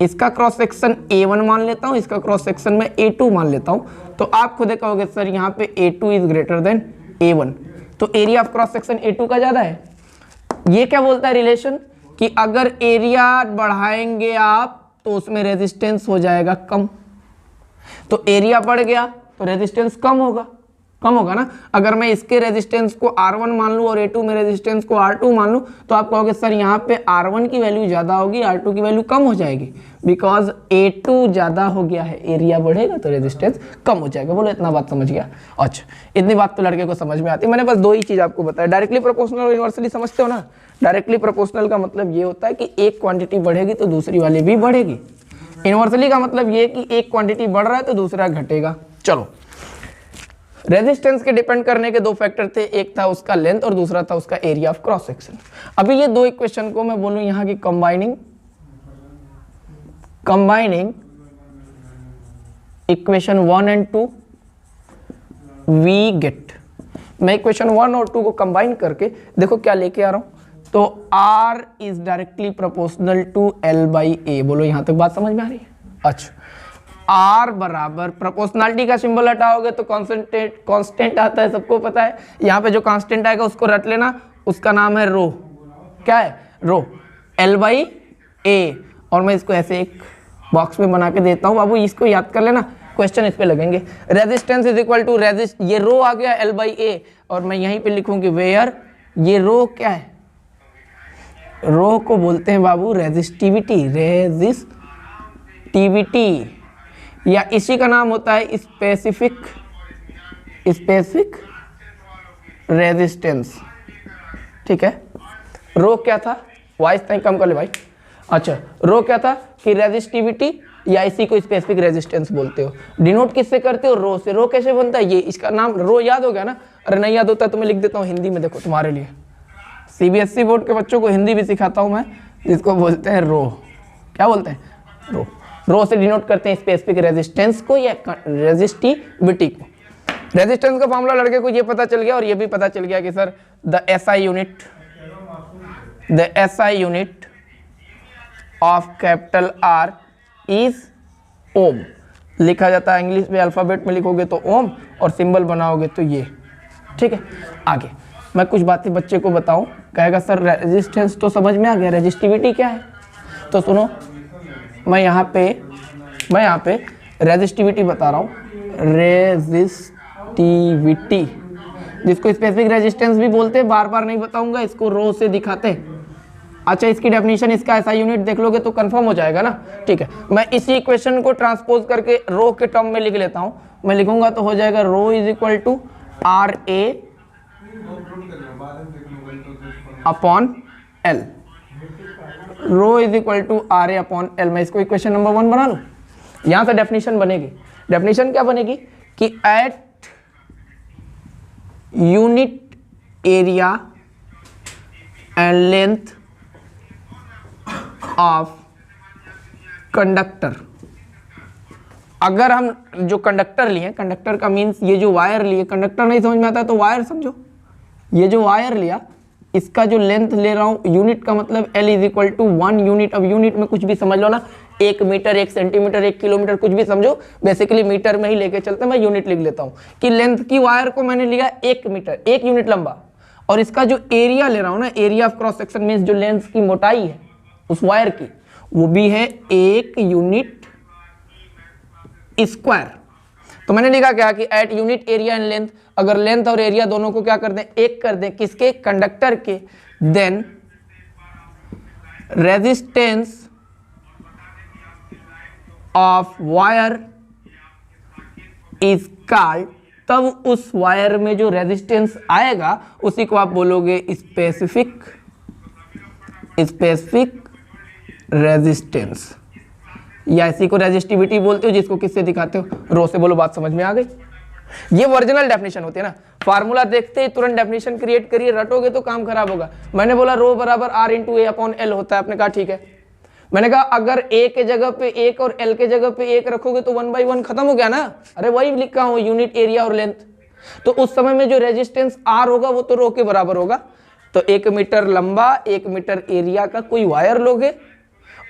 इसका क्रॉस सेक्शन A1 मान लेता हूँ, इसका क्रॉस सेक्शन में A2 मान लेता हूँ। तो आप खुद कहोगे सर यहाँ पे A2 is greater than A1, तो area of cross section A2 का ज़्यादा है। ये क्या बोलता है रिलेशन, कि अगर एरिया बढ़ाएंगे आप तो उसमें रेजिस्टेंस हो जाएगा कम। तो एरिया बढ़ गया तो रेजिस्टेंस कम होगा ना। अगर मैं इसके रेजिस्टेंस को R1 मान लूँ और A2 में रेजिस्टेंस को R2 मान लूँ, तो आप कहोगे सर यहाँ पे R1 की वैल्यू ज़्यादा होगी, R2 की वैल्यू कम हो जाएगी, बिकॉज A2 ज़्यादा हो गया है, एरिया बढ़ेगा तो रेजिस्टेंस कम हो जाएगा। बोलो इतना बात समझ गया। अच्छा, इतनी बात तो लड़के को समझ में आती है। मैंने बस दो ही चीज़ आपको बताया, डायरेक्टली प्रोपोर्शनल और यूनिवर्सली समझते हो ना। डायरेक्टली प्रोपोर्शनल का मतलब ये होता है कि एक क्वांटिटी बढ़ेगी तो दूसरी वाली भी बढ़ेगी। इनवर्सली का मतलब ये कि एक क्वांटिटी बढ़ रहा है तो दूसरा घटेगा। चलो, रेजिस्टेंस के डिपेंड करने के दो फैक्टर थे, एक था उसका लेंथ और दूसरा था उसका एरिया ऑफ क्रॉस सेक्शन। अभी ये दो इक्वेशन को मैं बोलूं यहाँ की combining equation 1 and 2 we get. मैं इक्वेशन 1 और 2 को कंबाइन करके देखो क्या लेके आ रहा हूं। तो R is directly proportional to L by A। बोलो यहां तक बात समझ में आ रही है। अच्छा, R बराबर, प्रोपोर्शनलिटी का सिंबल हटाओगे तो कांस्टेंट आता है, सबको पता है। यहाँ पे जो कांस्टेंट आएगा उसको रट लेना, उसका नाम है रो। क्या है, रो। L by A। और मैं इसको ऐसे एक बॉक्स में बना के देता हूँ बाबू, इसको याद कर लेना, क्वेश्चन इस पे लगेंगे। रेजिस्टेंस इज इक्वल टू ये रो आ गया L बाई A, और मैं यहीं पे लिखूंगी वेयर, ये रो क्या है, रो को बोलते हैं बाबू रेजिस्टिविटी। या इसी का नाम होता है स्पेसिफिक रेजिस्टेंस। ठीक है, रो क्या था, वॉइस नहीं कम कर ले भाई। अच्छा, रो क्या था कि रेजिस्टिविटी, या इसी को स्पेसिफिक रेजिस्टेंस बोलते हो। डिनोट किससे करते हो, रो से। रो कैसे बनता है, ये इसका नाम रो याद हो गया ना। अरे नहीं याद होता तो मैं लिख देता हूँ हिंदी में, देखो तुम्हारे लिए। CBSE बोर्ड के बच्चों को हिंदी भी सिखाता हूँ मैं, जिसको बोलते हैं रो। क्या बोलते हैं, रो। रो से डिनोट करते हैं स्पेसिफिक रेजिस्टेंस को या रेजिस्टिविटी को। रेजिस्टेंस का फॉर्मूला लड़के को ये पता चल गया, और ये भी पता चल गया कि sir the SI unit of capital R is ohm. लिखा जाता है इंग्लिश में, अल्फाबेट में लिखोगे तो ओम, और सिंबल बनाओगे तो ये। ठीक है, आगे मैं कुछ बातें बच्चे को बताऊं, कहेगा सर रेजिस्टेंस तो समझ में आ गया, रेजिस्टिविटी क्या है। तो सुनो, मैं यहाँ पे रेजिस्टिविटी बता रहा हूँ। रेजिस्टिविटी, जिसको स्पेसिफिक रेजिस्टेंस भी बोलते हैं, बार बार नहीं बताऊंगा, इसको रो से दिखाते हैं। अच्छा, इसकी डेफिनेशन, इसका ऐसा यूनिट देख लोगे तो कंफर्म हो जाएगा ना। ठीक है, मैं इसी इक्वेशन को ट्रांसपोज करके रो के टर्म में लिख लेता हूँ। मैं लिखूंगा तो हो जाएगा rho is equal to RA upon L। Rho is equal to RA upon L। मैं इसको इक्वेशन नंबर 1 बना लूँ। यहाँ से डेफिनेशन बनेगी। डेफिनेशन क्या बनेगी कि at unit area and length of conductor. अगर हम जो कंडक्टर लिए, कंडक्टर का मीन्स ये जो वायर लिए, कंडक्टर नहीं समझ में आता तो वायर समझो। ये जो वायर लिया, इसका जो लेंथ ले रहा हूँ, यूनिट का मतलब L is equal to 1 unit. अब यूनिट में कुछ भी समझ लो ना, 1 मीटर, 1 सेंटीमीटर, 1 किलोमीटर, कुछ भी समझो, बेसिकली मीटर में ही लेके चलते हैं। मैं यूनिट लिख लेता हूँ कि लेंथ की वायर को मैंने लिया 1 मीटर, 1 यूनिट लंबा, और इसका जो एरिया ले रहा हूँ ना, area of cross section means जो लेंथ की मोटाई है उस वायर की, वो भी है 1 यूनिट स्क्वायर। तो मैंने लिखा क्या कि at unit area and length, अगर लेंथ और एरिया दोनों को क्या कर दें, एक कर दें, किसके, कंडक्टर के, then resistance of wire is called, तब उस वायर में जो रेजिस्टेंस आएगा उसी को आप बोलोगे स्पेसिफिक रेजिस्टेंस, या इसी को रेजिस्टिविटी बोलते हो, जिसको किससे दिखाते हो, रो से। बोलो बात समझ में आ गई। ये ओरिजिनल डेफिनेशन होती है ना, फार्मूला देखते ही तुरंत डेफिनेशन क्रिएट करिए, रटोगे तो काम खराब होगा। मैंने बोला रो बराबर R इंटू ए अपॉन एल होता है, आपने कहा ठीक है। मैंने कहा अगर ए के जगह पे 1 और एल के जगह पे 1 रखोगे तो 1/1 खत्म हो गया ना। अरे वही लिखा हूँ, यूनिट एरिया और लेंथ। तो उस समय में जो रेजिस्टेंस R होगा वो तो रो के बराबर होगा। तो 1 मीटर लंबा, 1 मीटर एरिया का कोई वायर लोगे,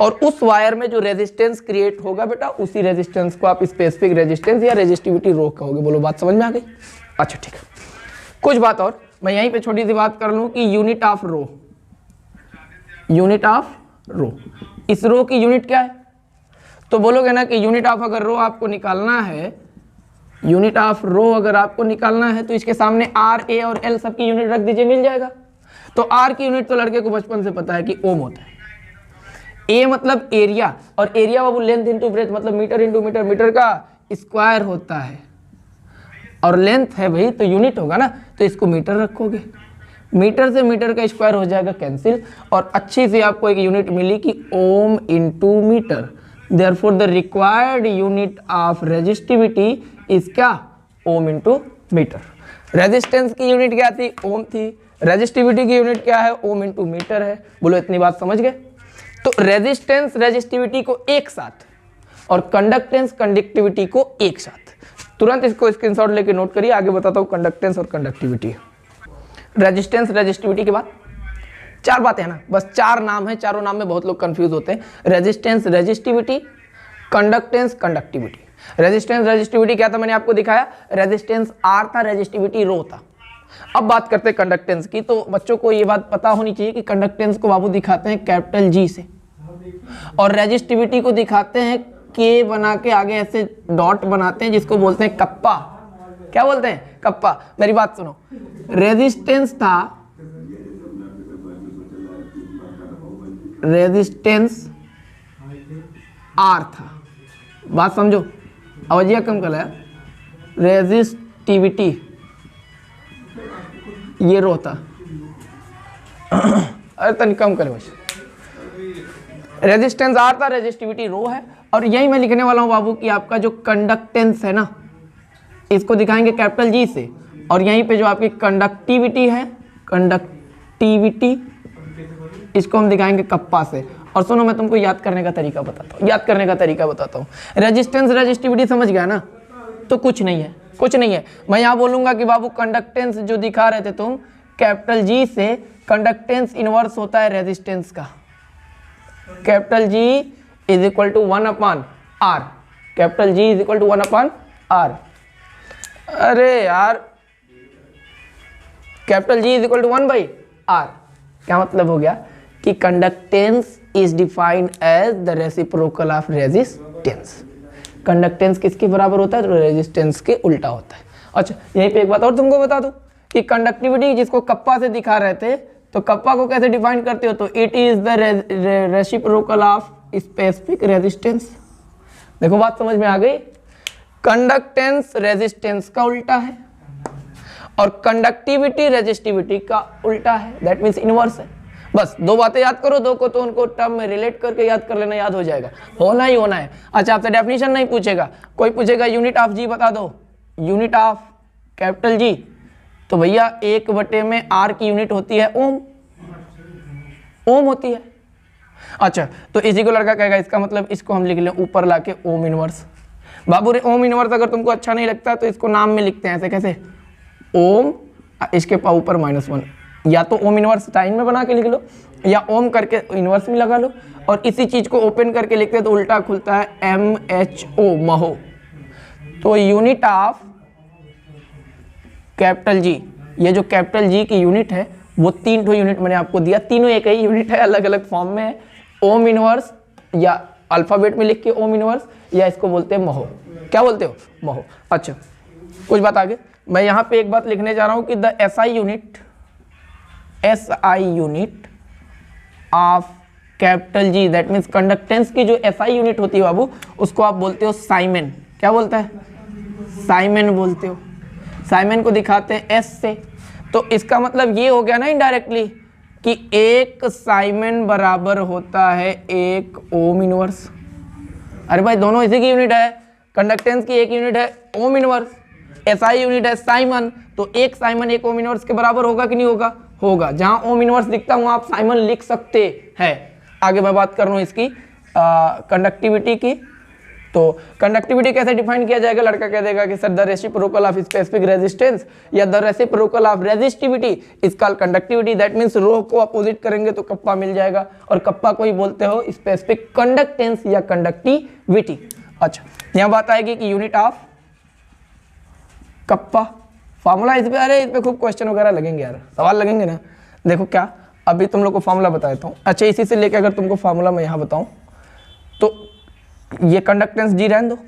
और उस वायर में जो रेजिस्टेंस क्रिएट होगा बेटा, उसी रेजिस्टेंस को आप स्पेसिफिक रेजिस्टेंस या रेजिस्टिविटी रो कहोगे। बोलो बात समझ में आ गई। अच्छा ठीक है, कुछ बात और मैं यहीं पे छोटी सी बात कर लूं कि unit of rho, unit of rho, इस रो की यूनिट क्या है? तो बोलोगे ना कि यूनिट ऑफ अगर रो आपको निकालना है, यूनिट ऑफ रो अगर आपको निकालना है तो इसके सामने R, A और L सबकी यूनिट रख दीजिए, मिल जाएगा। तो R की यूनिट तो लड़के को बचपन से पता है कि ओम होता है। A मतलब एरिया, और एरिया बाबू लेंथ इंटू ब्रेथ मतलब मीटर इंटू मीटर, मीटर का स्क्वायर होता है, और लेंथ है भाई तो यूनिट होगा ना, तो इसको मीटर रखोगे, मीटर से मीटर का स्क्वायर हो जाएगा कैंसिल, और अच्छी सी आपको एक यूनिट मिली कि ohm into metre. Therefore the required unit of resistivity is क्या, ओम इंटू मीटर। रेजिस्टेंस की यूनिट क्या थी, ओम थी, रेजिस्टिविटी की यूनिट क्या है, ओम इंटू मीटर है। बोलो इतनी बात समझ गए। तो रेजिस्टेंस रेजिस्टिविटी को एक साथ और कंडक्टेंस कंडक्टिविटी को एक साथ, तुरंत इसको स्क्रीनशॉट लेके नोट करिए, आगे बताता हूँ कंडक्टेंस और कंडक्टिविटी। रेजिस्टेंस रेजिस्टिविटी के बाद 4 बातें हैं ना, बस 4 नाम है, चारों नाम में बहुत लोग कंफ्यूज होते हैं। Resistance resistivity, conductance conductivity. Resistance resistivity क्या था, मैंने आपको दिखाया, रेजिस्टेंस R था, रेजिस्टिविटी रो था। अब बात करते हैं कंडक्टेंस की। तो बच्चों को ये बात पता होनी चाहिए कि कंडक्टेंस को बाबू दिखाते हैं कैपिटल G से, और रेजिस्टिविटी को दिखाते हैं K बना के आगे ऐसे डॉट बनाते हैं, जिसको बोलते हैं कप्पा। क्या बोलते हैं, कप्पा। मेरी बात सुनो, रेजिस्टेंस था, रेजिस्टेंस R था, बात समझो, अवजिया कम कर लिया, रेजिस्टिविटी ये रो था, अरे तनिक कम करे बस। रेजिस्टेंस R था, रेजिस्टिविटी रो है, और यही मैं लिखने वाला हूं बाबू कि आपका जो कंडक्टेंस है ना, इसको दिखाएंगे कैपिटल G से, और यहीं पे जो आपकी कंडक्टिविटी है, कंडक्टिविटी, इसको हम दिखाएंगे कप्पा से। और सुनो मैं तुमको याद करने का तरीका बताता हूँ, याद करने का तरीका बताता हूँ। रेजिस्टेंस रेजिस्टिविटी समझ गया ना, तो कुछ नहीं है, कुछ नहीं है। मैं यहाँ बोलूंगा कि बाबू कंडक्टेंस जो दिखा रहे थे तुम कैपिटल G से, कंडक्टेंस इनवर्स होता है रेजिस्टेंस का। Capital G is equal to 1/R, capital G is equal to 1/R। अरे यार, capital G is equal to 1/R, क्या मतलब हो गया कि conductance is defined as the reciprocal of resistance. Conductance किसके बराबर होता है, तो रेजिस्टेंस के उल्टा होता है। अच्छा यहीं पे एक बात और तुमको बता दूं कि कंडक्टिविटी जिसको कप्पा से दिखा रहे थे, तो कप्पा को कैसे डिफाइन करते हो, तो it is the reciprocal of specific resistance. देखो बात समझ में आ गई, कंडक्टेंस रेजिस्टेंस का उल्टा है, और कंडक्टिविटी रेजिस्टिविटी का उल्टा है, दैट मीन्स इनवर्स है। बस 2 बातें याद करो, 2 को तो उनको टर्म में रिलेट करके याद कर लेना, याद हो जाएगा, होना ही होना है। अच्छा आपसे डेफिनेशन नहीं पूछेगा, कोई पूछेगा यूनिट ऑफ G बता दो, यूनिट ऑफ कैपिटल G, तो भैया 1 में R की यूनिट होती है ओम, ओम होती है। अच्छा तो इसी को लड़का कहेगा, इसका मतलब इसको हम लिख लें ऊपर लाके ओम इनवर्स। बाबू रे ओम इनवर्स अगर तुमको अच्छा नहीं लगता तो इसको नाम में लिखते हैं ऐसे, कैसे, ओम, इसके ऊपर -1, या तो ओम इनवर्स साइन में बना के लिख लो या ओम करके इनवर्स में लगा लो, और इसी चीज को ओपन करके लिखते हैं तो उल्टा खुलता है MHO, महो। तो यूनिट ऑफ कैपिटल जी, ये जो कैपिटल जी की यूनिट है वो 3 ठो यूनिट मैंने आपको दिया, तीनों एक ही यूनिट है, अलग अलग फॉर्म में है। ओम इनवर्स या अल्फाबेट में लिख के ओम इनवर्स, या इसको बोलते हैं महो। क्या बोलते हो? महो। अच्छा, कुछ बात आगे। मैं यहाँ पे एक बात लिखने जा रहा हूँ कि the SI unit of capital G, that means conductance की जो SI यूनिट होती है बाबू, उसको आप बोलते हो साइमन। क्या बोलता है? साइमन बोलते हो। साइमन को दिखाते हैं S से। तो इसका मतलब ये हो गया ना इनडायरेक्टली कि एक साइमन बराबर होता है एक ओम इनवर्स। अरे भाई दोनों इसी की यूनिट है, कंडक्टेंस की एक यूनिट है ओम इनवर्स, SI यूनिट है साइमन, तो एक साइमन एक ओम इनवर्स के बराबर होगा कि नहीं होगा? होगा। जहां ओम इनवर्स दिखता है वहां आप साइमन लिख सकते हैं। आगे मैं बात कर रहा हूं इसकी कंडक्टिविटी की। तो कंडक्टिविटी कैसे डिफाइन किया जाएगा? लड़का कह देगा कि sir the reciprocal of specific resistance या the reciprocal of resistivity is called conductivity. That means rho को अपोजिट करेंगे तो कप्पा मिल जाएगा, और कप्पा को ही बोलते हो स्पेसिफिक कंडक्टेंस या कंडक्टिविटी। अच्छा, यहां बात आएगी कि यूनिट ऑफ कप्पा फार्मूला। इस पे अरे इस पे खूब क्वेश्चन वगैरह लगेंगे यार, सवाल लगेंगे ना। देखो क्या, अभी तुम लोग को फार्मूला बताता हूँ। अच्छा, इसी से लेकर अगर तुमको फार्मूला मैं यहाँ बताऊँ तो ये कंडक्टेंस जी रहने दो।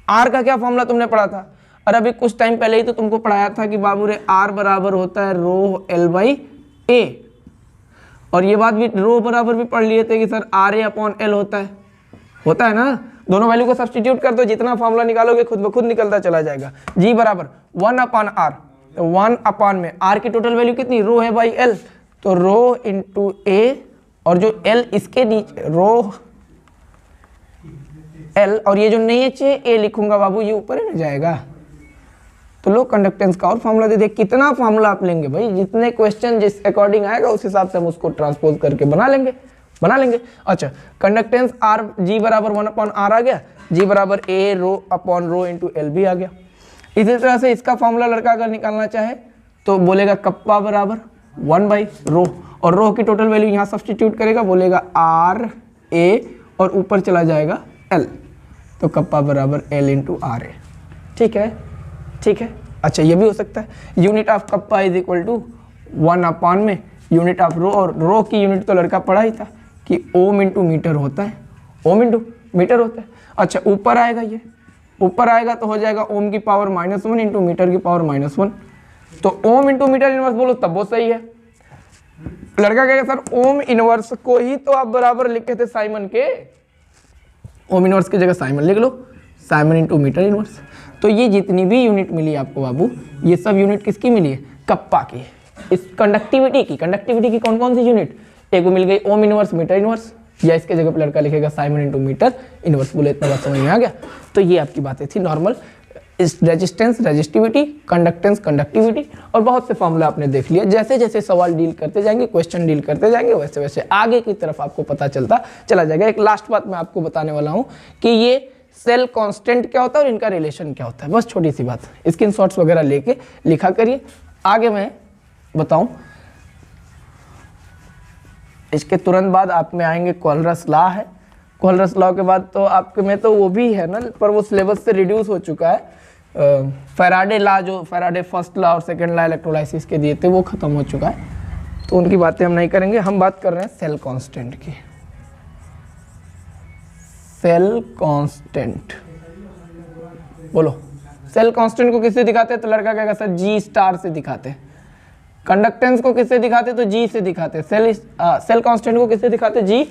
आर का क्या फॉर्मूला तुमने पढ़ा था? और अभी कुछ टाइम पहले ही तो तुमको पढ़ाया था कि बाबू रे आर बराबर होता है रो L बाई ए, और ये बात भी रो बराबर भी पढ़ लिए थे कि sir R A upon L होता है ना। दोनों वैल्यू को सब्सटीट्यूट कर दो, जितना फॉर्मूला निकालोगे खुद ब खुद निकलता चला जाएगा। जी बराबर 1 अपॉन आर, तो 1 अपॉन में आर की टोटल वैल्यू कितनी? रो है बाई एल, तो रो इंटू ए, और जो एल इसके नीचे रो एल, और ये जो नीचे ए लिखूंगा बाबू ये ऊपर ही ना जाएगा। तो लो कंडक्टेंस का और फार्मूला दे दे। कितना फार्मूला आप लेंगे भाई? जितने क्वेश्चन जिस अकॉर्डिंग आएगा उस हिसाब से हम उसको ट्रांसपोज करके बना लेंगे। अच्छा, कंडक्टेंस आर जी बराबर 1 अपॉन आर आ गया, जी बराबर A rho upon rho into L भी आ गया। इसी तरह से इसका फार्मूला लड़का अगर निकालना चाहे तो बोलेगा कप्पा बराबर 1 बाई रो, और रो की टोटल वैल्यू यहाँ सब्सटीट्यूट करेगा, बोलेगा आर ए और ऊपर चला जाएगा एल, तो कप्पा बराबर एल इंटू आर ए। ठीक है। अच्छा, ये भी हो सकता है। Unit of kappa is equal to 1 upon में यूनिट ऑफ रो, और रो की यूनिट तो लड़का पढ़ा ही था कि ओम इंटू मीटर होता है, ओम इंटू मीटर होता है। अच्छा, ऊपर आएगा, ये ऊपर आएगा तो हो जाएगा ओम की पावर -1 इंटू मीटर की पावर -1, तो ओम इंटू मीटर इनवर्स बोलो तब वो सही है। लड़का कहेगा सर ओम इनवर्स को ही तो आप बराबर लिखे थे साइमन के, ओम इनवर्स की जगह साइमन लिख लो, साइमन इंटू मीटर इनवर्स। तो ये जितनी भी यूनिट मिली आपको बाबू, ये सब यूनिट किसकी मिली है? कप्पा की। इस कंडक्टिविटी की कौन कौन सी यूनिट? एक को मिल गई ओम इनवर्स मीटर इनवर्स, या इसके जगह पर लड़का लिखेगा साइमन इंटू मीटर इनवर्स। बोले इतना बात समझ में आ गया? तो ये आपकी बातें थी नॉर्मल, इस रेजिस्टेंस रेजिस्टिविटी, कंडक्टेंस कंडक्टिविटी, और बहुत से फॉर्मूला आपने देख लिया। जैसे जैसे सवाल डील करते जाएंगे, क्वेश्चन डील करते जाएंगे, वैसे वैसे आगे की तरफ आपको पता चलता चला जाएगा। एक लास्ट बात मैं आपको बताने वाला हूँ कि ये सेल कांस्टेंट क्या होता है और इनका रिलेशन क्या होता है। बस छोटी सी बात, स्क्रीनशॉट्स वगैरह लेके लिखा करिए। आगे मैं बताऊं, इसके तुरंत बाद आप में आएंगे कोलरस लॉ है। कोलरस लॉ के बाद तो आपके में तो वो भी है ना, पर वो सिलेबस से रिड्यूस हो चुका है। फैराडे लॉ, जो फैराडे फर्स्ट लॉ और सेकंड लॉ इलेक्ट्रोलाइसिस के दिए थे, वो खत्म हो चुका है, तो उनकी बातें हम नहीं करेंगे। हम बात कर रहे हैं सेल कांस्टेंट की। सेल कांस्टेंट बोलो, सेल कांस्टेंट को किससे दिखाते हैं? तो लड़का कहेगा सर जी स्टार से दिखाते हैं। कंडक्टेंस को किससे दिखाते? तो जी से दिखाते। सेल कांस्टेंट को किससे दिखाते? जी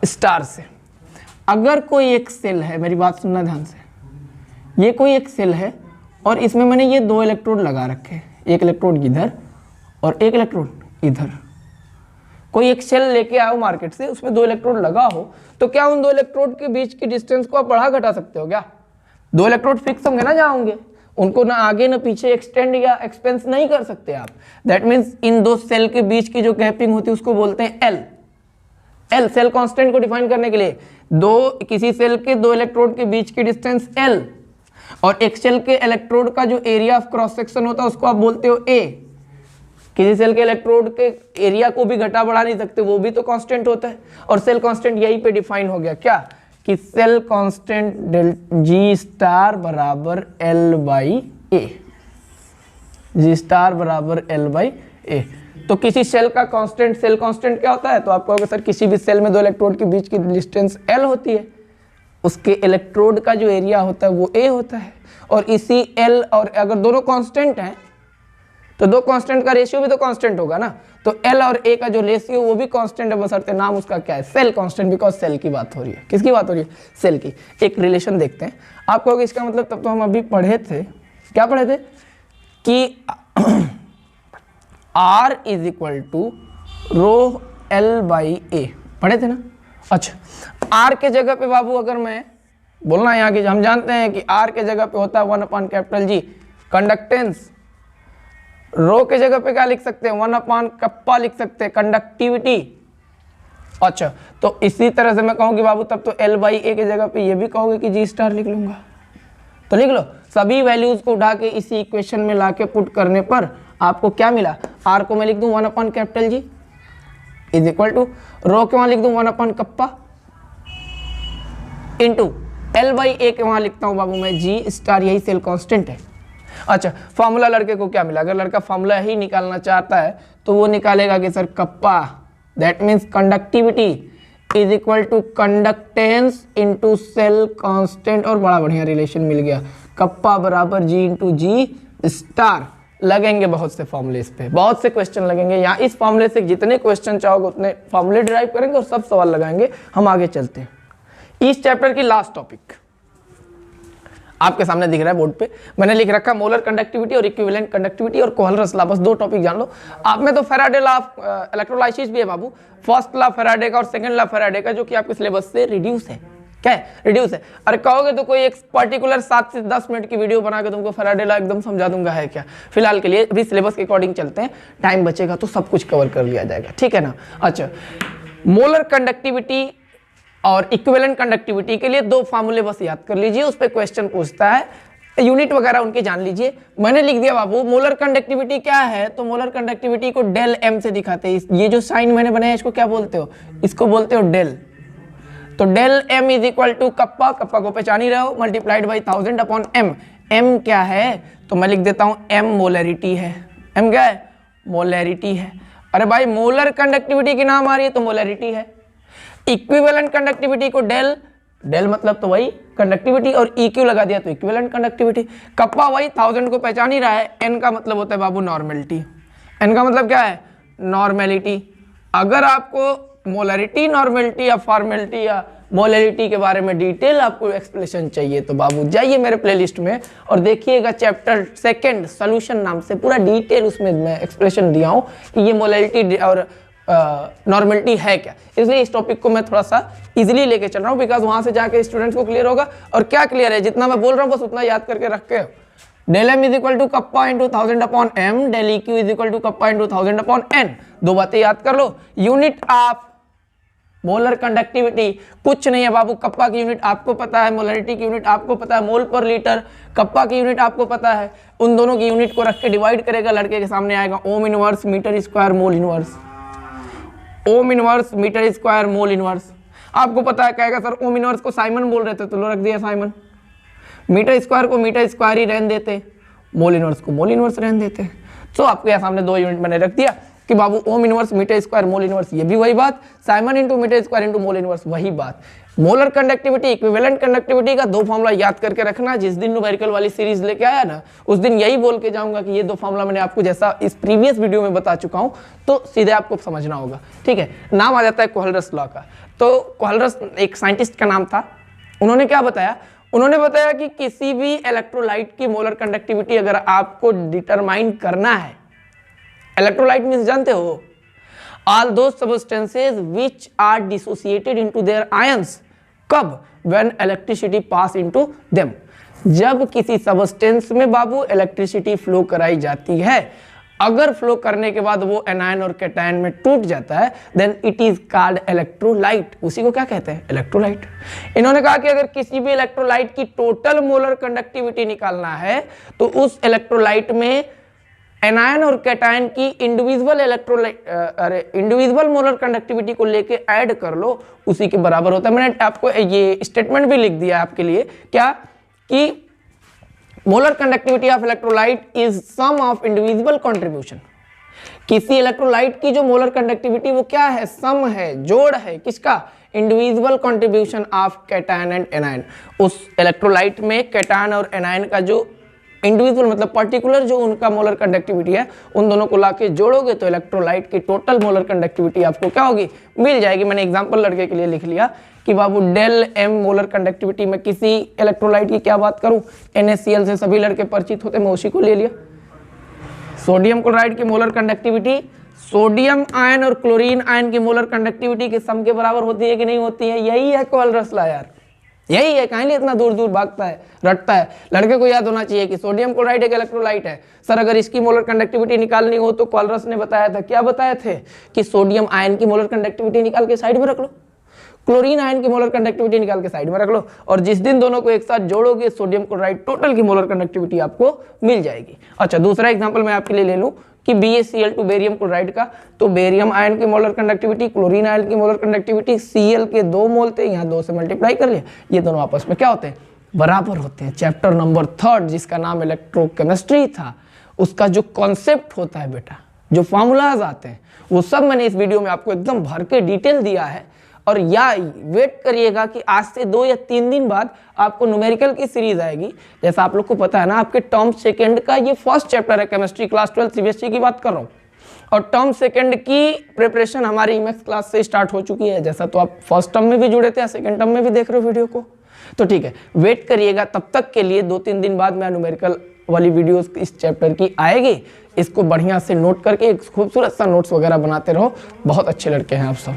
स्टार से। अगर कोई एक सेल है, मेरी बात सुनना ध्यान से, ये कोई एक सेल है और इसमें मैंने ये 2 इलेक्ट्रोड लगा रखे, एक इलेक्ट्रोड इधर और एक इलेक्ट्रोड इधर। कोई एक सेल लेके आओ मार्केट से, उसमें 2 इलेक्ट्रोड लगा हो, तो क्या उन 2 इलेक्ट्रोड के बीच की डिस्टेंस को आप बढ़ा घटा सकते हो क्या? 2 इलेक्ट्रोड फिक्स होंगे ना जहाँ होंगे, उनको ना आगे ना पीछे एक्सटेंड या एक्सपेंस नहीं कर सकते आप। दैट मीन्स इन 2 सेल के बीच की जो गैपिंग होती है उसको बोलते हैं एल। एल सेल कांस्टेंट को डिफाइन करने के लिए, किसी सेल के 2 इलेक्ट्रोड के बीच की डिस्टेंस एल, और एक सेल के इलेक्ट्रोड का जो एरिया ऑफ क्रॉस सेक्शन होता है उसको आप बोलते हो ए। किसी सेल के इलेक्ट्रोड के एरिया को भी घटा बढ़ा नहीं सकते, वो भी तो कांस्टेंट होता है। और सेल कांस्टेंट यहीं पे डिफाइन हो गया क्या, कि सेल कांस्टेंट जी स्टार बराबर L by A, G star बराबर एल बाई ए। तो किसी सेल का कांस्टेंट, सेल कांस्टेंट क्या होता है, तो आप कहोगे सर किसी भी सेल में दो इलेक्ट्रोड के बीच की डिस्टेंस एल होती है, उसके इलेक्ट्रोड का जो एरिया होता है वो ए होता है। और इसी एल और अगर दोनों कांस्टेंट हैं तो दो कांस्टेंट का रेशियो भी तो कांस्टेंट होगा ना, तो एल और ए का जो रेशियो वो भी कांस्टेंट है, बशर्ते नाम उसका क्या है, सेल कांस्टेंट, बिकॉज सेल की बात हो रही है। किसकी बात हो रही है, सेल की। एक रिलेशन देखते हैं, आप कहोगे इसका मतलब तब तो हम अभी पढ़े थे, क्या पढ़े थे कि R is equal to rho L by A, पढ़े थे ना। अच्छा R के जगह पे बाबू अगर मैं बोलना यहाँ की, हम जानते हैं कि R के जगह पे होता है 1/G कंडक्टेंस, रो के जगह पे क्या लिख सकते हैं, 1/कप्पा लिख सकते हैं कंडक्टिविटी। अच्छा तो इसी तरह से मैं कहूँ कि बाबू तब तो L बाई ए के जगह पे ये भी कहोगे कि G स्टार लिख लूंगा, तो लिख लो। सभी वैल्यूज को उठा के इसी इक्वेशन में लाके पुट करने पर आपको क्या मिला, R को मैं लिख दूं 1/G इज इक्वल टू रो के वहां लिख दूं 1/कप्पा इंटू एल बाई ए के वहां लिखता हूं बाबू मैं G स्टार, यही सेल कांस्टेंट है। अच्छा फॉर्मूला लड़के को क्या मिला, अगर लड़का फॉर्मूला ही निकालना चाहता है तो वो निकालेगा कि sir kappa that means conductivity is equal to conductance into cell constant, और बड़ा बढ़िया रिलेशन मिल गया, कप्पा बराबर जी इंटू जी स्टार। लगेंगे बहुत से फॉर्मूले, इस पे बहुत से क्वेश्चन लगेंगे, यहाँ इस फॉर्मूले से जितने क्वेश्चन चाहोगे उतने फॉर्मूले डिराइव करेंगे और सब सवाल लगाएंगे। हम आगे चलते हैं, इस चैप्टर की लास्ट टॉपिक आपके सामने दिख रहा है बोर्ड पे, मैंने लिख रखा मोलर कंडक्टिविटी और इक्विवेलेंट कंडक्टिविटी और कोहलरस लॉ, बस दो टॉपिक जान लो। आप में तो फैराडे लॉ ऑफ इलेक्ट्रोलाइसिस भी है बाबू, फर्स्ट लॉ फैराडे का और सेकंड लॉ फैराडे का, जो कि आपके सिलेबस से रिड्यूस है। क्या है, रिड्यूस है। अरे कहोगे तो कोई एक पर्टिकुलर 7 से 10 मिनट की वीडियो बना के तुमको फैराडे लॉ एकदम समझा दूंगा, है क्या। फिलहाल के लिए अभी सिलेबस के अकॉर्डिंग चलते हैं, टाइम बचेगा तो सब कुछ कवर कर लिया जाएगा, ठीक है ना। अच्छा मोलर कंडक्टिविटी और इक्विवेलेंट कंडक्टिविटी के लिए दो फार्मूले बस याद कर लीजिए, उस पर क्वेश्चन पूछता है, यूनिट वगैरह उनके जान लीजिए। मैंने लिख दिया बाबू मोलर कंडक्टिविटी क्या है, तो मोलर कंडक्टिविटी को डेल एम से दिखाते हैं। ये जो साइन मैंने बनाया इसको क्या बोलते हो, इसको बोलते हो डेल। तो del M is equal to kappa, kappa को पहचान ही रहे हो, multiplied by 1000 upon M. M क्या है, तो मैं लिख देता हूं एम मोलरिटी है। एम क्या है, मोलरिटी है। अरे भाई मोलर कंडक्टिविटी की नाम आ रही है तो मोलरिटी है। इक्विवेलेंट कंडक्टिविटी को डेल, डेल मतलब तो वही कंडक्टिविटी, और इक्यू लगा दिया तो इक्विवेलेंट कंडक्टिविटी। कप्पा वही 1000 को पहचान ही रहा है। एन का मतलब होता है बाबू नॉर्मेलिटी। एन का मतलब क्या है, नॉर्मेलिटी। अगर आपको मोलरिटी, नॉर्मेलिटी या फॉर्मेलिटी या मोलरिटी के बारे में डिटेल आपको एक्सप्लेनेशन चाहिए तो बाबू जाइए मेरे प्लेलिस्ट में और देखिएगा चैप्टर 2 सॉल्यूशन नाम से, पूरा डिटेल उसमें मैं एक्सप्लेनेशन दिया हूँ कि ये मोलरिटी और नॉर्मेलिटी है क्या। इसलिए इस टॉपिक को मैं थोड़ा सा इजीली लेके चल रहा हूँ, बिकॉज वहां से जाके स्टूडेंट्स को क्लियर होगा। और क्या क्लियर है, जितना मैं बोल रहा हूँ बस उतना याद करके रख के, del M is equal to kappa into 1000 upon M, del E Q is equal to kappa into 1000 upon N. दो बातें याद कर लो। यूनिट ऑफ मोलर कंडक्टिविटी कुछ नहीं है बाबू, कप्पा की यूनिट आपको पता है, मोलरिटी की यूनिट आपको पता है, मोल पर लीटर। कप्पा की यूनिट आपको पता है, उन दोनों की यूनिट को रख के डिवाइड करेगा, लड़के के सामने आएगा ohm inverse metre square mole inverse. Ohm inverse metre square mole inverse आपको पता है। कहेगा सर ओम इनवर्स को साइमन बोल रहे थे तो लो रख दिया साइमन, मीटर स्क्वायर को मीटर स्क्वायर ही रहने देते, मोल इनवर्स को मोल इनवर्स रहने देते। तो आपके यहाँ सामने दो यूनिट मैंने रख दिया कि बाबू ohm inverse metre square mole inverse, ये भी वही बात, siemens into metre square into mole inverse वही बात। मोलर कंडक्टिविटी इक्विवेलेंट कंडक्टिविटी का दो फॉर्मूला याद करके रखना। जिस दिन न्यूमेरिकल वाली सीरीज लेके आया ना उस दिन यही बोल के जाऊंगा कि ये दो फॉर्मूला मैंने आपको जैसा इस प्रीवियस वीडियो में बता चुका हूं, तो सीधे आपको समझना होगा, ठीक है। नाम आ जाता है कोहलरस लॉ का। तो कोहलरस एक साइंटिस्ट का नाम था, उन्होंने क्या बताया, उन्होंने बताया कि किसी भी इलेक्ट्रोलाइट की मोलर कंडक्टिविटी अगर आपको डिटरमाइन करना है, इलेक्ट्रोलाइट मींस जानते हो all those substances which are dissociated into their ions, कब, when electricity pass into them, जब किसी सब्सटेंस में बाबू इलेक्ट्रिसिटी फ्लो कराई जाती है, अगर फ्लो करने के बाद वो एनायन और कैटायन में टूट जाता है then it is called electrolyte. उसी को क्या कहते हैं, इलेक्ट्रोलाइट। इन्होंने कहा कि अगर किसी भी इलेक्ट्रोलाइट की टोटल मोलर कंडक्टिविटी निकालना है तो उस इलेक्ट्रोलाइट में एनायन और कैटायन की इंडिविजुअल मोलर कंडक्टिविटी को लेके ऐड कर लो, उसी के बराबर होता है। मैंने आपको ये स्टेटमेंट भी लिख दिया आपके लिए, क्या कि molar conductivity of electrolyte is sum of individual contribution. किसी इलेक्ट्रोलाइट की जो मोलर कंडक्टिविटी वो क्या है, सम है, जोड़ है, किसका, individual contribution of cation and anion. उस इलेक्ट्रोलाइट में कैटायन और एनायन का जो इंडिविजुअल मतलब पर्टिकुलर जो उनका मोलर कंडक्टिविटी है, उन दोनों को लाके जोड़ोगे तो इलेक्ट्रोलाइट की टोटल मोलर कंडक्टिविटी आपको क्या होगी, मिल जाएगी। मैंने एग्जांपल लड़के के लिए लिख लिया कि बाबू डेल एम मोलर कंडक्टिविटी में किसी इलेक्ट्रोलाइट की क्या बात करूं, NaCl से सभी लड़के परिचित होते, मैं उसी को ले लिया। सोडियम क्लोराइड की मोलर कंडक्टिविटी सोडियम आयन और क्लोरीन आयन की मोलर कंडक्टिविटी के सम के बराबर होती है कि नहीं होती है, यही है कोलरसला यार, यही है। कहीं नहीं इतना दूर दूर भागता है, रटता है। लड़के को याद होना चाहिए कि सोडियम क्लोराइड एक इलेक्ट्रोलाइट है। सर अगर इसकी मोलर कंडक्टिविटी निकालनी हो तो कोलरस ने बताया था, क्या बताए थे, कि सोडियम आयन की मोलर कंडक्टिविटी निकाल के साइड में रख लो, क्लोरीन आयन की मोलर कंडक्टिविटी निकाल के साइड में रख लो, और जिस दिन दोनों को एक साथ जोड़ोगे सोडियम क्लोराइड टोटल की मोलर कंडक्टिविटी आपको मिल जाएगी। अच्छा, दूसरा एग्जांपल मैं आपके लिए ले लूं कि BaCl2 बेरियम क्लोराइड का, तो बेरियम आयन की मोलर कंडक्टिविटी, क्लोरीन आयन की मोलर कंडक्टिविटी, Cl के 2 मोल थे, यहाँ 2 से मल्टीप्लाई कर लिया, ये दोनों आपस में क्या होते हैं, बराबर होते हैं। चैप्टर नंबर 3 जिसका नाम इलेक्ट्रोकेमिस्ट्री था, उसका जो कॉन्सेप्ट होता है बेटा, जो फॉर्मूलाज आते हैं, वो सब मैंने इस वीडियो में आपको एकदम भर के डिटेल दिया है। और या वेट करिएगा कि आज से 2 या 3 दिन बाद आपको न्यूमेरिकल की सीरीज आएगी। जैसा आप लोग को पता है ना, आपके टर्म सेकंड का ये फर्स्ट चैप्टर है, केमिस्ट्री क्लास 12 CBSE की बात कर रहा हूँ, और टर्म सेकंड की प्रिपरेशन हमारी इमेक्स क्लास से स्टार्ट हो चुकी है। जैसा तो आप फर्स्ट टर्म में भी जुड़े थे, सेकंड टर्म में भी देख रहे हो वीडियो को, तो ठीक है, वेट करिएगा। तब तक के लिए 2-3 दिन बाद मैं न्यूमेरिकल वाली वीडियोस इस चैप्टर की आएगी। इसको बढ़िया से नोट करके एक खूबसूरत सा नोट्स वगैरह बनाते रहो। बहुत अच्छे लड़के हैं आप सब।